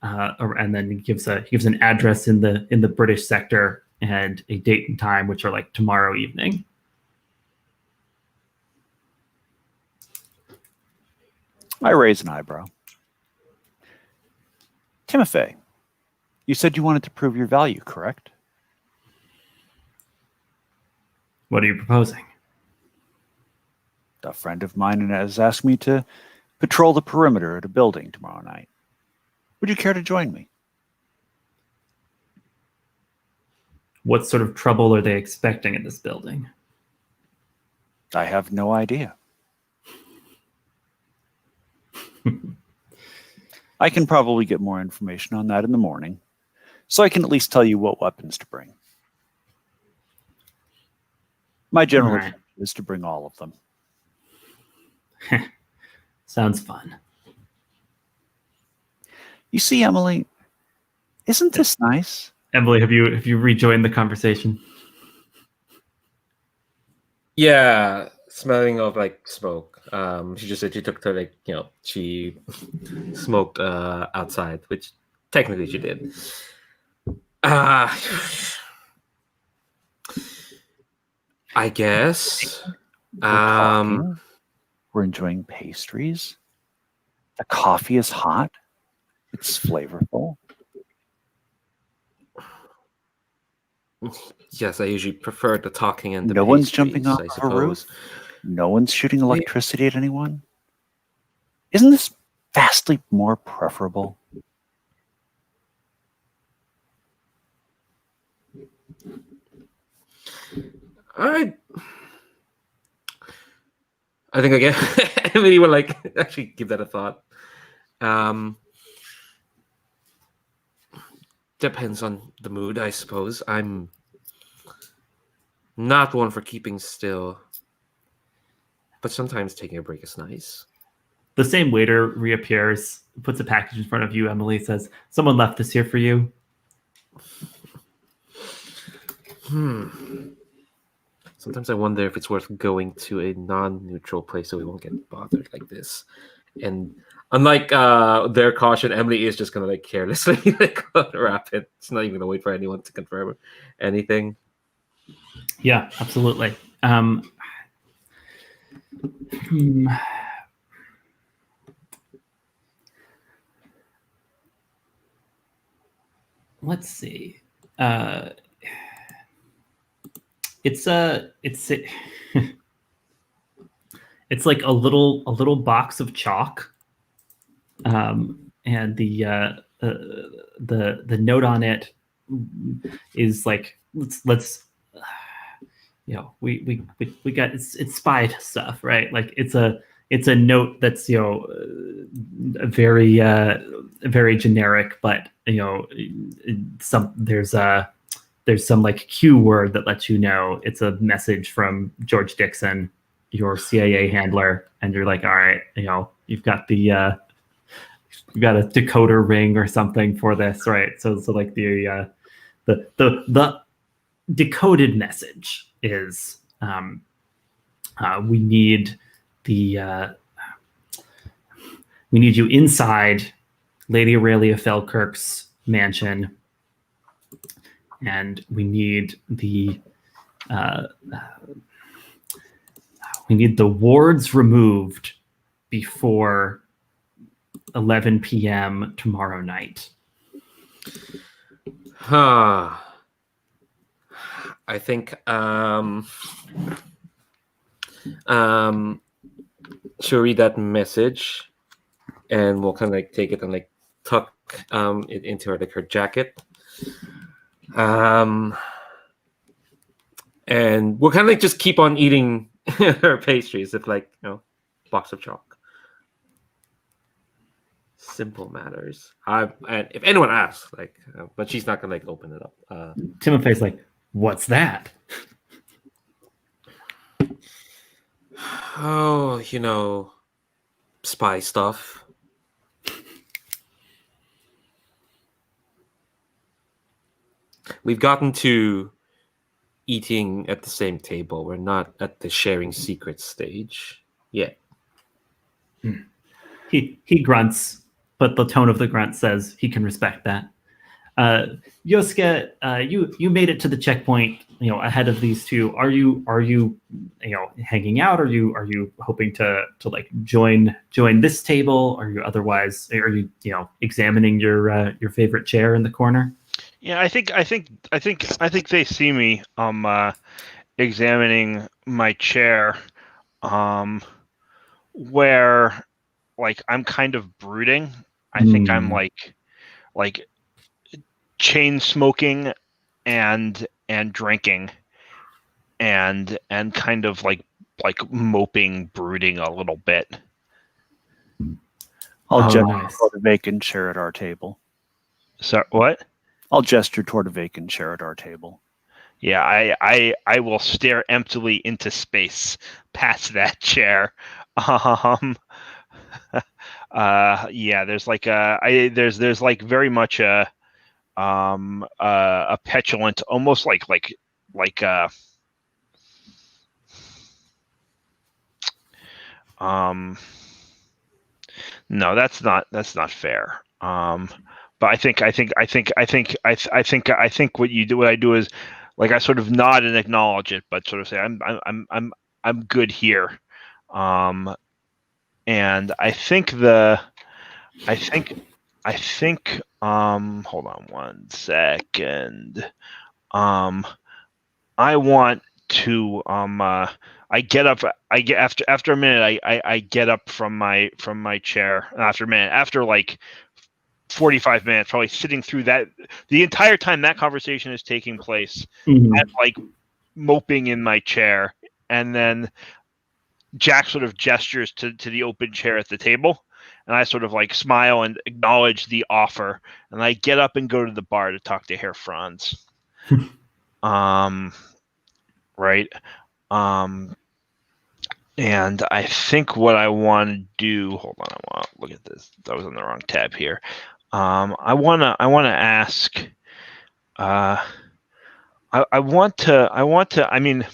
And then he gives an address in the British sector and a date and time, which are like tomorrow evening. I raise an eyebrow. Timofei, you said you wanted to prove your value, correct? What are you proposing? A friend of mine has asked me to patrol the perimeter at a building tomorrow night. Would you care to join me? What sort of trouble are they expecting in this building? I have no idea. I can probably get more information on that in the morning, so I can at least tell you what weapons to bring. My general intention is to bring all of them. Sounds fun. You see, Emily, isn't this nice? Emily, have you rejoined the conversation? Yeah, smelling of like smoke. She just said she took to she smoked outside, which technically she did. I guess. We're enjoying pastries. The coffee is hot. It's flavorful. Yes, I usually prefer the talking and the No one's pastries, jumping off I a suppose. roof. No one's shooting electricity at anyone. Isn't this vastly more preferable? I think again, Emily will actually give that a thought. Depends on the mood, I suppose. I'm not one for keeping still, but sometimes taking a break is nice. The same waiter reappears, puts a package in front of you. Emily says, "Someone left this here for you." Sometimes I wonder if it's worth going to a non-neutral place so we won't get bothered like this. And unlike their caution, Emily is just gonna like carelessly like wrap it. It's not even gonna wait for anyone to confirm anything. Yeah, absolutely. Let's see. It's it's like a little box of chalk, and the note on it is like let's we got it's spy stuff, right? Like it's a note that's very very generic, but there's some like cue word that lets you know it's a message from George Dixon, your CIA handler, and you're like, all right, you've got the you got a decoder ring or something for this, right? So like the decoded message is we need you inside Lady Aurelia Falkirk's mansion, and we need the wards removed before 11 p.m. tomorrow night. I think she'll read that message, and we'll kind of like take it and like tuck it into her jacket. And we'll kind of like just keep on eating her pastries with like box of chalk. Simple matters. And if anyone asks, like, but she's not gonna like open it up. Timofei's like, "What's that?" Oh, spy stuff. We've gotten to eating at the same table. We're not at the sharing secrets stage yet. He grunts, but the tone of the grunt says he can respect that. Joske, you made it to the checkpoint, ahead of these two. Are you hanging out? Are you hoping to like join this table? Are you examining your favorite chair in the corner? Yeah, I think they see me examining my chair, where like I'm kind of brooding. I think I'm like chain smoking and drinking and kind of like moping, brooding a little bit. I'll gesture toward a vacant chair at our table. So what? I'll gesture toward a vacant chair at our table. Yeah, I will stare emptily into space past that chair. Yeah, there's like there's like very much a petulant, almost like no, that's not fair. But I think what I do is like I sort of nod and acknowledge it, but sort of say I'm good here. And I think hold on one second. I want to I get up. I get after a minute. I get up from my chair. After a minute, after like 45 minutes, probably sitting through that the entire time that conversation is taking place, I'm like moping in my chair, and then Jack sort of gestures to the open chair at the table, and I sort of like smile and acknowledge the offer, and I get up and go to the bar to talk to Herr Franz. Right. And I think what I want to do, hold on, I want to look at this. I was on the wrong tab here. I want to ask, I mean,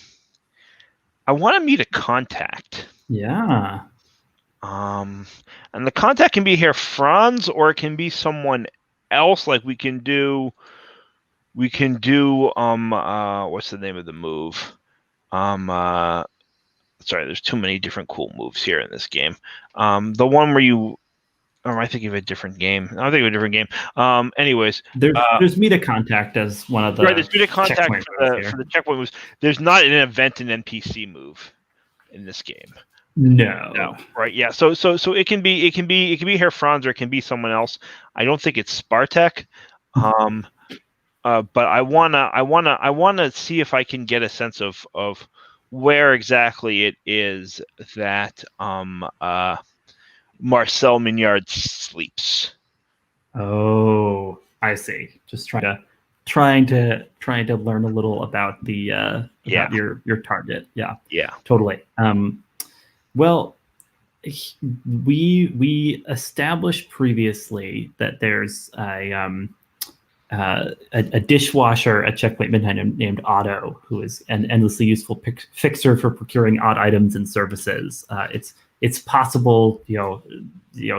want to meet a contact. Yeah. And the contact can be Herr Franz, or it can be someone else. Like we can do what's the name of the move? Sorry, there's too many different cool moves here in this game. The one where you, or am I thinking of a different game? I'm thinking of a different game. Anyways, there's meet a contact as one of the right. There's meet a contact checkpoint moves for the checkpoint moves. There's not an event and NPC move in this game. No. Right. Yeah. So it can be Herr Franz, or it can be someone else. I don't think it's Spartak. But I wanna see if I can get a sense of where exactly it is that Marcel Mignard sleeps. Oh, I see. Just trying to learn a little about the about your target. Yeah. Yeah. Totally. Well, we established previously that there's a dishwasher at Checkpoint Midnight named Otto, who is an endlessly useful fixer for procuring odd items and services. It's possible,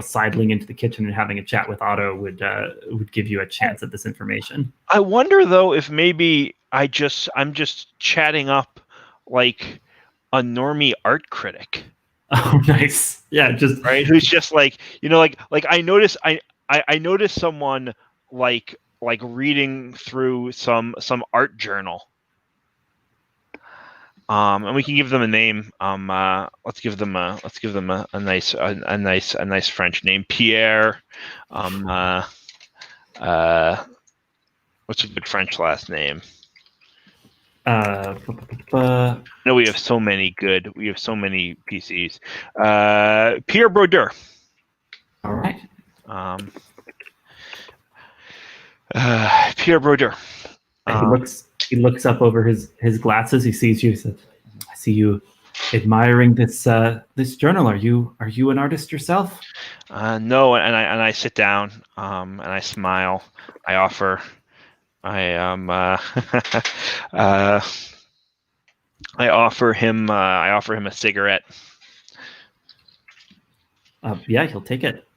sidling into the kitchen and having a chat with Otto would give you a chance at this information. I wonder though if maybe I'm just chatting up like a normie art critic. Oh, nice. Yeah, just right. Who's just like I notice someone like reading through some art journal. And we can give them a name. Let's give them a nice French name, Pierre. What's a good French last name? No, we have so many PCs. Pierre Brodeur. All right. Pierre Brodeur. He looks up over his glasses. He sees you. He says, "I see you admiring this journal. Are you an artist yourself?" No, and I sit down and I smile. I offer him a cigarette. Yeah, he'll take it.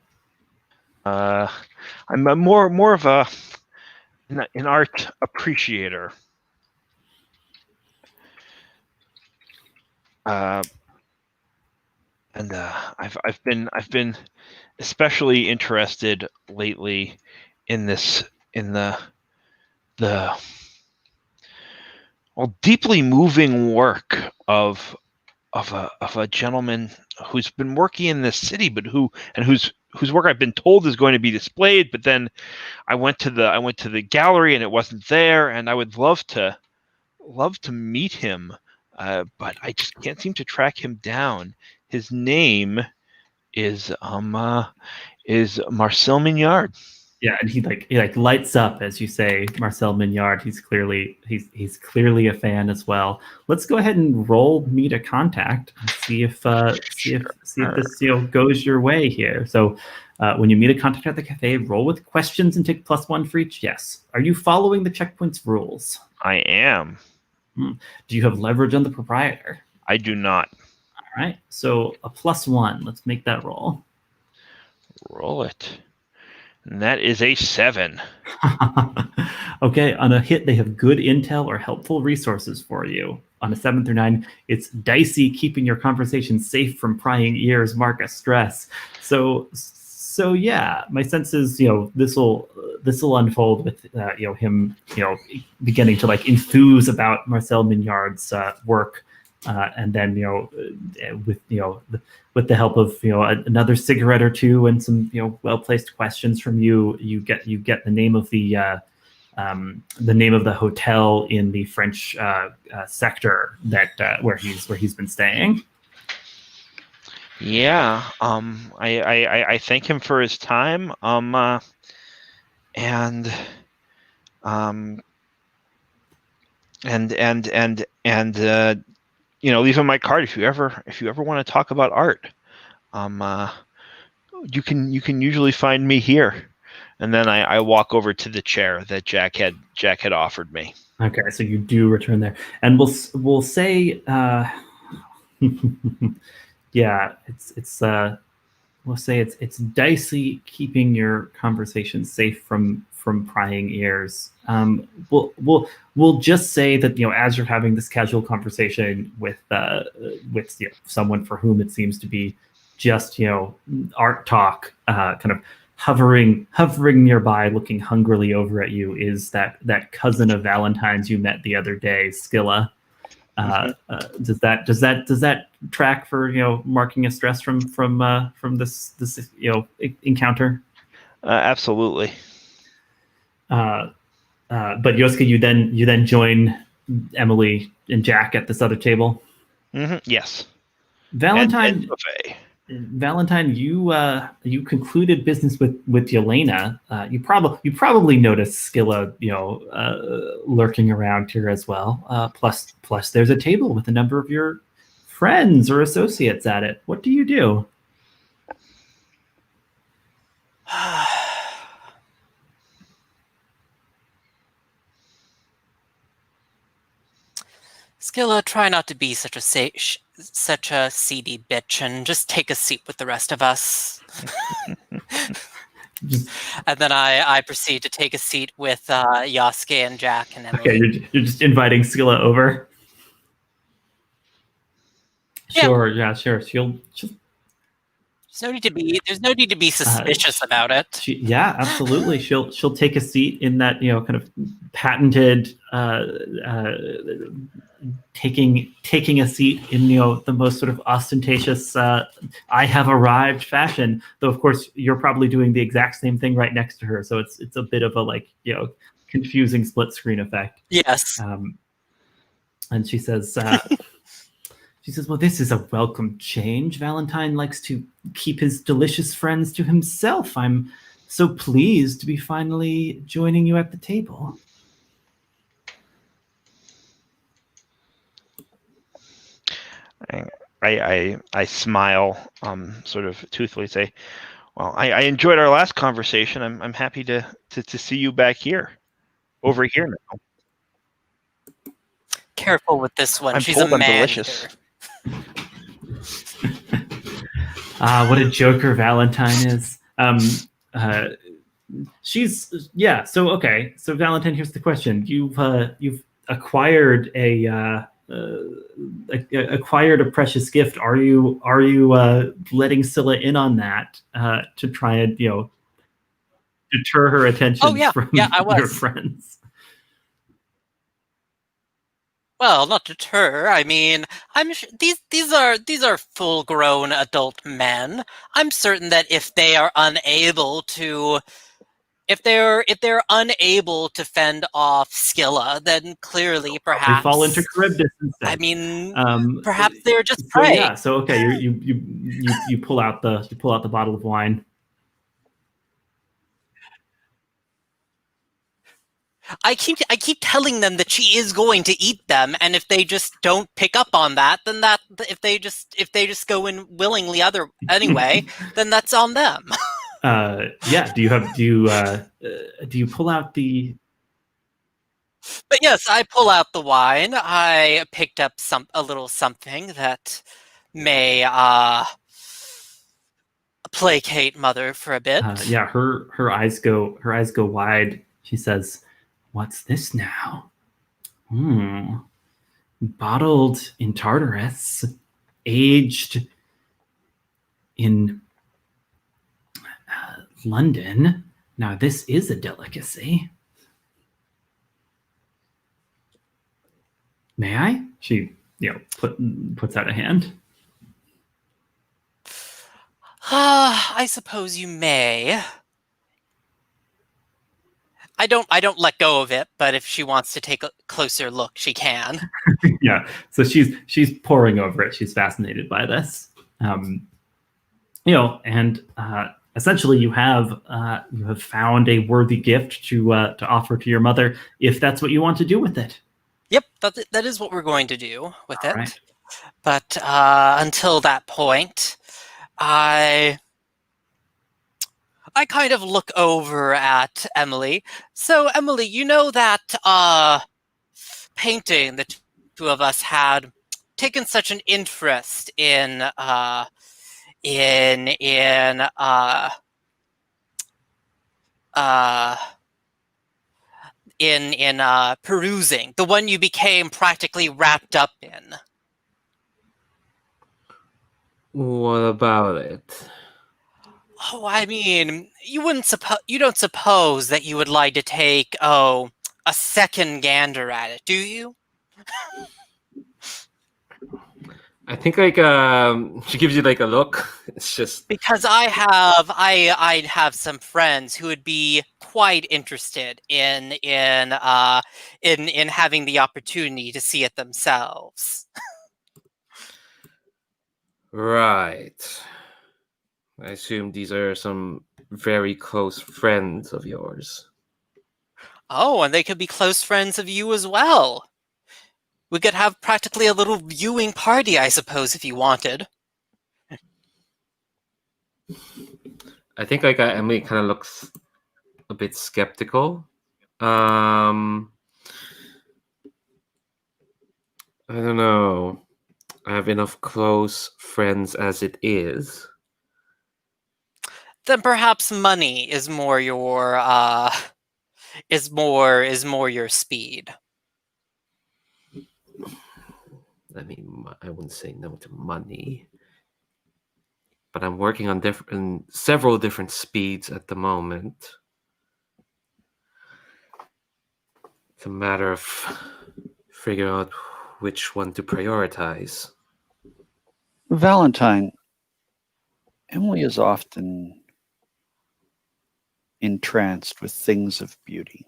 I'm more of an art appreciator. And I've been especially interested lately in the deeply moving work of a gentleman who's been working in this city, but whose work I've been told is going to be displayed. But then I went to the gallery and it wasn't there, and I would love to meet him, but I just can't seem to track him down. His name is Marcel Mignard. Yeah, and he lights up as you say Marcel Mignard. He's clearly a fan as well. Let's go ahead and roll meet a contact and see if this goes your way here. So when you meet a contact at the cafe, roll with questions and take +1 for each yes. Are you following the checkpoint's rules? I am. Do you have leverage on the proprietor? I do not. All right, so a +1. Let's make that roll. Roll it. And that is a 7. Okay, on a hit, they have good intel or helpful resources for you. On a 7 through 9, it's dicey keeping your conversation safe from prying ears, mark a stress. So yeah, my sense is this will unfold with him beginning to enthuse about Marcel Mignard's work. And then with the help of another cigarette or two and some well placed questions from you, you get the name of the hotel in the French sector that where he's been staying. Yeah. I thank him for his time. And leave him my card if you ever want to talk about art. You can usually find me here. And then I walk over to the chair that Jack had offered me. Okay, so you do return there, and we'll say Yeah, it's we'll say it's dicey keeping your conversation safe from prying ears. We'll just say that as you're having this casual conversation with someone for whom it seems to be just art talk, kind of hovering nearby, looking hungrily over at you, is that cousin of Valentine's you met the other day, Scylla. Does that track for marking a stress from this encounter? Absolutely. But Joske, you then join Emilie and Jack at this other table. Yes. Valentine. And Valentine, you concluded business with Yelena. You probably noticed Scylla, lurking around here as well. Plus, there's a table with a number of your friends or associates at it. What do you do? Scylla, try not to be such a seedy bitch and just take a seat with the rest of us. And then I proceed to take a seat with Joske and Jack and Emilie. Okay, you're just inviting Scylla over. Yeah. Sure, yeah, sure. She'll There's no need to be suspicious about it. Yeah, absolutely. She'll take a seat in that kind of patented taking a seat in the most sort of ostentatious I have arrived fashion. Though of course you're probably doing the exact same thing right next to her, so it's a bit of a confusing split screen effect. Yes. And she says. She says, well, this is a welcome change. Valentine likes to keep his delicious friends to himself. I'm so pleased to be finally joining you at the table. I smile, sort of toothfully, say, well, I enjoyed our last conversation. I'm happy to see you back here, over here now. Careful with this one. I'm She's told a I'm man delicious. What a joker Valentine is. So Valentine, here's the question. You've acquired acquired a precious gift. Are you letting Scylla in on that to try and deter her attention from your friends? Well, not deter. I mean, I'm these are full-grown adult men. I'm certain that if they're unable to fend off Scylla, then clearly perhaps they fall into Charybdis instead. I mean, perhaps they're just prey. So yeah. So okay, you pull out the bottle of wine. I keep telling them that she is going to eat them, and if they just don't pick up on that, then if they just go in willingly anyway, then that's on them. Yeah. Do you pull out the? But yes, I pull out the wine. I picked up a little something that may placate Mother for a bit. Yeah, her eyes go wide. She says, "What's this now? Bottled in Tartarus, aged in London. Now this is a delicacy. May I?" She puts out a hand. I suppose you may. I don't let go of it, but if she wants to take a closer look, she can. Yeah. So she's poring over it. She's fascinated by this. And essentially you have found a worthy gift to offer to your mother, if that's what you want to do with it. Yep, that is what we're going to do with it. Right. But until that point, I kind of look over at Emilie. So, Emilie, you know that painting the two of us had taken such an interest in in in uh, uh, perusing, the one you became practically wrapped up in? What about it? Oh, I mean, you don't suppose that you would like to take a second gander at it, do you? I think like she gives you like a look. It's just Because I have some friends who would be quite interested in having the opportunity to see it themselves. right. I assume these are some very close friends of yours. Oh, and they could be close friends of you as well. We could have practically a little viewing party, I suppose, if you wanted. I think like Emily kind of looks a bit skeptical. I don't know. I have enough close friends as it is. Then perhaps money is more your your speed. I mean, I wouldn't say no to money, but I'm working on several different speeds at the moment. It's a matter of figuring out which one to prioritize. Valentine, Emily is often entranced with things of beauty.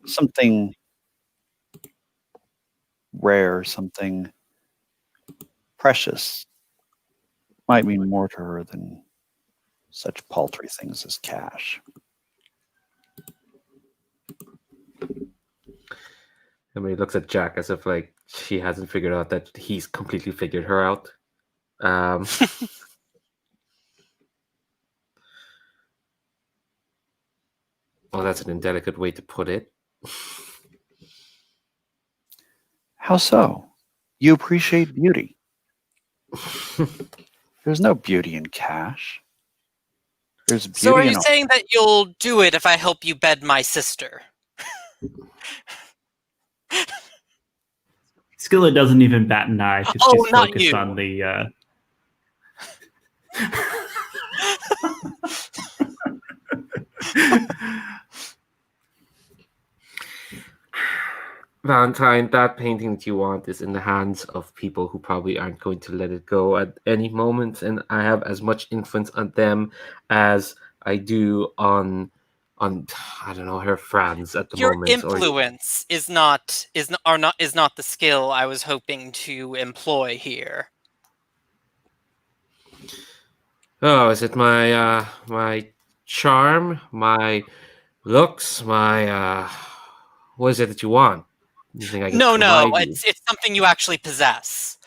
Something rare, something precious might mean more to her than such paltry things as cash. Emily looks at Jack as if like she hasn't figured out that he's completely figured her out. Well, that's an indelicate way to put it. How so? You appreciate beauty. There's no beauty in cash. There's beauty So are you in saying that you'll do it if I help you bed my sister? Skilla doesn't even bat an eye. She's Oh, just not focused you. on the. Valentine, that painting that you want is in the hands of people who probably aren't going to let it go at any moment, and I have as much influence on them as I do on I don't know, her friends at the Your moment. influence is not the skill I was hoping to employ here. Oh, is it my my charm, my looks, my what is it that you want? You think I can No, provide you? it's something you actually possess.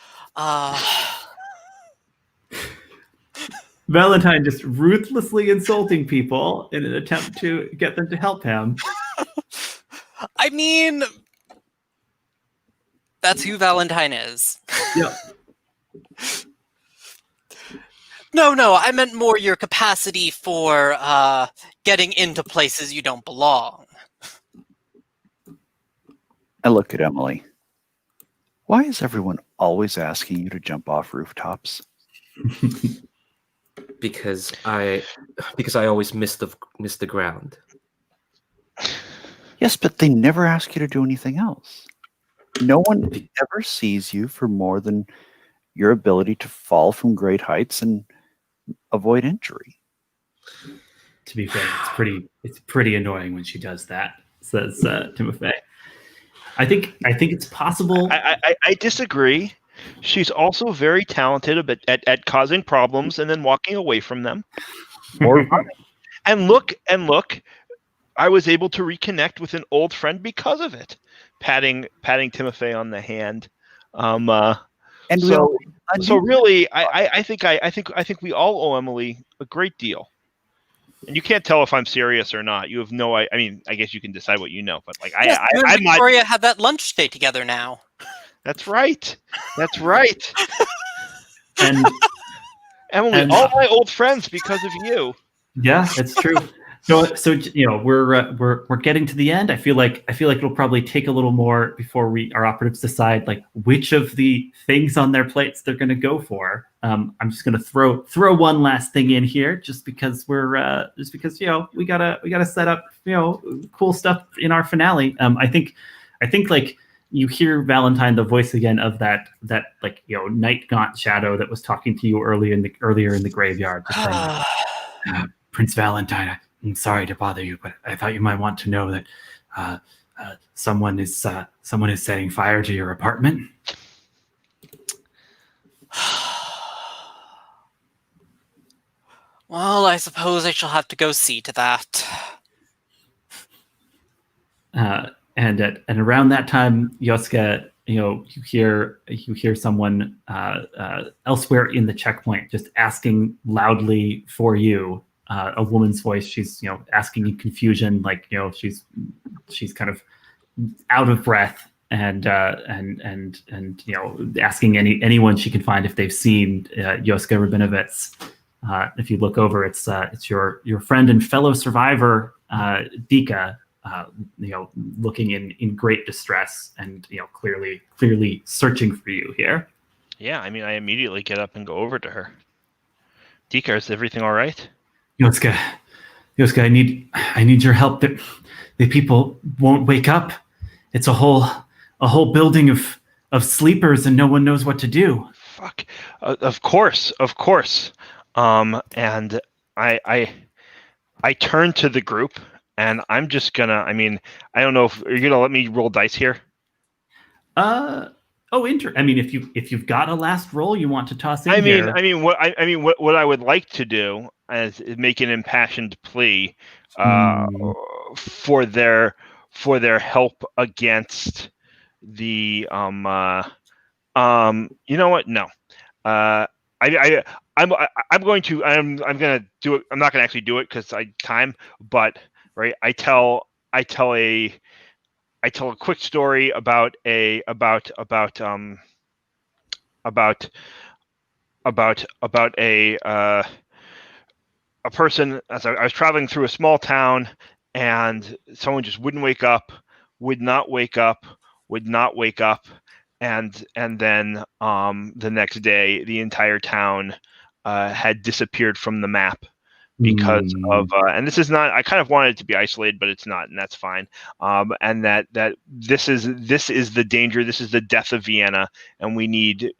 Valentine just ruthlessly insulting people in an attempt to get them to help him. I mean, that's who Valentine is. Yep. No, I meant more your capacity for getting into places you don't belong. I look at Emily. Why is everyone always asking you to jump off rooftops? Because I always miss the ground. Yes, but they never ask you to do anything else. No one ever sees you for more than your ability to fall from great heights and avoid injury. To be fair, it's pretty annoying when she does that, says Timofei. I think it's possible. I disagree. She's also very talented at causing problems and then walking away from them. Or And look, I was able to reconnect with an old friend because of it. Patting Timofei on the hand. and So really, I think we all owe Emily a great deal. And you can't tell if I'm serious or not. You have no. I mean, I guess you can decide what you know, but like Yes, you and I'm not. Victoria have that lunch date together now. That's right. That's right. And Emily, And- all my old friends because of you. yeah, it's true. So we're getting to the end. I feel like it'll probably take a little more before our operatives decide like which of the things on their plates they're going to go for. I'm just going to throw one last thing in here, just because we gotta set up cool stuff in our finale. I think like you hear Valentine, the voice again of that like night gaunt shadow that was talking to you earlier in the graveyard, just saying, Prince Valentine, I'm sorry to bother you, but I thought you might want to know that someone is setting fire to your apartment. Well, I suppose I shall have to go see to that. And around that time, Joske, you hear someone elsewhere in the checkpoint just asking loudly for you. A woman's voice. She's asking in confusion, like she's kind of out of breath, and asking anyone she can find if they've seen Joske Rabinovitz. If you look over, it's your friend and fellow survivor Dika, looking in great distress and clearly searching for you here. Yeah, I mean, I immediately get up and go over to her. Dika, is everything all right? Joske, I need your help. The people won't wake up. It's a whole building of sleepers, and no one knows what to do. Fuck. Of course. And I turn to the group, and I'm just gonna. I mean, I don't know if you're gonna let me roll dice here. I mean, if you've got a last roll you want to toss in here. What I would like to do is make an impassioned plea for their help against the you know what? No. I'm going to do it. I'm not going to actually do it because but right. I tell a quick story about a person. As I was traveling through a small town, and someone just would not wake up, and then the next day the entire town had disappeared from the map because of and this is not. I kind of wanted it to be isolated, but it's not, and that's fine. And that this is the danger. This is the death of Vienna, and we need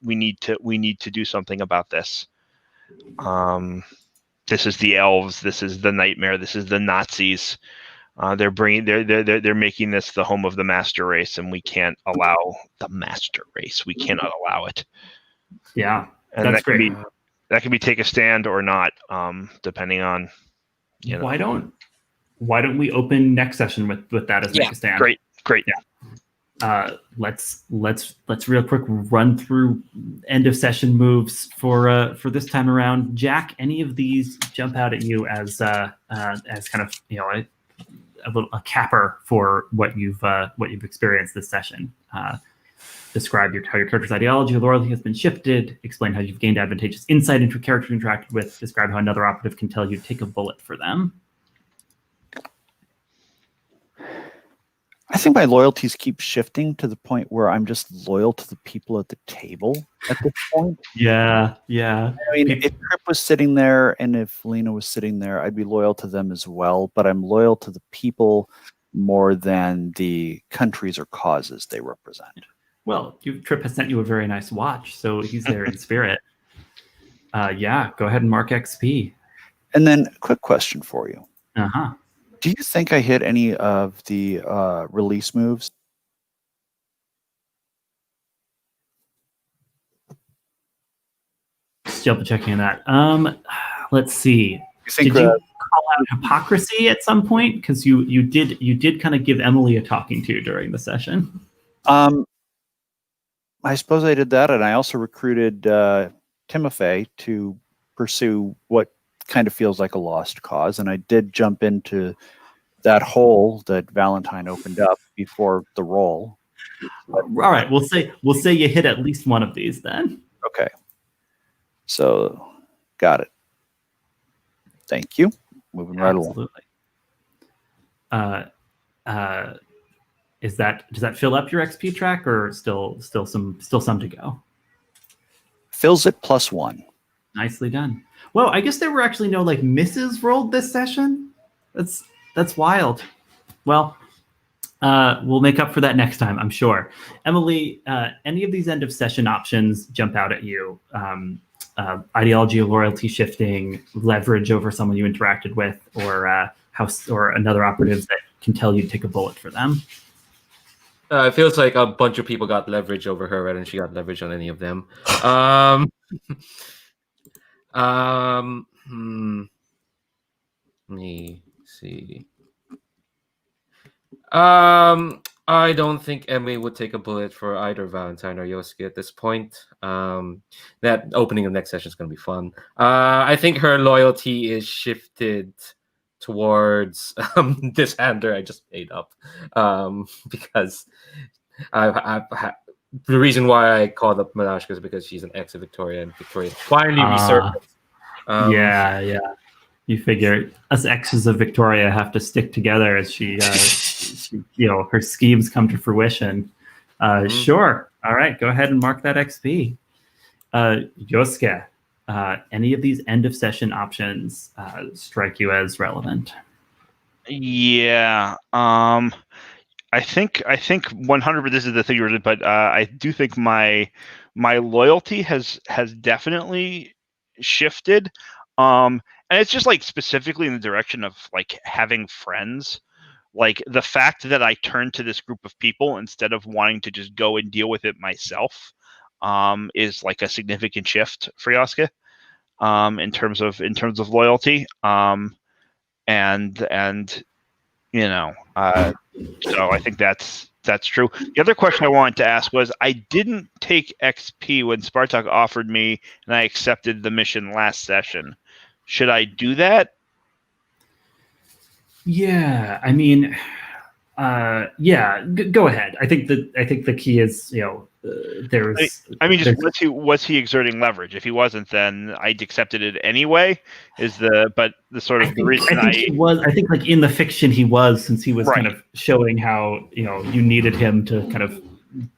to do something about this. This is the elves. This is the nightmare. This is the Nazis. They're making this the home of the master race, and we can't allow the master race. We cannot allow it. Yeah, and that's great. That can be take a stand or not, depending on. Why don't we open next session with that as make a stand? Great. Yeah. Let's real quick run through end of session moves for this time around. Jack, any of these jump out at you as kind of a capper for what you've experienced this session? Describe how your character's ideology or loyalty has been shifted. Explain how you've gained advantageous insight into a character you interacted with. Describe how another operative can tell you to take a bullet for them. I think my loyalties keep shifting to the point where I'm just loyal to the people at the table at this point. Yeah. I mean, if Trip was sitting there and if Lena was sitting there, I'd be loyal to them as well. But I'm loyal to the people more than the countries or causes they represent. Well, Trip has sent you a very nice watch, so he's there in spirit. Yeah, go ahead and mark XP. And then a quick question for you. Uh-huh. Do you think I hit any of the release moves? Just double checking that. Let's see. Did you call out hypocrisy at some point? Because you did kind of give Emilie a talking to during the session. I suppose I did that, and I also recruited Timofei to pursue what kind of feels like a lost cause, and I did jump into that hole that Valentine opened up before the roll. All right, we'll say you hit at least one of these then. Okay. So, got it. Thank you. Moving right along. Absolutely. Does that fill up your XP track, or still some to go? Fills it +1. Nicely done. Well, I guess there were actually no like misses rolled this session. That's wild. Well, we'll make up for that next time, I'm sure. Emilie, any of these end of session options jump out at you? Ideology of loyalty shifting, leverage over someone you interacted with, or house or another operatives that can tell you to take a bullet for them. It feels like a bunch of people got leverage over her, rather than she got leverage on any of them. Let me see. I don't think Emilie would take a bullet for either Valentine or Joske at this point. That opening of next session is going to be fun. I think her loyalty is shifted towards this hander I just made up, because the reason why I called up Malashka is because she's an ex of Victoria, and Victoria finally resurfaced. Yeah. You figure us exes of Victoria have to stick together as she her schemes come to fruition. Sure. All right. Go ahead and mark that XP. Joske, any of these end of session options strike you as relevant? Yeah. I think 100%. This is the thing, but I do think my loyalty has definitely shifted. And it's just like specifically in the direction of like having friends. Like the fact that I turned to this group of people instead of wanting to just go and deal with it myself, is like a significant shift for Joske, in terms of loyalty. And so I think that's true. The other question I wanted to ask was, I didn't take XP when Spartak offered me, and I accepted the mission last session. Should I do that? Yeah, I mean, go ahead. I think the key is, was he exerting leverage? If he wasn't, then I'd accepted it anyway. He was. I think like in the fiction he was, since he was kind of showing how you needed him to kind of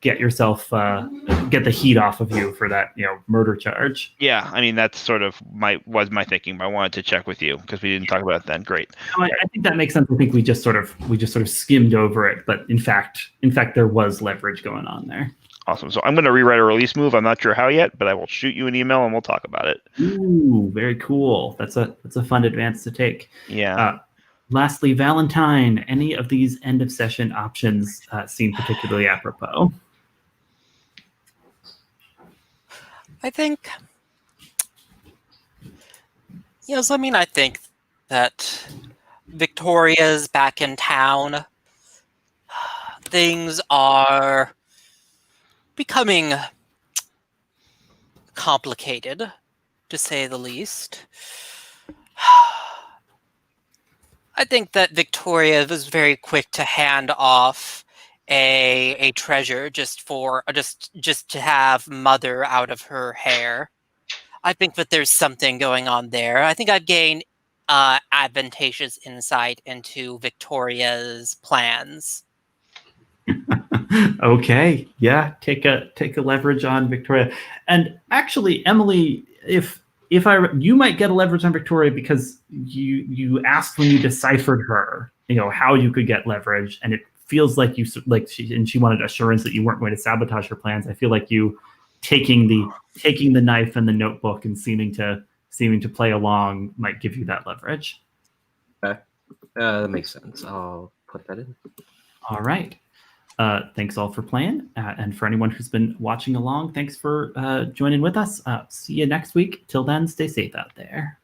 get the heat off of you for that murder charge. Yeah, I mean that's sort of my thinking, but I wanted to check with you because we didn't talk about it then. Great. No, I think that makes sense. I think we just sort of skimmed over it, but in fact there was leverage going on there. Awesome. So I'm going to rewrite a release move. I'm not sure how yet, but I will shoot you an email and we'll talk about it. Ooh, very cool. That's a fun advance to take. Yeah. Lastly, Valentine, any of these end of session options seem particularly apropos? I think, I think that Victoria's back in town. Things are becoming complicated, to say the least. I think that Victoria was very quick to hand off a treasure just to have Mother out of her hair. I think that there's something going on there. I think I've gained advantageous insight into Victoria's plans. Okay, yeah, take a leverage on Victoria, and actually, Emilie, you might get a leverage on Victoria because you asked when you deciphered her, how you could get leverage, and it feels like she wanted assurance that you weren't going to sabotage her plans. I feel like you taking the knife and the notebook and seeming to play along might give you that leverage. Okay, that makes sense. I'll put that in. All right. Thanks all for playing, and for anyone who's been watching along, thanks for joining with us. See you next week. Till then, stay safe out there.